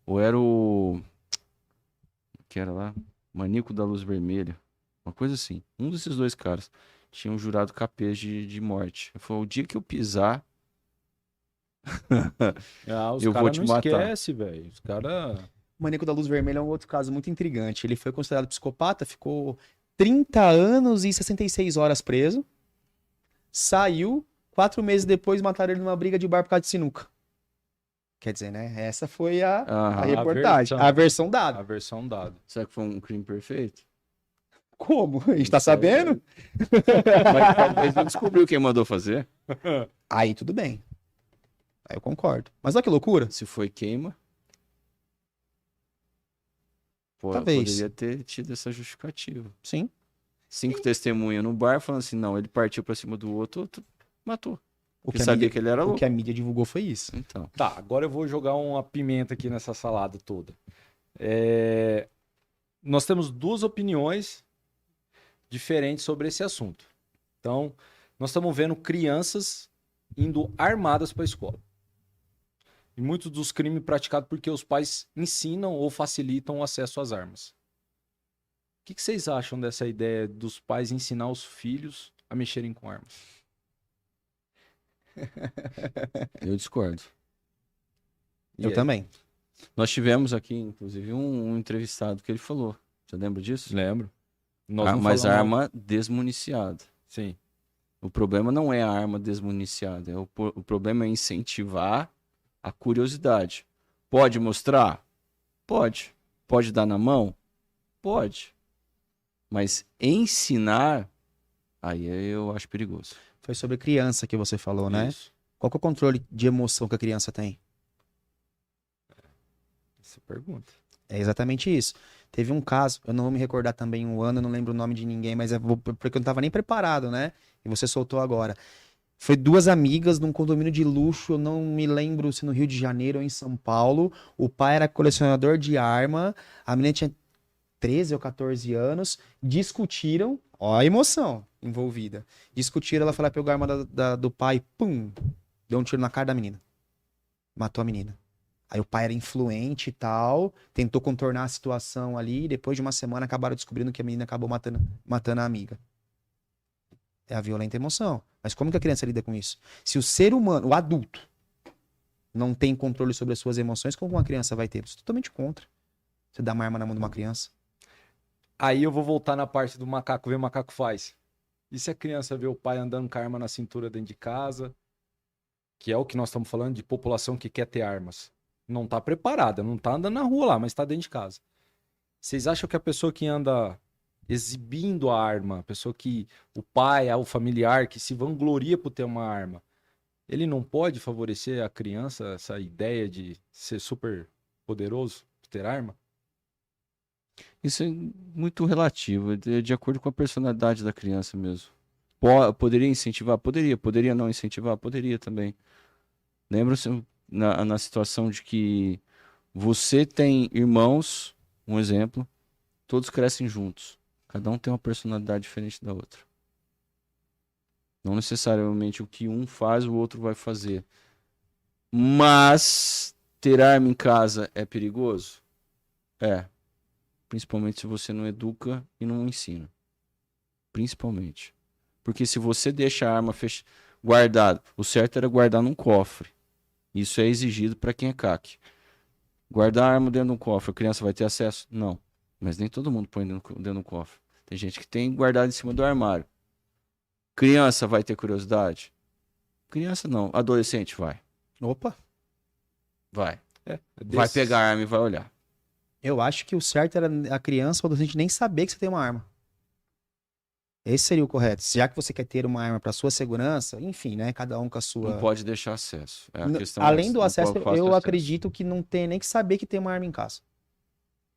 [SPEAKER 5] Ou era o que era lá? Maníaco da Luz Vermelha. Uma coisa assim. Um desses dois caras tinham jurado capês de morte. Ele falou, o dia que eu pisar,
[SPEAKER 3] Os
[SPEAKER 5] eu vou
[SPEAKER 3] caras
[SPEAKER 5] te
[SPEAKER 3] não
[SPEAKER 5] matar.
[SPEAKER 3] esquece, velho. Os caras...
[SPEAKER 4] O Maníaco da Luz Vermelha é um outro caso muito intrigante. Ele foi considerado psicopata, ficou 30 anos e 66 horas preso. Saiu, 4 meses depois mataram ele numa briga de bar por causa de sinuca. Quer dizer, né? Essa foi a
[SPEAKER 5] Aham.
[SPEAKER 4] reportagem,
[SPEAKER 3] versão.
[SPEAKER 4] a versão dada.
[SPEAKER 3] A versão dada.
[SPEAKER 5] Será que foi um crime perfeito?
[SPEAKER 4] Como? A gente tá
[SPEAKER 5] Isso aí,
[SPEAKER 4] sabendo?
[SPEAKER 5] Mas talvez não descobriu quem mandou fazer.
[SPEAKER 4] Aí tudo bem. Aí eu concordo. Mas olha que loucura.
[SPEAKER 5] Se foi queima. Pô,
[SPEAKER 4] Talvez.
[SPEAKER 5] poderia ter tido essa justificativa.
[SPEAKER 4] Sim.
[SPEAKER 5] 5 testemunhas no bar falando assim, não, ele partiu pra cima do outro matou.
[SPEAKER 4] O
[SPEAKER 5] Porque sabia que ele era
[SPEAKER 4] o
[SPEAKER 5] louco.
[SPEAKER 4] que a mídia divulgou foi isso.
[SPEAKER 5] Então,
[SPEAKER 3] Tá, agora eu vou jogar uma pimenta aqui nessa salada toda. Nós temos duas opiniões diferentes sobre esse assunto. Então, nós estamos vendo crianças indo armadas para a escola. E muitos dos crimes praticados porque os pais ensinam ou facilitam o acesso às armas. O que vocês acham dessa ideia dos pais ensinar os filhos a mexerem com armas?
[SPEAKER 5] eu discordo.
[SPEAKER 3] E
[SPEAKER 4] Eu
[SPEAKER 3] aí?
[SPEAKER 4] também.
[SPEAKER 5] Nós tivemos aqui, inclusive, um entrevistado que ele falou. Você lembra disso?
[SPEAKER 3] Lembro. Nós não
[SPEAKER 5] Mas
[SPEAKER 3] falamos-
[SPEAKER 5] arma desmuniciada.
[SPEAKER 3] Sim.
[SPEAKER 5] O problema não é a arma desmuniciada. O problema é incentivar a curiosidade. Pode mostrar? Pode. Pode dar na mão? Pode. Mas ensinar, aí eu acho perigoso.
[SPEAKER 4] Foi sobre criança que você falou, né?
[SPEAKER 3] Isso.
[SPEAKER 4] Qual que é o controle de emoção que a criança tem?
[SPEAKER 3] Essa pergunta.
[SPEAKER 4] É exatamente isso. Teve um caso, eu não vou me recordar também o ano, eu não lembro o nome de ninguém, mas porque eu não tava nem preparado, né? E você soltou agora. Foi 2 amigas num condomínio de luxo, eu não me lembro se no Rio de Janeiro ou em São Paulo. O pai era colecionador de arma, a menina tinha 13 ou 14 anos, discutiram, ó a emoção envolvida. Discutiram, ela foi lá, pegou a arma do pai, pum, deu um tiro na cara da menina. Matou a menina. Aí o pai era influente e tal, tentou contornar a situação ali, e depois de uma semana acabaram descobrindo que a menina acabou matando a amiga. É a violenta emoção. Mas como que a criança lida com isso? Se o ser humano, o adulto, não tem controle sobre as suas emoções, como uma criança vai ter? Eu sou totalmente contra. Você dá uma arma na mão de uma criança.
[SPEAKER 3] Aí eu vou voltar na parte do macaco, ver o macaco faz. E se a criança vê o pai andando com a arma na cintura dentro de casa, que é o que nós estamos falando de população que quer ter armas. Não está preparada, não está andando na rua lá, mas está dentro de casa. Vocês acham que a pessoa que anda exibindo a arma, a pessoa que, o pai, o familiar, que se vangloria por ter uma arma, ele não pode favorecer a criança essa ideia de ser super poderoso, de ter arma?
[SPEAKER 5] Isso é muito relativo, de acordo com a personalidade da criança mesmo. Poderia incentivar? Poderia. Poderia não incentivar? Poderia também. Lembra-se na situação de que você tem irmãos, um exemplo, todos crescem juntos. Cada um tem uma personalidade diferente da outra. Não necessariamente o que um faz, o outro vai fazer. Mas ter arma em casa é perigoso? É. Principalmente se você não educa e não ensina. Principalmente. Porque se você deixa a arma guardada, o certo era guardar num cofre. Isso é exigido para quem é CAC. Guardar a arma dentro de um cofre, a criança vai ter acesso? Não. Mas nem todo mundo põe dentro de um cofre. Tem gente que tem guardado em cima do armário. Criança vai ter curiosidade? Criança não. Adolescente vai.
[SPEAKER 4] Opa!
[SPEAKER 5] Vai.
[SPEAKER 3] É
[SPEAKER 5] Vai pegar a arma e vai olhar.
[SPEAKER 4] Eu acho que o certo era a criança ou o adolescente nem saber que você tem uma arma. Esse seria o correto. Já que você quer ter uma arma para sua segurança, enfim, né? Cada um com a sua...
[SPEAKER 5] Não pode deixar acesso. É a questão
[SPEAKER 4] Além
[SPEAKER 5] essa.
[SPEAKER 4] do
[SPEAKER 5] Não
[SPEAKER 4] acesso,
[SPEAKER 5] pode fácil
[SPEAKER 4] eu
[SPEAKER 5] acesso.
[SPEAKER 4] acredito que não tem nem que saber que tem uma arma em casa.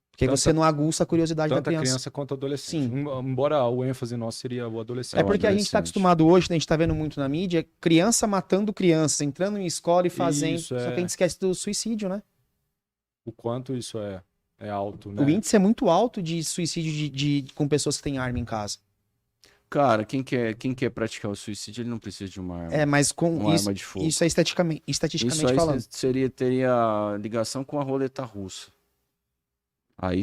[SPEAKER 4] Porque
[SPEAKER 3] Tanto
[SPEAKER 4] você não aguça a curiosidade da
[SPEAKER 3] Tanto a
[SPEAKER 4] criança.
[SPEAKER 3] criança quanto o adolescente.
[SPEAKER 4] Sim.
[SPEAKER 3] Embora o ênfase nosso seria o adolescente.
[SPEAKER 4] É porque a gente está
[SPEAKER 5] adolescente.
[SPEAKER 4] acostumado hoje, né, a gente está vendo muito na mídia, criança matando criança, entrando em escola e fazendo.
[SPEAKER 3] Isso,
[SPEAKER 4] Só
[SPEAKER 3] é.
[SPEAKER 4] que a gente esquece do suicídio, né?
[SPEAKER 3] O quanto isso é alto, né?
[SPEAKER 4] O índice é muito alto de suicídio com pessoas que têm arma em casa.
[SPEAKER 5] Cara, quem quer praticar o suicídio, ele não precisa de uma arma.
[SPEAKER 4] É, mas com
[SPEAKER 5] Uma
[SPEAKER 4] isso,
[SPEAKER 5] arma de fogo.
[SPEAKER 4] isso é estatisticamente
[SPEAKER 5] Isso aí
[SPEAKER 4] falando.
[SPEAKER 5] teria ligação com a roleta russa. Aí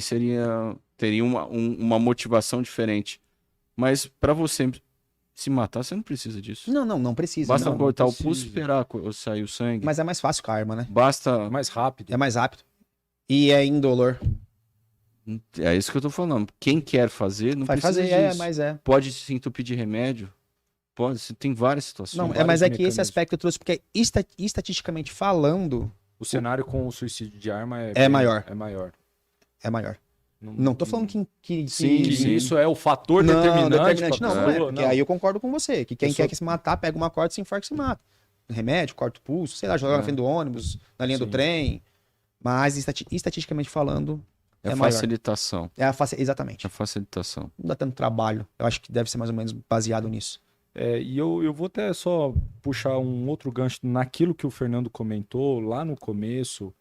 [SPEAKER 5] teria uma motivação diferente. Mas pra você se matar, você não precisa disso.
[SPEAKER 4] Não precisa.
[SPEAKER 5] Basta
[SPEAKER 4] não.
[SPEAKER 5] cortar o
[SPEAKER 3] precisa.
[SPEAKER 5] pulso e esperar sair o sangue.
[SPEAKER 4] Mas é mais fácil com a arma, né?
[SPEAKER 5] Basta.
[SPEAKER 3] É mais rápido.
[SPEAKER 4] É mais rápido. E é indolor.
[SPEAKER 5] É isso que eu tô falando. Quem quer fazer, não
[SPEAKER 4] Vai
[SPEAKER 5] precisa
[SPEAKER 4] fazer,
[SPEAKER 5] disso.
[SPEAKER 4] mas é.
[SPEAKER 5] Pode se entupir de remédio. Pode, tem várias situações.
[SPEAKER 4] Não,
[SPEAKER 3] vários
[SPEAKER 4] mas é que esse
[SPEAKER 3] mecanismos.
[SPEAKER 4] aspecto eu trouxe porque estatisticamente falando,
[SPEAKER 3] O cenário com o suicídio de arma
[SPEAKER 4] É maior.
[SPEAKER 3] É maior.
[SPEAKER 4] é maior. Não tô falando que
[SPEAKER 5] Sim,
[SPEAKER 3] Que
[SPEAKER 5] sim.
[SPEAKER 3] isso é o fator
[SPEAKER 4] Não,
[SPEAKER 3] determinante. pra
[SPEAKER 4] não, não é.
[SPEAKER 3] pessoa,
[SPEAKER 4] Porque aí eu concordo com você. Que quem
[SPEAKER 3] Pessoa-
[SPEAKER 4] quer que se matar, pega uma corda, se infarta e se mata. Remédio, corta o pulso, sei lá, joga na frente do ônibus, na linha do
[SPEAKER 3] Sim.
[SPEAKER 4] trem. Mas estatisticamente falando,
[SPEAKER 5] É
[SPEAKER 4] maior.
[SPEAKER 5] facilitação.
[SPEAKER 4] Exatamente.
[SPEAKER 5] É facilitação.
[SPEAKER 4] Não dá tanto trabalho. Eu acho que deve ser mais ou menos baseado nisso.
[SPEAKER 3] E eu vou até só puxar um outro gancho naquilo que o Fernando comentou lá no começo,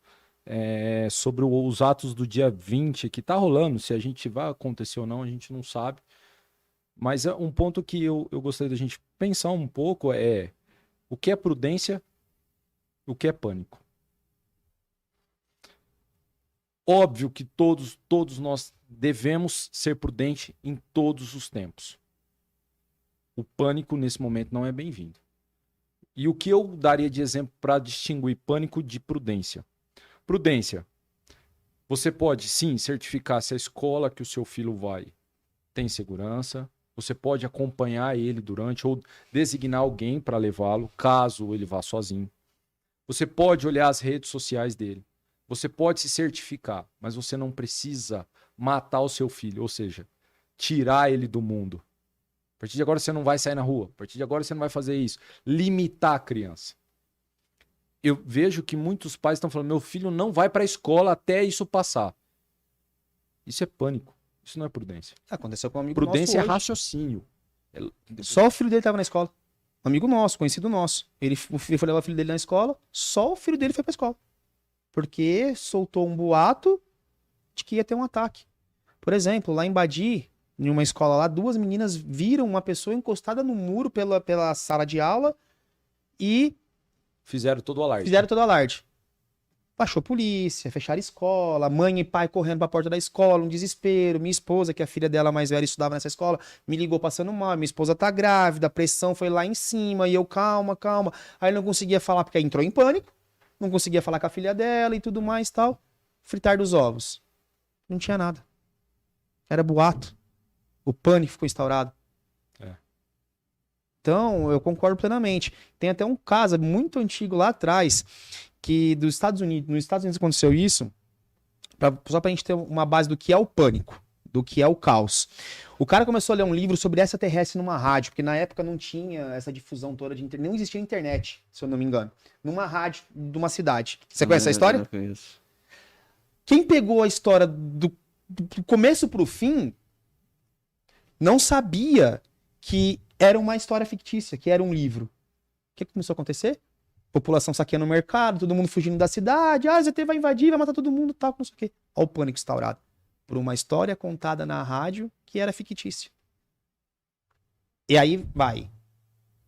[SPEAKER 3] sobre os atos do dia 20, que tá rolando. Se a gente vai acontecer ou não, a gente não sabe. Mas é um ponto que eu gostaria da gente pensar um pouco é o que é prudência, o que é pânico. Óbvio que todos nós devemos ser prudentes em todos os tempos. O pânico nesse momento não é bem-vindo. E o que eu daria de exemplo para distinguir pânico de prudência? Prudência. Você pode, sim, certificar se a escola que o seu filho vai tem segurança. Você pode acompanhar ele durante ou designar alguém para levá-lo, caso ele vá sozinho. Você pode olhar as redes sociais dele. Você pode se certificar, mas você não precisa matar o seu filho, ou seja, tirar ele do mundo. A partir de agora você não vai sair na rua. A partir de agora você não vai fazer isso. Limitar a criança. Eu vejo que muitos pais estão falando, meu filho não vai para a escola até isso passar. Isso é pânico. Isso não é prudência.
[SPEAKER 4] Aconteceu com um amigo
[SPEAKER 3] Prudência é
[SPEAKER 4] nosso hoje.
[SPEAKER 3] raciocínio.
[SPEAKER 4] Só o filho dele tava na escola. Um amigo nosso, conhecido nosso. Ele foi levar o filho dele na escola, só o filho dele foi pra escola. Porque soltou um boato de que ia ter um ataque. Por exemplo, lá em Badi, em uma escola lá, 2 meninas viram uma pessoa encostada no muro pela sala de aula e
[SPEAKER 3] Fizeram todo o alarde.
[SPEAKER 4] fizeram todo o alarde. Baixou a polícia, fecharam a escola, mãe e pai correndo pra porta da escola, um desespero. Minha esposa, que a filha dela mais velha estudava nessa escola, me ligou passando mal. Minha esposa tá grávida, a pressão foi lá em cima. E eu, calma, calma. Aí não conseguia falar porque entrou em pânico. Não conseguia falar com a filha dela e tudo mais e tal. Fritar dos ovos. Não tinha nada. Era boato. O pânico ficou instaurado. Então, eu concordo plenamente. Tem até um caso muito antigo lá atrás, que nos Estados Unidos aconteceu isso, só pra gente ter uma base do que é o pânico, do que é o caos. O cara começou a ler um livro sobre extraterrestre numa rádio, porque na época não tinha essa difusão toda de internet, não existia internet, se eu não me engano. Numa rádio de uma cidade. Você conhece a história?
[SPEAKER 5] Não conheço.
[SPEAKER 4] Quem pegou a história do começo pro fim não sabia que era uma história fictícia, que era um livro. O que começou a acontecer? População saqueando o mercado, todo mundo fugindo da cidade. Ah, ZT vai invadir, vai matar todo mundo, tal, não sei o quê. Olha o pânico instaurado. Por uma história contada na rádio que era fictícia. E aí vai.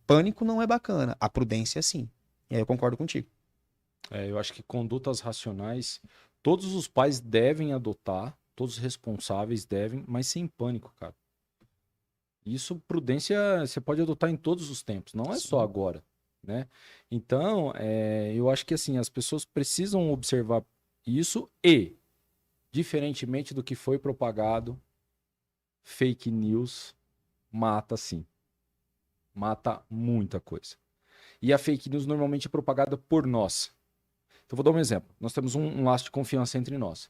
[SPEAKER 4] Pânico não é bacana. A prudência sim. E aí eu concordo contigo.
[SPEAKER 3] Eu acho que condutas racionais, todos os pais devem adotar, todos os responsáveis devem, mas sem pânico, cara. Isso, prudência, você pode adotar em todos os tempos, não é só agora, né? Então, eu acho que assim, as pessoas precisam observar isso e, diferentemente do que foi propagado, fake news mata sim. Mata muita coisa. E a fake news normalmente é propagada por nós. Então, vou dar um exemplo. Nós temos um laço de confiança entre nós.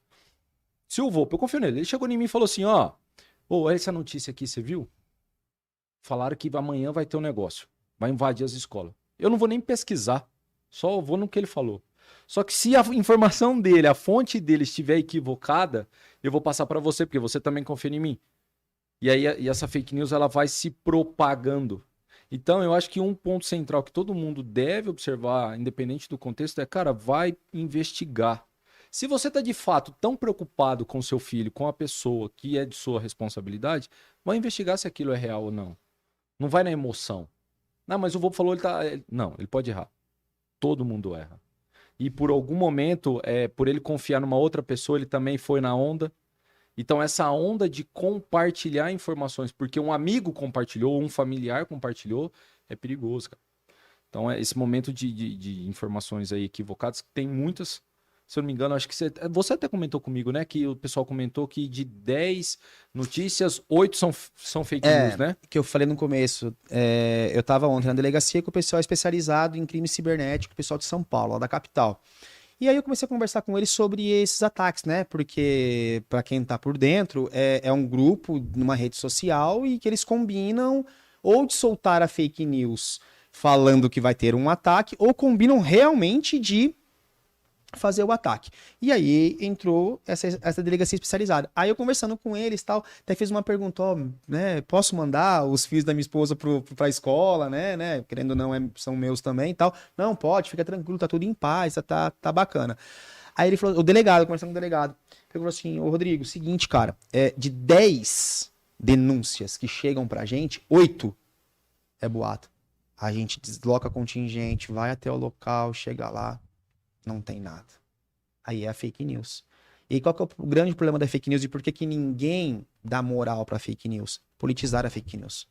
[SPEAKER 3] Se o Volpe, eu confio nele, ele chegou em mim e falou assim, ó, essa notícia aqui, você viu? Falaram que amanhã vai ter um negócio. Vai invadir as escolas. Eu não vou nem pesquisar. Só vou no que ele falou. Só que se a informação dele, a fonte dele estiver equivocada, eu vou passar para você, porque você também confia em mim. E aí essa fake news ela vai se propagando. Então eu acho que um ponto central que todo mundo deve observar, independente do contexto, é, cara, vai investigar. Se você está de fato tão preocupado com seu filho, com a pessoa que é de sua responsabilidade, vai investigar se aquilo é real ou não. Não vai na emoção. Não, mas o vô falou, ele tá... Não, ele pode errar. Todo mundo erra. E por algum momento, por ele confiar numa outra pessoa, ele também foi na onda. Então essa onda de compartilhar informações, porque um amigo compartilhou, um familiar compartilhou, é perigoso, cara. Então esse momento de informações aí equivocadas, tem muitas... Se eu não me engano, acho que você até comentou comigo, né? Que o pessoal comentou que de 10 notícias, 8 são fake news, né?
[SPEAKER 4] Que eu falei no começo. Eu tava ontem na delegacia com o pessoal especializado em crime cibernético, o pessoal de São Paulo, lá da capital. E aí eu comecei a conversar com eles sobre esses ataques, né? Porque, para quem tá por dentro, é um grupo numa rede social e que eles combinam ou de soltar a fake news falando que vai ter um ataque, ou combinam realmente de fazer o ataque. E aí entrou essa delegacia especializada. Aí eu conversando com eles e tal, até fiz uma pergunta, né, posso mandar os filhos da minha esposa pra escola, né, querendo ou não, são meus também e tal. Não, pode, fica tranquilo, tá tudo em paz, tá bacana. Aí ele falou, conversando com o delegado, ele falou assim, ô Rodrigo, seguinte, cara, de 10 denúncias que chegam pra gente, 8 é boato. A gente desloca contingente, vai até o local, chega lá, não tem nada. Aí é a fake news. E qual que é o grande problema da fake news e por que que ninguém dá moral pra fake news? Politizar a fake news.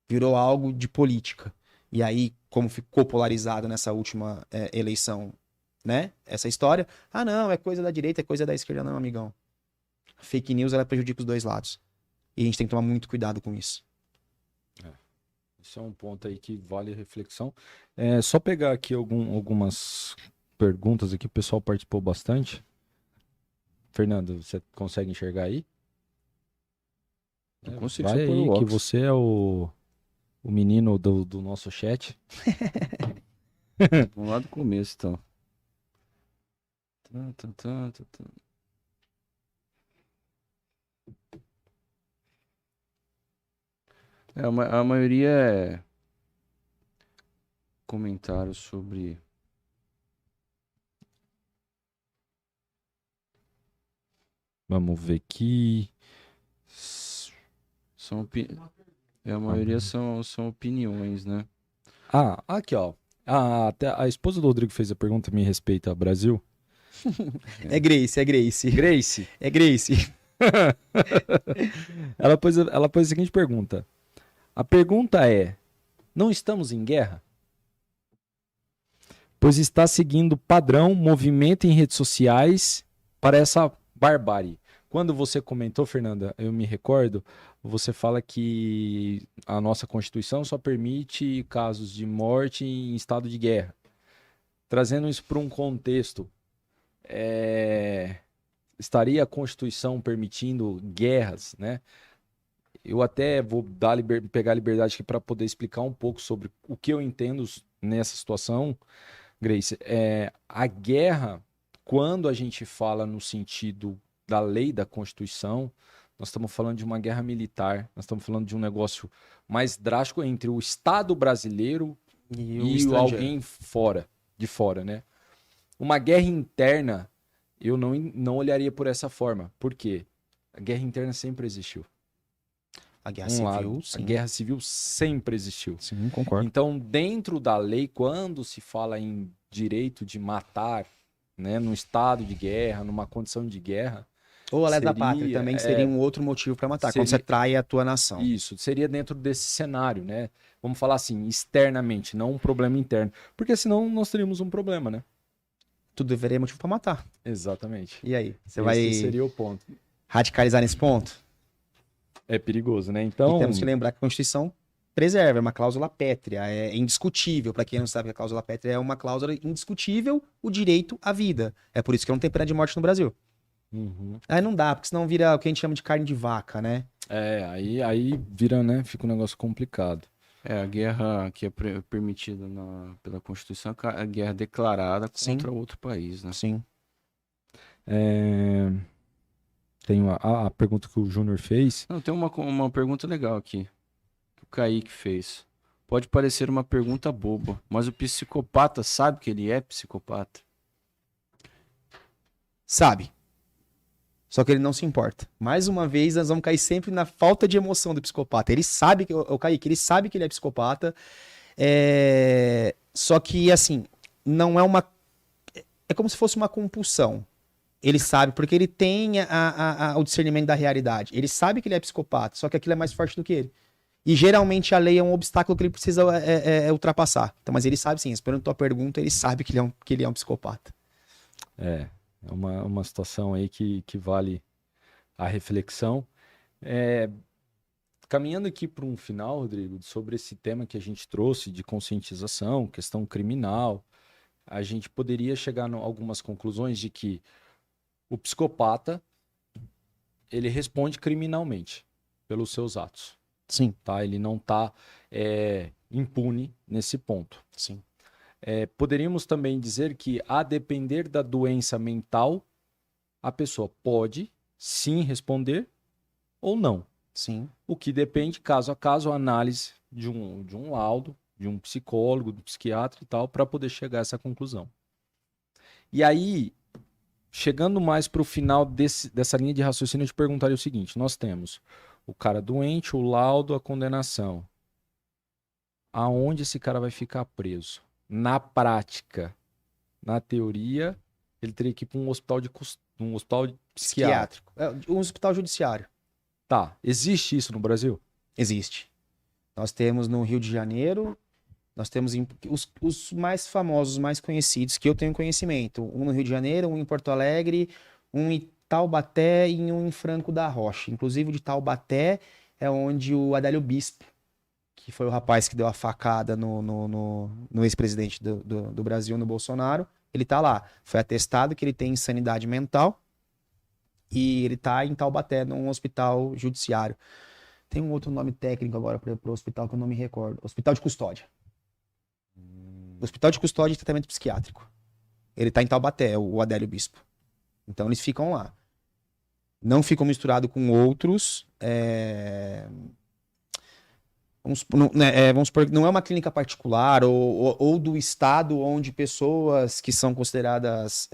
[SPEAKER 4] Virou algo de política. E aí, como ficou polarizado nessa última eleição, né? Essa história, não, é coisa da direita, é coisa da esquerda, não, amigão. A fake news, ela prejudica os dois lados. E a gente tem que tomar muito cuidado com isso.
[SPEAKER 3] Isso é um ponto aí que vale reflexão. Só pegar aqui algumas perguntas aqui, o pessoal participou bastante. Fernando, você consegue enxergar aí?
[SPEAKER 5] Eu consigo.
[SPEAKER 3] Vai aí, que você é o menino do nosso chat.
[SPEAKER 5] Vamos lá do começo, então. A maioria é comentários sobre...
[SPEAKER 3] Vamos ver aqui.
[SPEAKER 5] A maioria são opiniões, né?
[SPEAKER 3] Aqui, ó. Até a esposa do Rodrigo fez a pergunta, me respeita, Brasil.
[SPEAKER 4] É Grace, é Grace.
[SPEAKER 3] Grace,
[SPEAKER 4] É Grace.
[SPEAKER 3] ela pôs a seguinte pergunta. A pergunta é: não estamos em guerra? Pois está seguindo padrão movimento em redes sociais para essa barbárie. Quando você comentou, Fernanda, eu me recordo, você fala que a nossa Constituição só permite casos de morte em estado de guerra. Trazendo isso para um contexto, estaria a Constituição permitindo guerras, né? Eu até vou pegar a liberdade aqui para poder explicar um pouco sobre o que eu entendo nessa situação, Grace. A guerra, quando a gente fala no sentido da lei da Constituição, nós estamos falando de uma guerra militar, nós estamos falando de um negócio mais drástico entre o Estado brasileiro e alguém de fora, né? Uma guerra interna, eu não olharia por essa forma. Por quê? A guerra interna sempre existiu.
[SPEAKER 4] A guerra civil,
[SPEAKER 3] A guerra civil sempre existiu.
[SPEAKER 4] Sim, concordo.
[SPEAKER 3] Então, dentro da lei, quando se fala em direito de matar, né, num estado de guerra, numa condição de guerra...
[SPEAKER 4] Ou a lesa da pátria também seria um outro motivo para matar, quando você trai a tua nação.
[SPEAKER 3] Isso, seria dentro desse cenário, né? Vamos falar assim, externamente, não um problema interno. Porque senão nós teríamos um problema, né?
[SPEAKER 4] Tudo deveria motivo para matar.
[SPEAKER 3] Exatamente.
[SPEAKER 4] E aí? Você
[SPEAKER 3] Esse
[SPEAKER 4] vai
[SPEAKER 3] seria o ponto.
[SPEAKER 4] radicalizar nesse ponto?
[SPEAKER 3] É perigoso, né? Então...
[SPEAKER 4] E temos que lembrar que a Constituição preserva, é uma cláusula pétrea, é indiscutível. Para quem não sabe que a cláusula pétrea é uma cláusula indiscutível, o direito à vida. É por isso que não tem pena de morte no Brasil.
[SPEAKER 3] Uhum.
[SPEAKER 4] Aí não dá, porque senão vira o que a gente chama de carne de vaca, né?
[SPEAKER 3] Aí vira, né? Fica um negócio complicado.
[SPEAKER 5] A guerra que é permitida pela Constituição é a guerra declarada contra outro país, né?
[SPEAKER 4] Sim.
[SPEAKER 3] Tem a pergunta que o Júnior fez.
[SPEAKER 5] Não, tem uma pergunta legal aqui, que o Kaique fez. Pode parecer uma pergunta boba, mas o psicopata sabe que ele é psicopata?
[SPEAKER 4] Sabe. Só que ele não se importa. Mais uma vez, nós vamos cair sempre na falta de emoção do psicopata. Ele sabe que, o Kaique, ele sabe que ele é psicopata. Só que, assim, não é uma... É como se fosse uma compulsão. Ele sabe, porque ele tem o discernimento da realidade. Ele sabe que ele é psicopata, só que aquilo é mais forte do que ele. E geralmente a lei é um obstáculo que ele precisa ultrapassar. Então, mas ele sabe sim, esperando a tua pergunta, ele sabe que ele é um psicopata.
[SPEAKER 3] É uma situação aí que vale a reflexão. Caminhando aqui para um final, Rodrigo, sobre esse tema que a gente trouxe de conscientização, questão criminal, a gente poderia chegar a algumas conclusões de que o psicopata, ele responde criminalmente pelos seus atos.
[SPEAKER 4] Sim.
[SPEAKER 3] Tá? Ele não está impune nesse ponto.
[SPEAKER 4] Sim.
[SPEAKER 3] Poderíamos também dizer que, a depender da doença mental, a pessoa pode sim responder ou não.
[SPEAKER 4] Sim.
[SPEAKER 3] O que depende, caso a caso, a análise de um laudo, de um psicólogo, do psiquiatra e tal, para poder chegar a essa conclusão. E aí, chegando mais para o final dessa linha de raciocínio, eu te perguntaria o seguinte: nós temos o cara doente, o laudo, a condenação. Aonde esse cara vai ficar preso? Na prática, na teoria, ele teria que ir para um hospital psiquiátrico.
[SPEAKER 4] Um hospital judiciário.
[SPEAKER 3] Tá, existe isso no Brasil?
[SPEAKER 4] Existe. Nós temos no Rio de Janeiro, nós temos os mais famosos, os mais conhecidos, que eu tenho conhecimento. Um no Rio de Janeiro, um em Porto Alegre, um em Taubaté e um em Franco da Rocha. Inclusive, o de Taubaté é onde o Adélio Bispo, que foi o rapaz que deu a facada no ex-presidente do Brasil, no Bolsonaro, ele tá lá. Foi atestado que ele tem insanidade mental e ele tá em Taubaté, num hospital judiciário. Tem um outro nome técnico agora para o hospital que eu não me recordo. Hospital de Custódia. Hospital de Custódia e Tratamento Psiquiátrico. Ele tá em Taubaté, o Adélio Bispo. Então eles ficam lá. Não ficam misturados com outros... Vamos supor que não é uma clínica particular ou do estado onde pessoas que são consideradas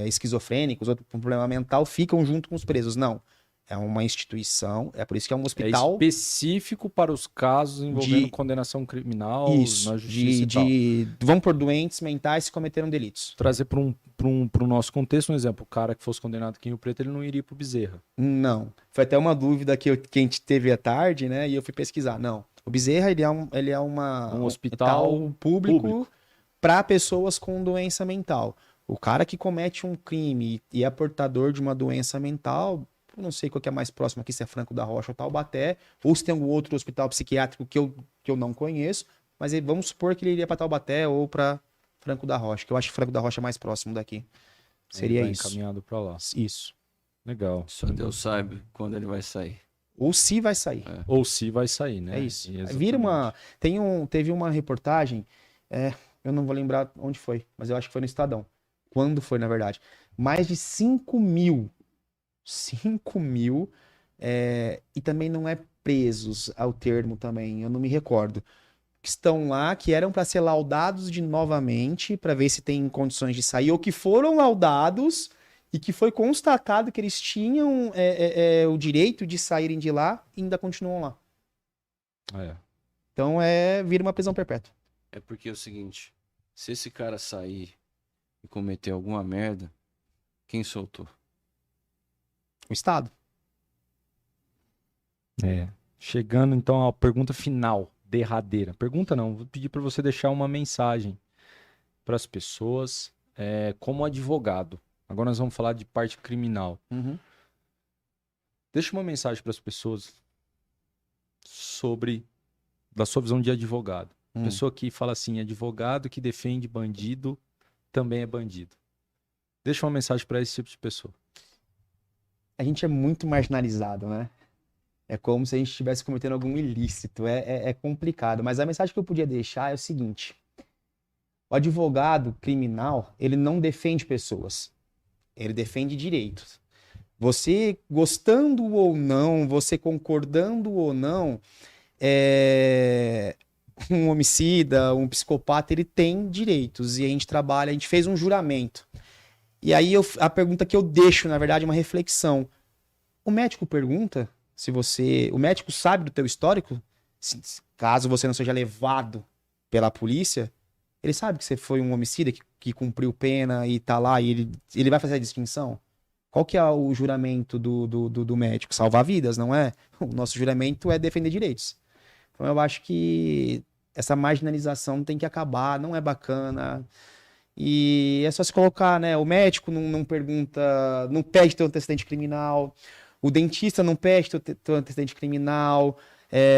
[SPEAKER 4] esquizofrênicos ou com problema mental ficam junto com os presos. Não. É uma instituição, é por isso que é um
[SPEAKER 3] É
[SPEAKER 4] hospital.
[SPEAKER 3] específico para os casos envolvendo
[SPEAKER 4] De-
[SPEAKER 3] condenação criminal
[SPEAKER 4] Isso,
[SPEAKER 3] na justiça e tal.
[SPEAKER 4] vão por doentes mentais que cometeram delitos.
[SPEAKER 3] Trazer para o nosso contexto um exemplo. O cara que fosse condenado aqui em Rio Preto, ele não iria para o Bezerra.
[SPEAKER 4] Não. Foi até uma dúvida que a gente teve à tarde, né? E eu fui pesquisar. Não. O Bezerra, ele é
[SPEAKER 3] Um hospital
[SPEAKER 4] público para pessoas com doença mental. O cara que comete um crime e é portador de uma doença mental, eu não sei qual que é mais próximo aqui, se é Franco da Rocha ou Taubaté, ou se tem algum outro hospital psiquiátrico que eu não conheço, mas vamos supor que ele iria para Taubaté ou para Franco da Rocha, que eu acho que Franco da Rocha é mais próximo daqui. Seria
[SPEAKER 3] Ele vai
[SPEAKER 4] isso.
[SPEAKER 3] encaminhado para lá.
[SPEAKER 4] Isso.
[SPEAKER 3] Legal.
[SPEAKER 5] Só Deus sabe quando ele vai sair.
[SPEAKER 4] Ou se vai sair.
[SPEAKER 3] Ou se vai sair, né?
[SPEAKER 4] É isso.
[SPEAKER 3] Exatamente.
[SPEAKER 4] Vira uma. Teve uma reportagem, eu não vou lembrar onde foi, mas eu acho que foi no Estadão. Quando foi, na verdade? Mais de 5 mil. 5 mil. E também não é presos ao termo também, eu não me recordo. Que estão lá, que eram para ser laudados de novamente, para ver se tem condições de sair, ou que foram laudados e que foi constatado que eles tinham o direito de saírem de lá e ainda continuam lá.
[SPEAKER 3] É.
[SPEAKER 4] Então vira uma prisão perpétua.
[SPEAKER 5] É porque é o seguinte, se esse cara sair e cometer alguma merda, quem soltou?
[SPEAKER 4] O Estado.
[SPEAKER 3] Chegando então à pergunta final, derradeira. Pergunta não, vou pedir para você deixar uma mensagem para as pessoas, como advogado. Agora nós vamos falar de parte criminal. Deixa uma mensagem para as pessoas sobre da sua visão de advogado. Pessoa que fala assim, advogado que defende bandido também é bandido. Deixa uma mensagem para esse tipo de pessoa.
[SPEAKER 4] A gente é muito marginalizado, né? É como se a gente estivesse cometendo algum ilícito. É complicado. Mas a mensagem que eu podia deixar é o seguinte. O advogado criminal, ele não defende pessoas. Ele defende direitos. Você gostando ou não, você concordando ou não, um homicida, um psicopata, ele tem direitos. E a gente trabalha, a gente fez um juramento. E aí a pergunta que eu deixo, na verdade, é uma reflexão. O médico pergunta se o médico sabe do teu histórico? Caso você não seja levado pela polícia, ele sabe que você foi um homicida que cumpriu pena e tá lá e ele vai fazer a distinção? Qual que é o juramento do médico? Salvar vidas, não é? O nosso juramento é defender direitos. Então eu acho que essa marginalização tem que acabar, não é bacana. E é só se colocar, né? O médico não pergunta, não pede teu antecedente criminal, o dentista não pede teu antecedente criminal,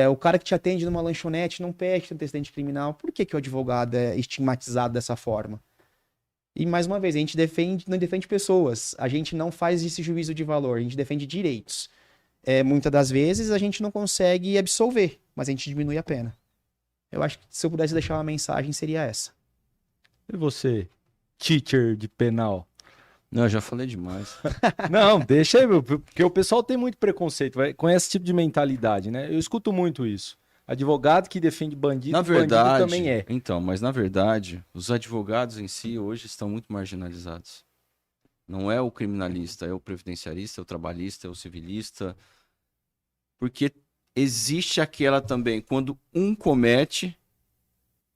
[SPEAKER 4] o cara que te atende numa lanchonete não pede teu antecedente criminal. Por que o advogado é estigmatizado dessa forma? E mais uma vez, a gente não defende pessoas, a gente não faz esse juízo de valor, a gente defende direitos. Muitas das vezes a gente não consegue absolver, mas a gente diminui a pena. Eu acho que se eu pudesse deixar uma mensagem seria essa.
[SPEAKER 3] E você, teacher de penal?
[SPEAKER 5] Não, eu já falei demais.
[SPEAKER 3] Não, deixa aí, porque o pessoal tem muito preconceito com esse tipo de mentalidade, né? Eu escuto muito isso. Advogado que defende bandido,
[SPEAKER 5] Na verdade,
[SPEAKER 3] bandido também é.
[SPEAKER 5] Então, mas na verdade, os advogados em si hoje estão muito marginalizados. Não é o criminalista, é o previdenciarista, é o trabalhista, é o civilista. Porque existe aquela também, quando um comete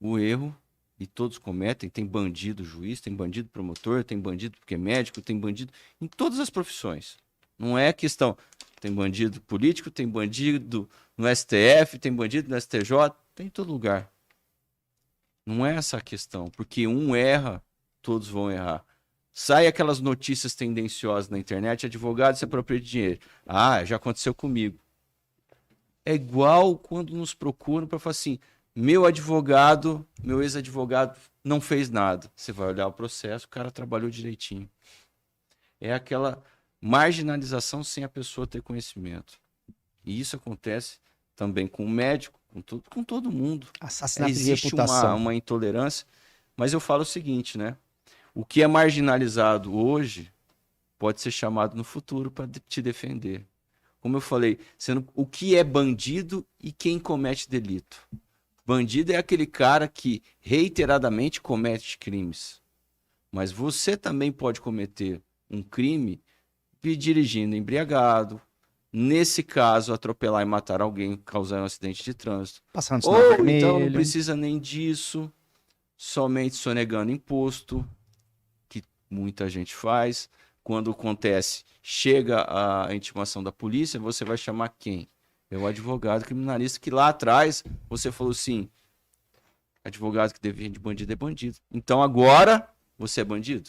[SPEAKER 5] o erro, e todos cometem, tem bandido juiz, tem bandido promotor, tem bandido porque é médico, tem bandido em todas as profissões. Não é questão, tem bandido político, tem bandido no STF, tem bandido no STJ, tem em todo lugar. Não é essa a questão, porque um erra, todos vão errar. Sai aquelas notícias tendenciosas na internet, advogado se apropria de dinheiro. Ah, já aconteceu comigo. É igual quando nos procuram para falar assim, meu advogado, meu ex-advogado não fez nada. Você vai olhar o processo, o cara trabalhou direitinho. É aquela marginalização sem a pessoa ter conhecimento. E isso acontece também com o médico, com todo mundo.
[SPEAKER 4] Assassinato de
[SPEAKER 5] Existe
[SPEAKER 4] reputação.
[SPEAKER 5] uma intolerância. Mas eu falo o seguinte, né? O que é marginalizado hoje pode ser chamado no futuro para te defender. Como eu falei, o que é bandido e quem comete delito. Bandido é aquele cara que reiteradamente comete crimes. Mas você também pode cometer um crime dirigindo embriagado, Nesse caso, atropelar e matar alguém, causar um acidente de trânsito.
[SPEAKER 4] Passando sinal
[SPEAKER 5] Ou
[SPEAKER 4] vermelho.
[SPEAKER 5] então não precisa nem disso, somente sonegando imposto, que muita gente faz. Quando acontece, chega a intimação da polícia, você vai chamar quem? É o advogado criminalista, que lá atrás você falou assim, advogado que defende bandido é bandido. Então agora você é bandido?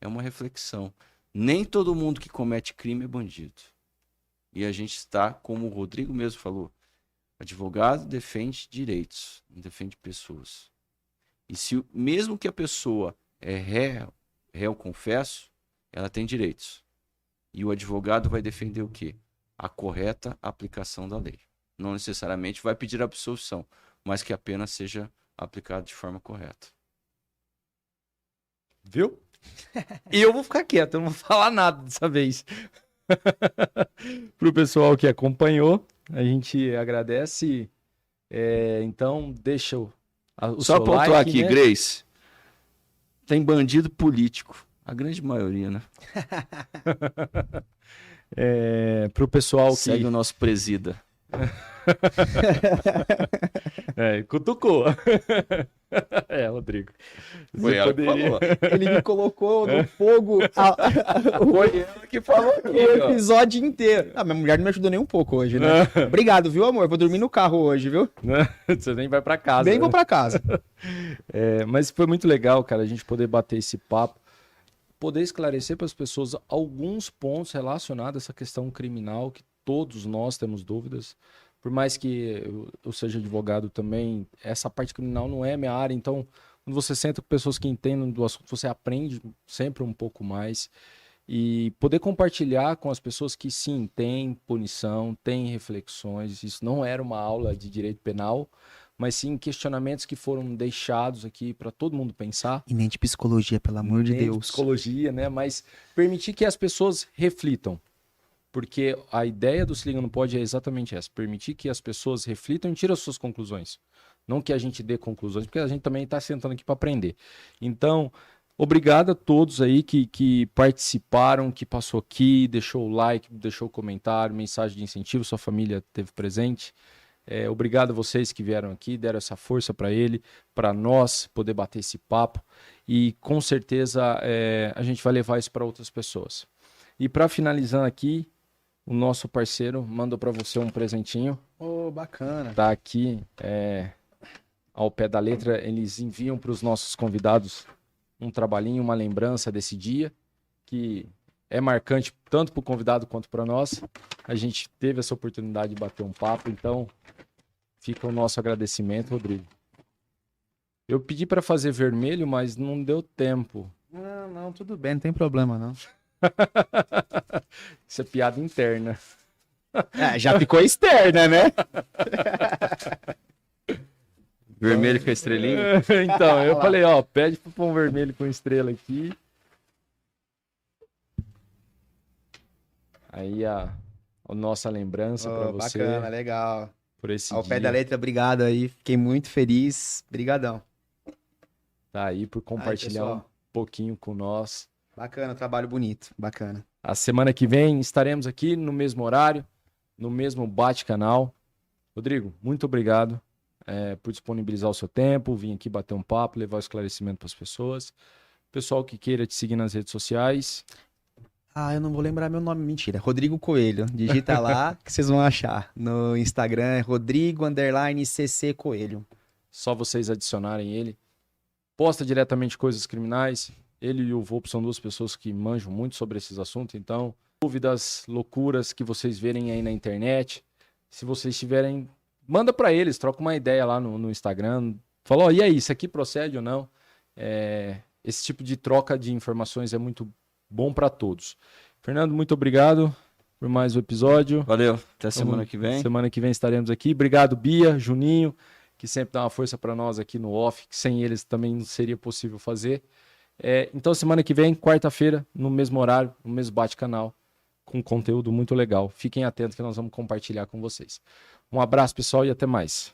[SPEAKER 5] É uma reflexão. Nem todo mundo que comete crime é bandido. E a gente está, como o Rodrigo mesmo falou, advogado defende direitos, não defende pessoas. E se mesmo que a pessoa é réu confesso, ela tem direitos. E o advogado vai defender o quê? A correta aplicação da lei. Não necessariamente vai pedir absolvição, mas que a pena seja aplicada de forma correta.
[SPEAKER 3] Viu? E eu vou ficar quieto, eu não vou falar nada dessa vez. Pro pessoal que acompanhou, a gente agradece. Então, deixa o
[SPEAKER 5] Só
[SPEAKER 3] seu
[SPEAKER 5] pontuar
[SPEAKER 3] like,
[SPEAKER 5] aqui,
[SPEAKER 3] né?
[SPEAKER 5] Grace. Tem bandido político. A grande maioria, né?
[SPEAKER 3] Pro pessoal que...
[SPEAKER 5] Segue o nosso presida.
[SPEAKER 3] Cutucou. Rodrigo.
[SPEAKER 5] Foi
[SPEAKER 3] Você
[SPEAKER 5] ela que falou.
[SPEAKER 4] Ele me colocou no fogo
[SPEAKER 5] Foi ela que falou aqui,
[SPEAKER 4] o
[SPEAKER 5] ó.
[SPEAKER 4] episódio inteiro. Ah, minha mulher não me ajudou nem um pouco hoje, né? Obrigado, viu, amor? Vou dormir no carro hoje, viu?
[SPEAKER 3] Você nem vai pra casa.
[SPEAKER 4] Nem
[SPEAKER 3] né?
[SPEAKER 4] vou pra casa.
[SPEAKER 3] Mas foi muito legal, cara, a gente poder bater esse papo, poder esclarecer para as pessoas alguns pontos relacionados a essa questão criminal que todos nós temos dúvidas. Por mais que eu seja advogado também, essa parte criminal não é minha área, então quando você senta com pessoas que entendem do assunto, você aprende sempre um pouco mais. E poder compartilhar com as pessoas que sim, tem punição, tem reflexões, isso não era uma aula de direito penal, mas sim questionamentos que foram deixados aqui para todo mundo pensar.
[SPEAKER 4] E nem de psicologia, pelo amor de
[SPEAKER 3] Nem
[SPEAKER 4] Deus.
[SPEAKER 3] psicologia, né? Mas permitir que as pessoas reflitam. Porque a ideia do Se Liga Não Pode é exatamente essa. Permitir que as pessoas reflitam e tirem as suas conclusões. Não que a gente dê conclusões, porque a gente também está sentando aqui para aprender. Então, obrigado a todos aí que participaram, que passou aqui, deixou o like, deixou o comentário, mensagem de incentivo, sua família esteve presente. Obrigado a vocês que vieram aqui, deram essa força para ele, para nós poder bater esse papo. E com certeza a gente vai levar isso para outras pessoas. E para finalizar aqui, o nosso parceiro mandou para você um presentinho.
[SPEAKER 4] Bacana.
[SPEAKER 3] Tá aqui ao pé da letra. Eles enviam para os nossos convidados um trabalhinho, uma lembrança desse dia, que é marcante tanto para o convidado quanto para nós. A gente teve essa oportunidade de bater um papo, então fica o nosso agradecimento, Rodrigo. Eu pedi para fazer vermelho, mas não deu tempo.
[SPEAKER 4] Não, tudo bem, não tem problema, não.
[SPEAKER 3] Isso é piada interna.
[SPEAKER 4] Já ficou externa, né?
[SPEAKER 5] Vermelho com a estrelinha.
[SPEAKER 3] Então, eu falei, pede para pôr um vermelho com estrela aqui. Aí a nossa lembrança para você.
[SPEAKER 4] Bacana, legal.
[SPEAKER 3] Por esse
[SPEAKER 4] Ao
[SPEAKER 3] dia.
[SPEAKER 4] pé da letra, obrigado aí. Fiquei muito feliz. Brigadão.
[SPEAKER 3] Tá aí por compartilhar
[SPEAKER 4] pessoal.
[SPEAKER 3] um pouquinho com nós.
[SPEAKER 4] Bacana, trabalho bonito. Bacana.
[SPEAKER 3] A semana que vem estaremos aqui no mesmo horário, no mesmo bate-canal. Rodrigo, muito obrigado por disponibilizar o seu tempo, vir aqui bater um papo, levar o esclarecimento para as pessoas. Pessoal que queira te seguir nas redes sociais.
[SPEAKER 4] Eu não vou lembrar meu nome, mentira. Rodrigo Coelho. Digita lá que vocês vão achar. No Instagram é Rodrigo_CC Coelho.
[SPEAKER 3] Só vocês adicionarem ele. Posta diretamente coisas criminais. Ele e o Volpe são duas pessoas que manjam muito sobre esses assuntos. Então, dúvidas, loucuras que vocês verem aí na internet. Se vocês tiverem, manda para eles, troca uma ideia lá no Instagram. Fala, e aí, isso aqui procede ou não? Esse tipo de troca de informações é muito bom para todos. Fernando, muito obrigado por mais um episódio.
[SPEAKER 5] Valeu, até semana que vem.
[SPEAKER 3] Semana que vem estaremos aqui. Obrigado, Bia, Juninho, que sempre dá uma força para nós aqui no off, que sem eles também não seria possível fazer. Então, semana que vem, quarta-feira, no mesmo horário, no mesmo bate-canal, com conteúdo muito legal. Fiquem atentos que nós vamos compartilhar com vocês. Um abraço, pessoal, e até mais.